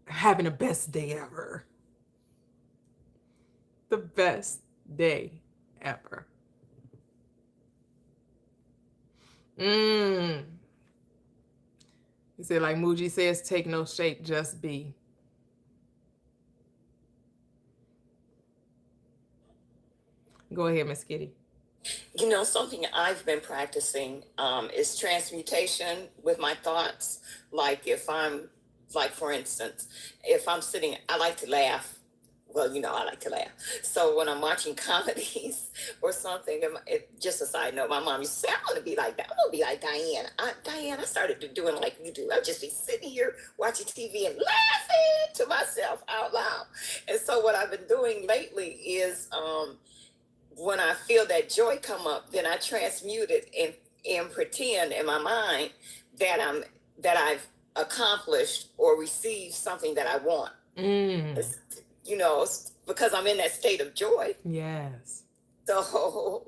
having the best day ever? The best day ever. You said, like Muji says, take no shape, just be. Go ahead, Miss Kitty. Something I've been practicing is transmutation with my thoughts. Like for instance, if I'm sitting, I like to laugh well, you know, I like to laugh. So when I'm watching comedies or something, just a side note, my mom used to say, I want to be like that. I want to be like Diane. Diane, I started doing like you do. I'll just be sitting here watching TV and laughing to myself out loud. And so what I've been doing lately is when I feel that joy come up, then I transmute it and pretend in my mind that I've accomplished or received something that I want. You know, because I'm in that state of joy. Yes. So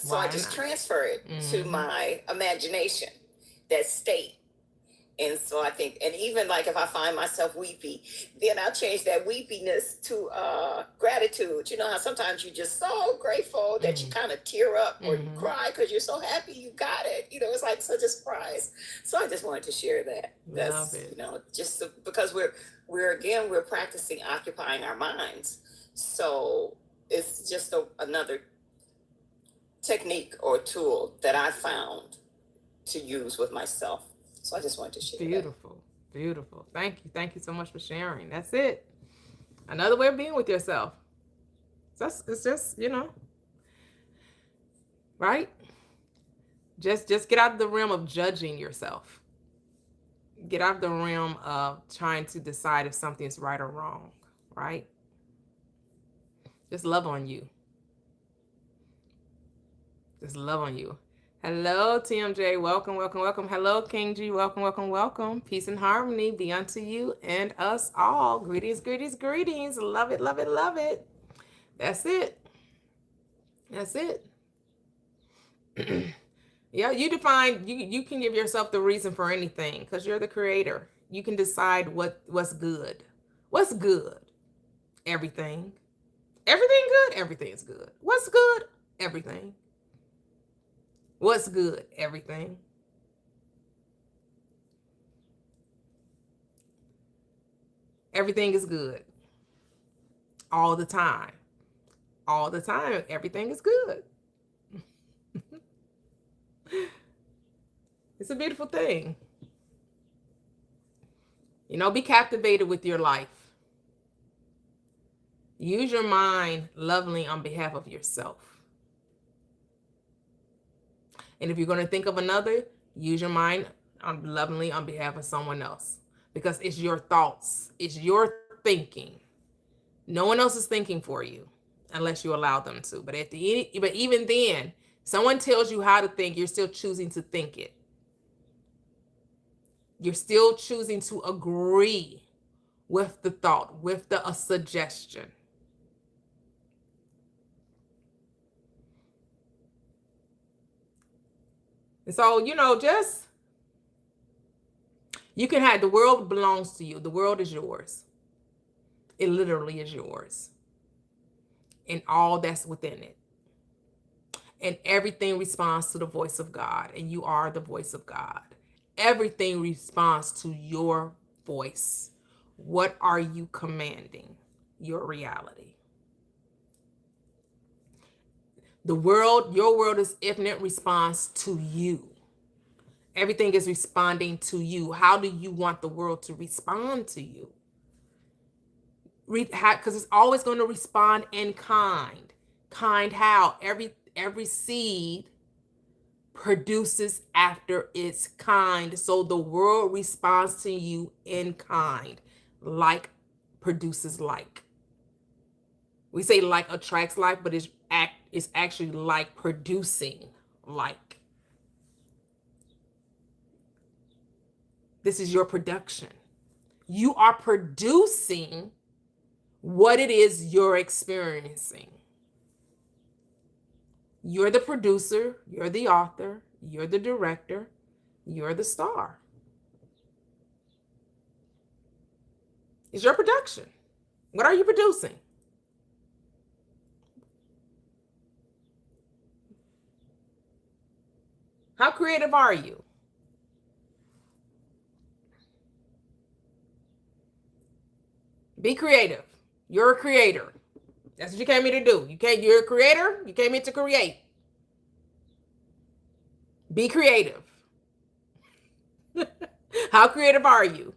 Why I just not? transfer it to my imagination, that state. And so I think, and even like if I find myself weepy, then I'll change that weepiness to gratitude. You know how sometimes you're just so grateful that you kind of tear up or you cry because you're so happy you got it. You know, it's like such a surprise. So I just wanted to share that. Love it. You know, just because we're practicing occupying our minds. So it's just another technique or tool that I found to use with myself. So I just wanted to share. Beautiful. Beautiful. Thank you. Thank you so much for sharing. That's it. Another way of being with yourself. It's just, you know, right? Just get out of the realm of judging yourself. Get out of the realm of trying to decide if something is right or wrong, right? Just love on you. Just love on you. Hello, TMJ. Welcome, welcome, welcome. Hello, King G. Welcome, welcome, welcome. Peace and harmony be unto you and us all. Greetings, greetings, greetings. Love it, love it, love it. That's it. That's it. Yeah, you define, you can give yourself the reason for anything because you're the creator. You can decide what's good. What's good? Everything. Everything good? Everything is good. What's good? Everything. What's good? Everything. Everything is good. All the time. All the time. Everything is good. It's a beautiful thing. You know, be captivated with your life. Use your mind lovingly on behalf of yourself. And if you're going to think of another, use your mind lovingly on behalf of someone else. Because it's your thoughts. It's your thinking. No one else is thinking for you unless you allow them to. But even then, someone tells you how to think, you're still choosing to think it. You're still choosing to agree with the thought, with the suggestion. And so, you know, just, you can have, the world belongs to you. The world is yours. It literally is yours. And all that's within it. And everything responds to the voice of God. And you are the voice of God. Everything responds to your voice. What are you commanding? Your reality. The world, your world is infinite response to you. Everything is responding to you. How do you want the world to respond to you? Because it's always going to respond in kind. Kind how? Every seed produces after its kind. So the world responds to you in kind. Like produces like. We say like attracts like, but it's actually like producing like. This is your production. You are producing what it is you're experiencing. You're the producer, you're the author, you're the director, you're the star. It's your production. What are you producing? How creative are you? Be creative. You're a creator. That's what you came here to do. You're a creator. You came here to create. Be creative. How creative are you?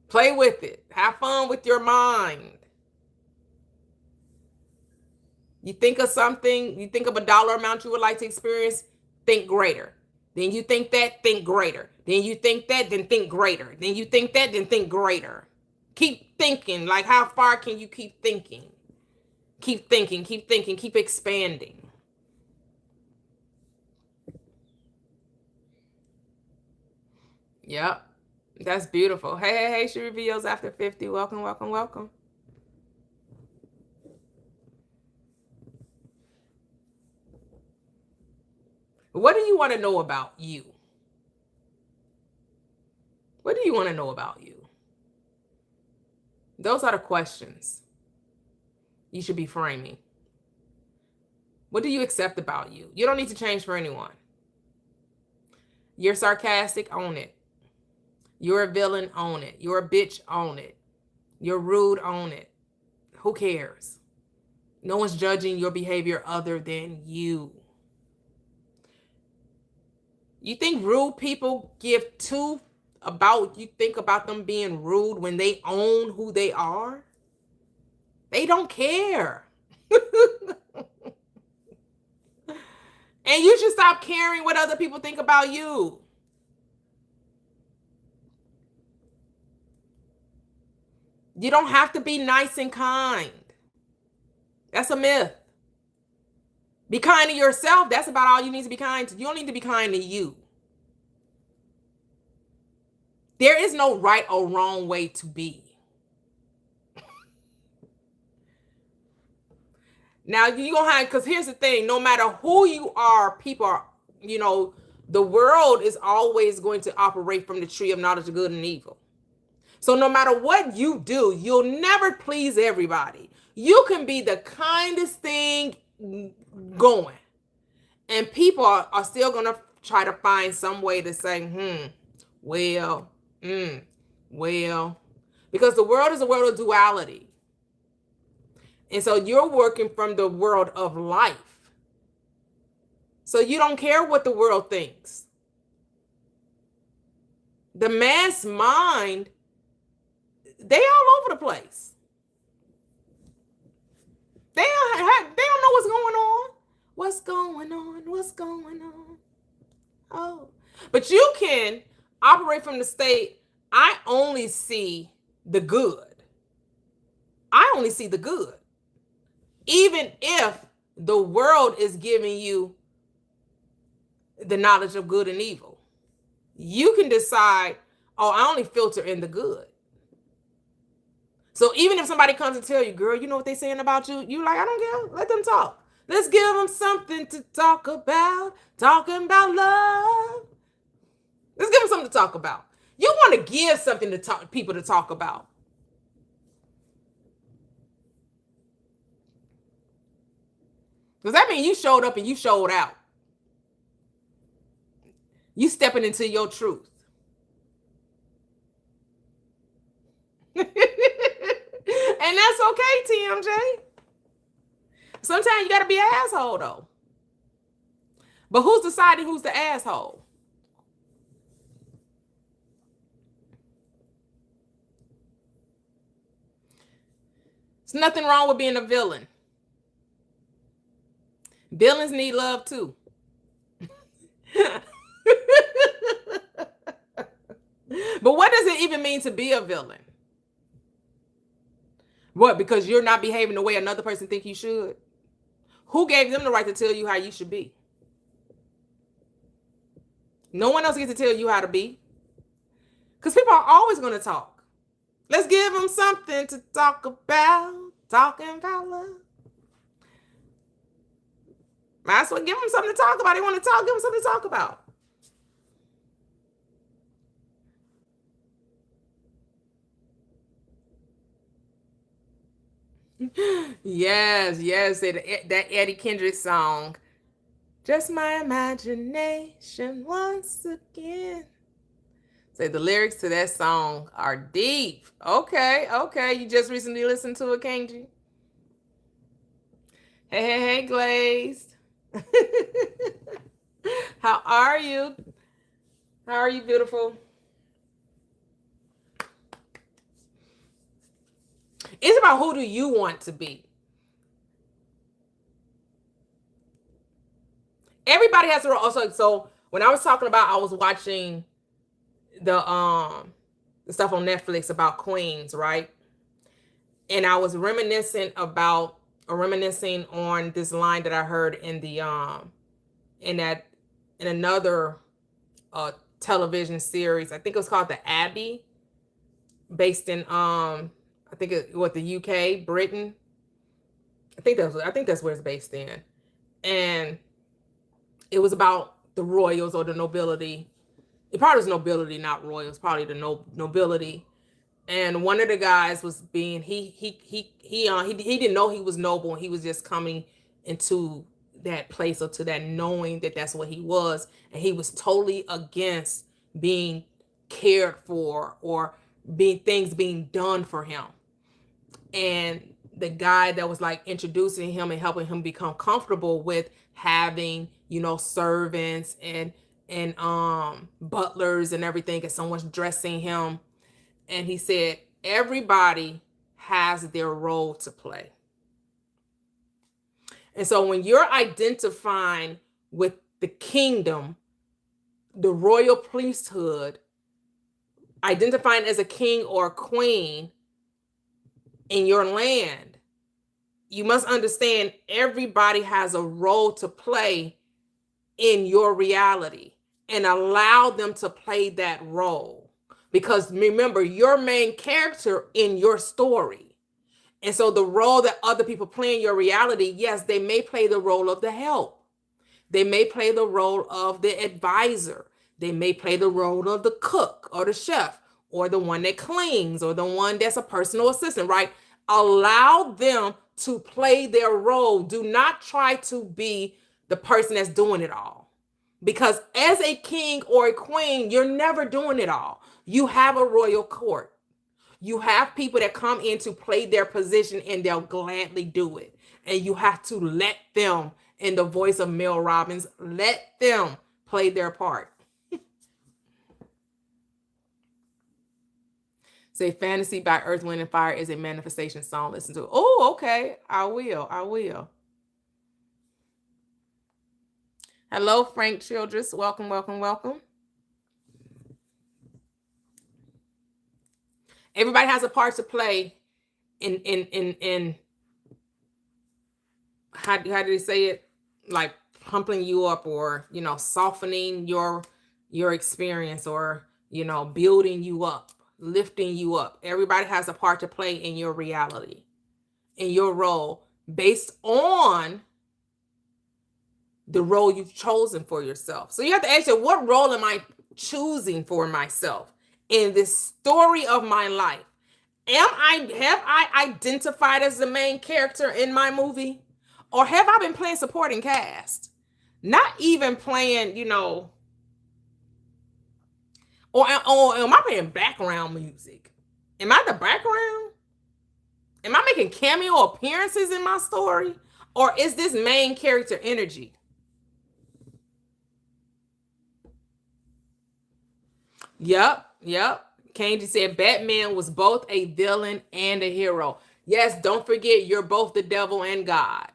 Play with it. Have fun with your mind. You think of something, you think of a dollar amount you would like to experience, think greater. Then you think that, think greater. Then you think that, then think greater. Then you think that, then think greater. Keep thinking. Like, how far can you keep thinking? Keep thinking, keep thinking, keep expanding. Yep. That's beautiful. Hey, she reveals after 50. Welcome, welcome, welcome. What do you want to know about you? What do you want to know about you? Those are the questions you should be framing. What do you accept about you? You don't need to change for anyone. You're sarcastic, own it. You're a villain, own it. You're a bitch, own it. You're rude, own it. Who cares? No one's judging your behavior other than you. You think rude people give two about, you think about them being rude when they own who they are? They don't care. And you should stop caring what other people think about you. You don't have to be nice and kind. That's a myth. Be kind to yourself. That's about all you need to be kind to. You don't need to be kind to you. There is no right or wrong way to be. Now, you're going to have, because here's the thing, no matter who you are, people are, the world is always going to operate from the tree of knowledge of good and evil. So no matter what you do, you'll never please everybody. You can be the kindest thing going, and people are still going to try to find some way to say, well, because the world is a world of duality. And so you're working from the world of life. So you don't care what the world thinks. The mass mind, they all over the place. They don't know what's going on. What's going on? What's going on? Oh. But you can operate from the state, I only see the good. I only see the good. Even if the world is giving you the knowledge of good and evil, you can decide, I only filter in the good. So even if somebody comes and tell you, girl, you know what they're saying about you? You like, I don't care. Let them talk. Let's give them something to talk about. Talking about love. Let's give them something to talk about. You want to give something to people to talk about. Because that means you showed up and you showed out. You stepping into your truth. And that's okay, TMJ. Sometimes you got to be an asshole, though. But who's deciding who's the asshole? There's nothing wrong with being a villain. Villains need love too. But what does it even mean to be a villain? What? Because you're not behaving the way another person thinks you should? Who gave them the right to tell you how you should be? No one else gets to tell you how to be. Because people are always going to talk. Let's give them something to talk about. Talking about love. Might as well give them something to talk about. They want to talk, give them something to talk about. Yes, that Eddie Kendrick song. Just my imagination once again. Say the lyrics to that song are deep. Okay. You just recently listened to it, can't you? Hey, Glazed. How are you? How are you, beautiful? It's about who do you want to be. Everybody has a role. Also, so when I was talking about, I was watching the stuff on Netflix about queens, right? And I was reminiscing on this line that I heard in the in another television series. I think it was called The Abbey, based in I think the UK, Britain. I think that's where it's based in. And it was about the royals or the nobility. It probably was nobility, not royals, probably the nobility. And one of the guys was being he didn't know he was noble. He was just coming into that place, or to that knowing that that's what he was, and he was totally against being cared for or things being done for him. And the guy that was like introducing him and helping him become comfortable with having, servants and butlers and everything, and someone's dressing him. And he said, everybody has their role to play. And so when you're identifying with the kingdom, the royal priesthood, identifying as a king or a queen in your land, you must understand everybody has a role to play in your reality, and allow them to play that role. Because remember, you're main character in your story. And so the role that other people play in your reality, yes, they may play the role of the help. They may play the role of the advisor. They may play the role of the cook or the chef, or the one that cleans, or the one that's a personal assistant, right? Allow them to play their role. Do not try to be the person that's doing it all. Because as a king or a queen, you're never doing it all. You have a royal court. You have people that come in to play their position, and they'll gladly do it. And you have to let them, in the voice of Mel Robbins, let them play their part. Say Fantasy by Earth, Wind, and Fire is a manifestation song. Listen to it. Oh, okay. I will. Hello, Frank Childress. Welcome. Everybody has a part to play in how do they say it? Like pumping you up, or softening your experience, or building you up, lifting you up. Everybody has a part to play in your reality, in your role, based on the role you've chosen for yourself. So you have to ask yourself, what role am I choosing for myself in this story of my life? Have I identified as the main character in my movie? Or have I been playing supporting cast? Not even playing, or am I playing background music? Am I the background? Am I making cameo appearances in my story? Or is this main character energy? Yep. Candy said Batman was both a villain and a hero. Yes, don't forget, you're both the devil and God.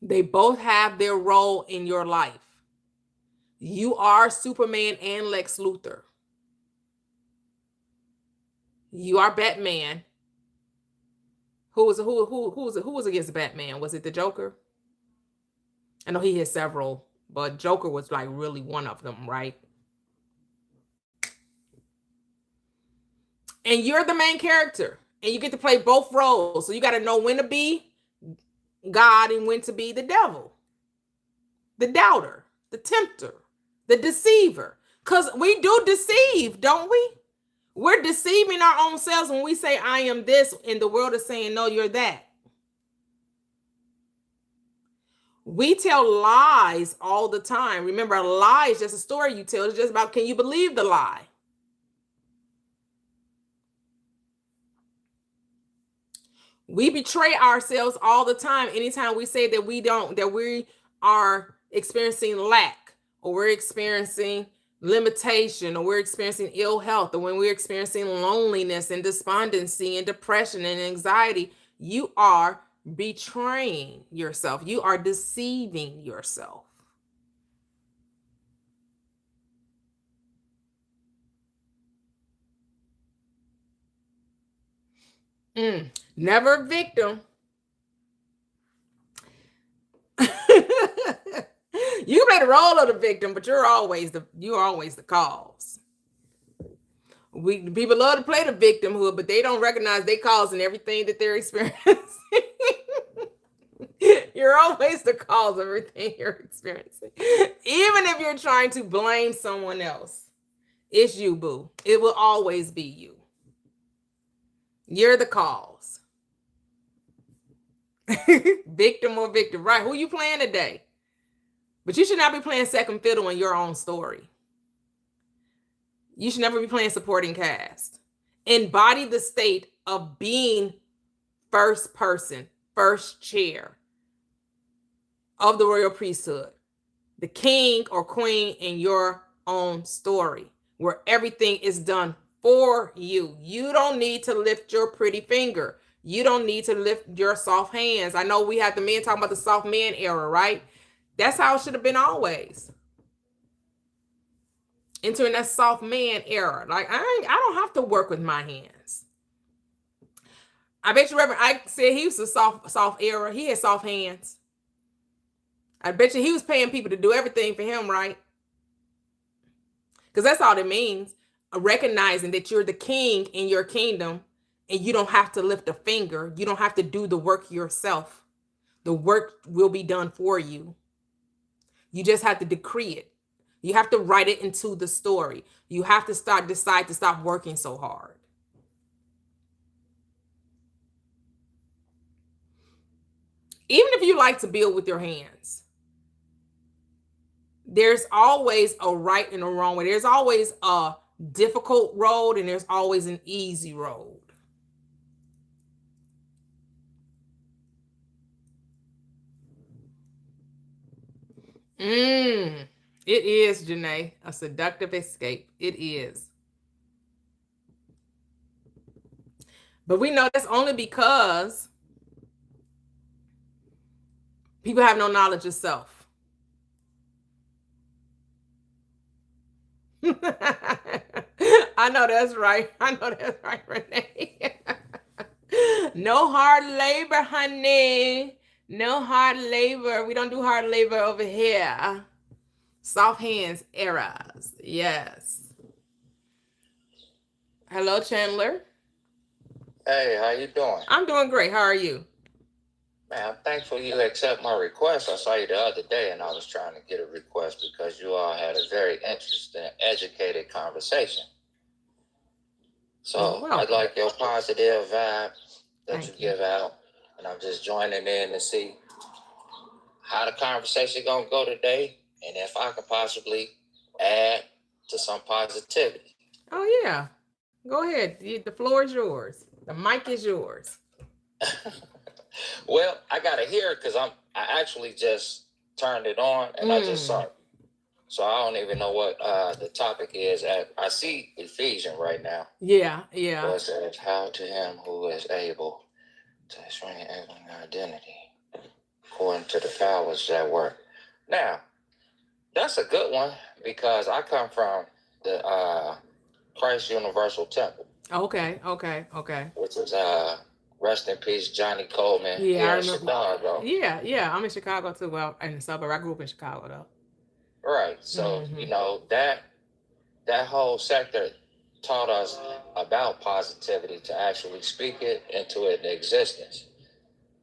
They both have their role in your life. You are Superman and Lex Luthor. You are Batman. Who was against Batman? Was it the Joker? I know he had several, but Joker was like really one of them, right? And you're the main character, and you get to play both roles. So you got to know when to be God and when to be the devil, the doubter, the tempter, the deceiver. Because we do deceive, don't we? We're deceiving our own selves when we say, I am this, and the world is saying, no, you're that. We tell lies all the time. Remember, a lie is just a story you tell. It's just about, can you believe the lie? We betray ourselves all the time. Anytime we say that we are experiencing lack, or we're experiencing limitation, or we're experiencing ill health, or when we're experiencing loneliness and despondency and depression and anxiety, you are betraying yourself. You are deceiving yourself. Never a victim. You play the role of the victim, but you're always the cause. People love to play the victimhood, but they don't recognize they causing everything that they're experiencing. You're always the cause of everything you're experiencing. Even if you're trying to blame someone else, it's you, boo. It will always be you. You're the cause. Victim or victim, right? Who you playing today? But you should not be playing second fiddle in your own story. You should never be playing supporting cast. Embody the state of being first person, first chair of the royal priesthood, the king or queen in your own story, where everything is done for you. You don't need to lift your pretty finger. You don't need to lift your soft hands. I know we have the men talking about the soft man era, right? That's how it should have been always. Entering that soft man era. Like, I don't have to work with my hands. I bet you Reverend Ike said he was a soft era. He had soft hands. I bet you he was paying people to do everything for him, right? Because that's all it means. Recognizing that you're the king in your kingdom and you don't have to lift a finger. You don't have to do the work yourself. The work will be done for you. You just have to decree it. You have to write it into the story. You have to decide to stop working so hard. Even if you like to build with your hands, there's always a right and a wrong way. There's always a difficult road and there's always an easy road. It is, Janae, a seductive escape. It is. But we know that's only because people have no knowledge of self. I know that's right. I know that's right, Renee. No hard labor, honey. No hard labor. We don't do hard labor over here. Soft hands eras. Yes. Hello, Chandler. Hey, how you doing? I'm doing great. How are you? Man, I'm thankful you accept my request. I saw you the other day and I was trying to get a request because you all had a very interesting, educated conversation. So I like your positive vibe that you give out. And I'm just joining in to see how the conversation gonna go today and if I could possibly add to some positivity. Oh, yeah. Go ahead. The floor is yours. The mic is yours. Well, I gotta hear it because I actually just turned it on and I just saw it. So I don't even know what the topic is. I see Ephesians right now. Yeah. So it says, how to him who is able to explain identity according to the powers that work. Now, that's a good one because I come from the Christ Universal Temple. Okay. Which is rest in peace, Johnny Coleman. Yeah, in Chicago. Yeah. I'm in Chicago too. Well, in the suburb. I grew up in Chicago though. Right. So, you know, that whole sector taught us about positivity to actually speak it into existence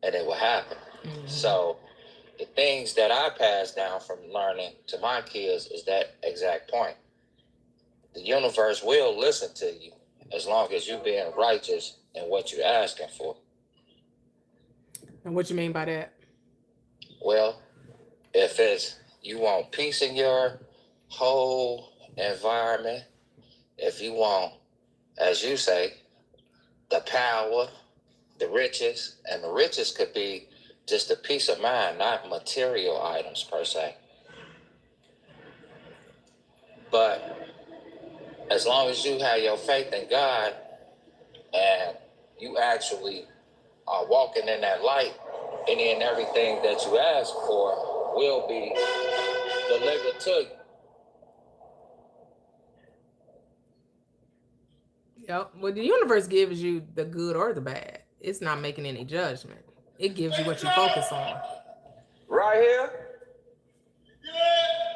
and it will happen. So the things that I pass down from learning to my kids is that exact point. The universe will listen to you as long as you're being righteous in what you're asking for. And what you mean by that? Well, if it's you want peace in your whole environment, if you want, as you say, the power, the riches, and the riches could be just a peace of mind, not material items per se. But as long as you have your faith in God and you actually are walking in that light, any and everything that you ask for will be delivered to you. Yep. Well, the universe gives you the good or the bad. It's not making any judgment. It gives you what you focus on. Right here?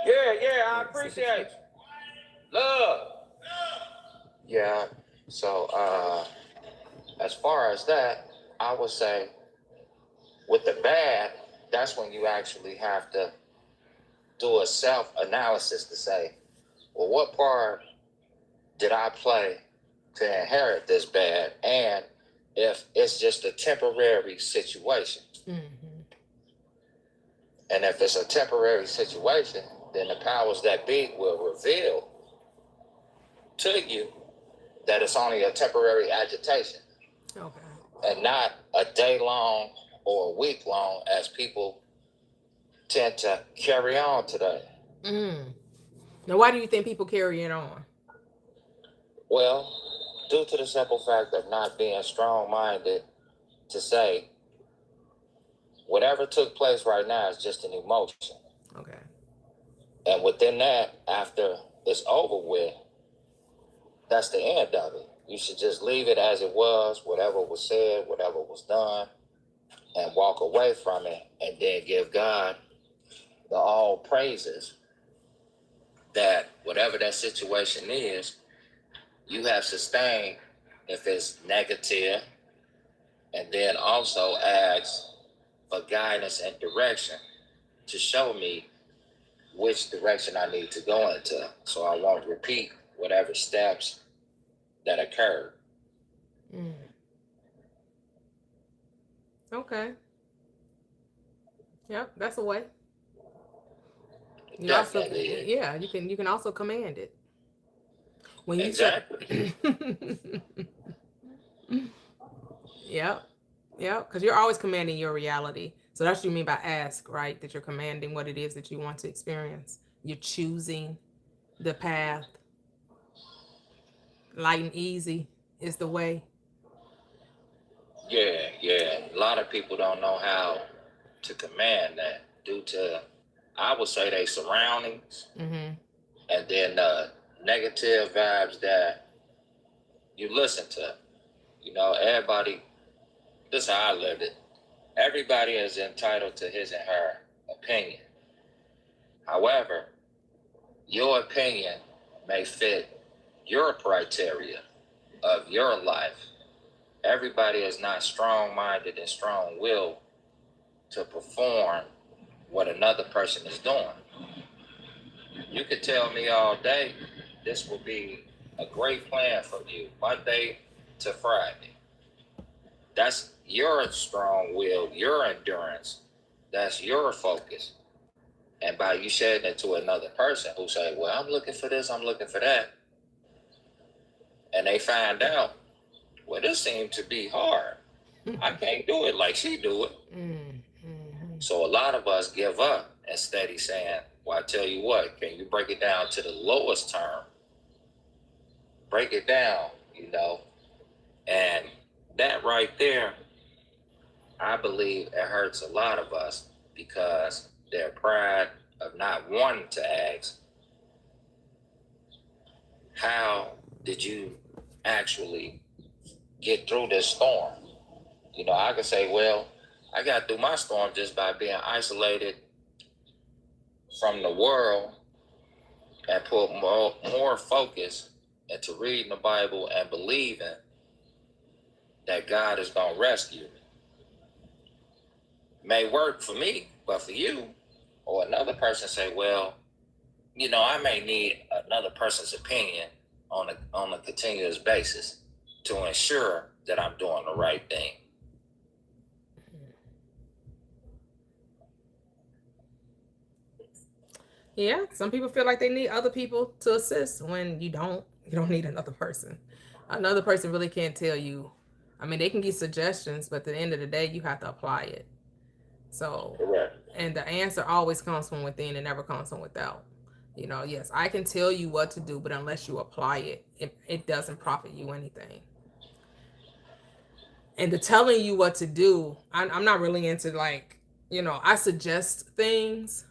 Yeah, I appreciate you. Love. Yeah, so as far as that, I would say with the bad, that's when you actually have to do a self-analysis to say, well, what part did I play to inherit this bad? And if it's just a temporary situation. Mm-hmm. And if it's a temporary situation, then the powers that be will reveal to you that it's only a temporary agitation. Okay. And not a day long or a week long as people tend to carry on today. Mm. Now, why do you think people carry it on? Well, due to the simple fact of not being strong-minded to say, whatever took place right now is just an emotion. Okay. And within that, after it's over with, that's the end of it. You should just leave it as it was, whatever was said, whatever was done, and walk away from it, and then give God the all praises that whatever that situation is, you have sustained if it's negative, and then also ask for guidance and direction to show me which direction I need to go into, so I won't repeat whatever steps that occurred. Mm. Okay. Yep, that's a way. You also, Definitely. yeah, you can also command it. When you Exactly. Yep. Yep. Because you're always commanding your reality. So that's what you mean by ask, right? That you're commanding what it is that you want to experience. You're choosing the path. Light and easy is the way. Yeah. A lot of people don't know how to command that due to, I would say, their surroundings, Mm-hmm. and then the negative vibes that you listen to. You know, everybody, this is how I lived it. Everybody is entitled to his and her opinion. However, your opinion may fit your criteria of your life. Everybody is not strong-minded and strong-willed to perform what another person is doing. You could tell me all day, this will be a great plan for you, Monday to Friday. That's your strong will, your endurance. That's your focus. And by you sharing it to another person who say, well, I'm looking for this, I'm looking for that, and they find out, well, this seems to be hard. I can't do it like she do it. Mm-hmm. So a lot of us give up instead of saying, well, I tell you what, can you break it down to the lowest term? Break it down, you know. And that right there, I believe it hurts a lot of us because their pride of not wanting to ask, how did you actually get through this storm? You know, I could say, well, I got through my storm just by being isolated from the world and put more focus into reading the Bible and believing that God is going to rescue me. May work for me, but for you or another person say, well, you know, I may need another person's opinion on a continuous basis to ensure that I'm doing the right thing. Yeah, some people feel like they need other people to assist when you don't. You don't need another person. Another person really can't tell you. I mean, they can give suggestions, but at the end of the day, you have to apply it. So, Correct. and the answer always comes from within. It never comes from without. You know, yes, I can tell you what to do, but unless you apply it, it doesn't profit you anything. And the telling you what to do, I'm not really into like, you know, I suggest things,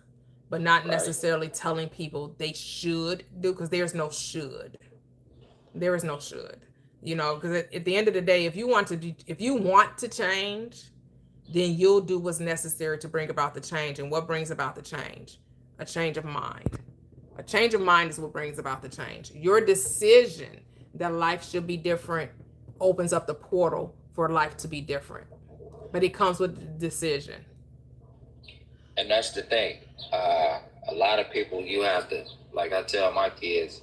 but not Right. necessarily telling people they should do, because there's no should. There is no should. You know, because at the end of the day, if you want to change, then you'll do what's necessary to bring about the change. And what brings about the change? A change of mind. A change of mind is what brings about the change. Your decision that life should be different opens up the portal for life to be different. But it comes with the decision. And that's the thing. A lot of people, you have to, like I tell my kids,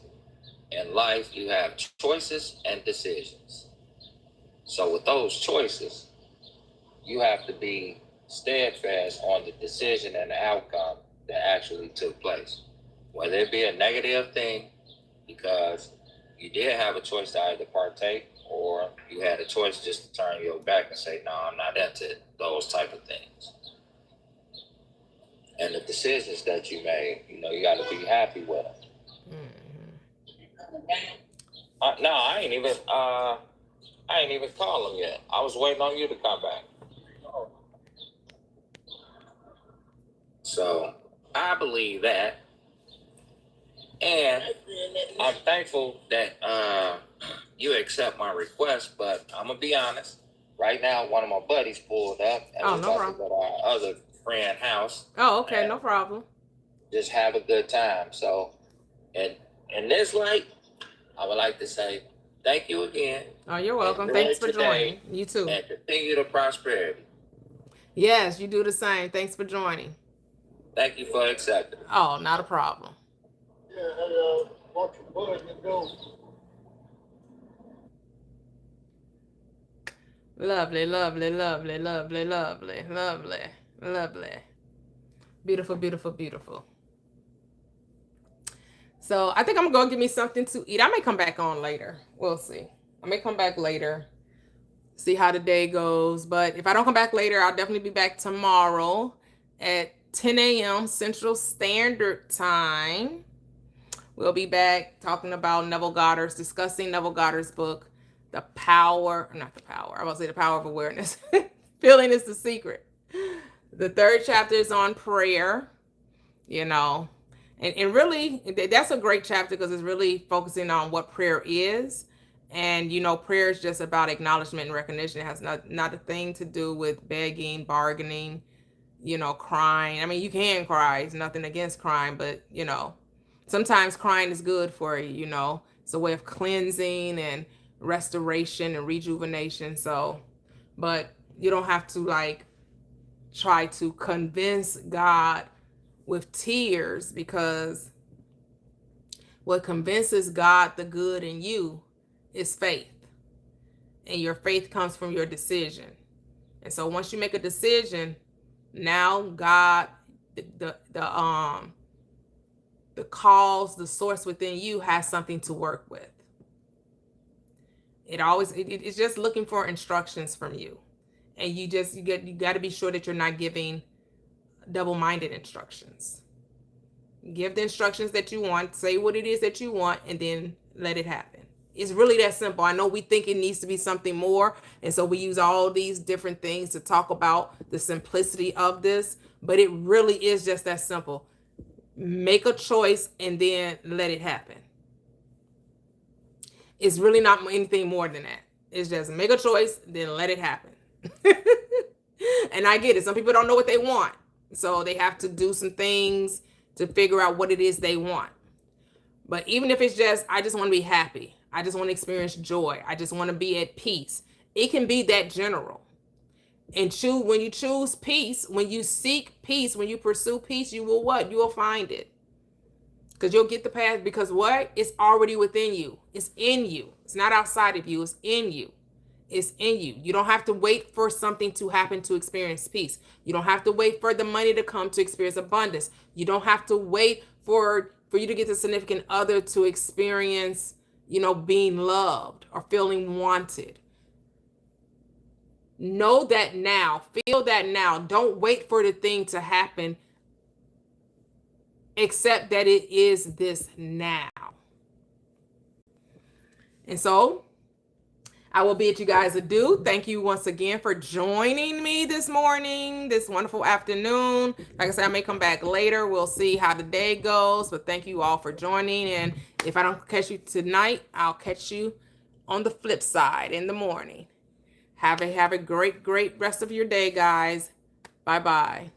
in life, you have choices and decisions. So with those choices, you have to be steadfast on the decision and the outcome that actually took place. Whether it be a negative thing, because you did have a choice to either partake, or you had a choice just to turn your back and say, no, I'm not into those type of things. And the decisions that you made, you know, you got to be happy with them. No, I ain't even call them yet. I was waiting on you to come back. So I believe that, and I'm thankful that you accept my request. But I'm gonna be honest. Right now, one of my buddies pulled up, and we're about to go to our other friend house. Oh, okay, no problem. Just have a good time. So, in this light, I would like to say thank you again. Oh, you're welcome. Thanks for joining. You too. And continue to prosperity. Yes, you do the same. Thanks for joining. Thank you for accepting. Oh, not a problem. Yeah, hey, watch your butt and go. Lovely, lovely, lovely, lovely, lovely, lovely, lovely. Beautiful, beautiful, beautiful. So I think I'm going to give me something to eat. I may come back on later. We'll see. I may come back later, see how the day goes. But if I don't come back later, I'll definitely be back tomorrow at 10 a.m. Central Standard Time. We'll be back talking about discussing Neville Goddard's book, The Power of Awareness. Feeling is the secret. The 3rd chapter is on prayer, you know, and really that's a great chapter because it's really focusing on what prayer is. And, you know, prayer is just about acknowledgement and recognition. It has not a thing to do with begging, bargaining, you know, crying. I mean, you can cry. It's nothing against crying, but, you know, sometimes crying is good for you, you know. It's a way of cleansing and restoration and rejuvenation. So, but you don't have to like try to convince God with tears, because what convinces God the good in you is faith. And your faith comes from your decision. And so once you make a decision, now God, the cause, the source within you has something to work with. It's just looking for instructions from you. And you got to be sure that you're not giving double-minded instructions. Give the instructions that you want, say what it is that you want, and then let it happen. It's really that simple. I know we think it needs to be something more, and so we use all these different things to talk about the simplicity of this, but it really is just that simple. Make a choice and then let it happen. It's really not anything more than that. It's just make a choice, then let it happen. And I get it. Some people don't know what they want, so they have to do some things to figure out what it is they want. But even if it's just, I just want to be happy, I just want to experience joy, I just want to be at peace, it can be that general. And when you choose peace, when you seek peace, when you pursue peace, you will what? You will find it. Because you'll get the path, because what? It's already within you. It's in you. It's not outside of you. It's in you. It's in you. You don't have to wait for something to happen to experience peace. You don't have to wait for the money to come to experience abundance. You don't have to wait for you to get the significant other to experience, you know, being loved or feeling wanted. Know that now. Feel that now. Don't wait for the thing to happen except that it is this now. And so I will bid you guys adieu. Thank you once again for joining me this morning, this wonderful afternoon. Like I said, I may come back later. We'll see how the day goes. But thank you all for joining. And if I don't catch you tonight, I'll catch you on the flip side in the morning. Have a great rest of your day, guys. Bye-bye.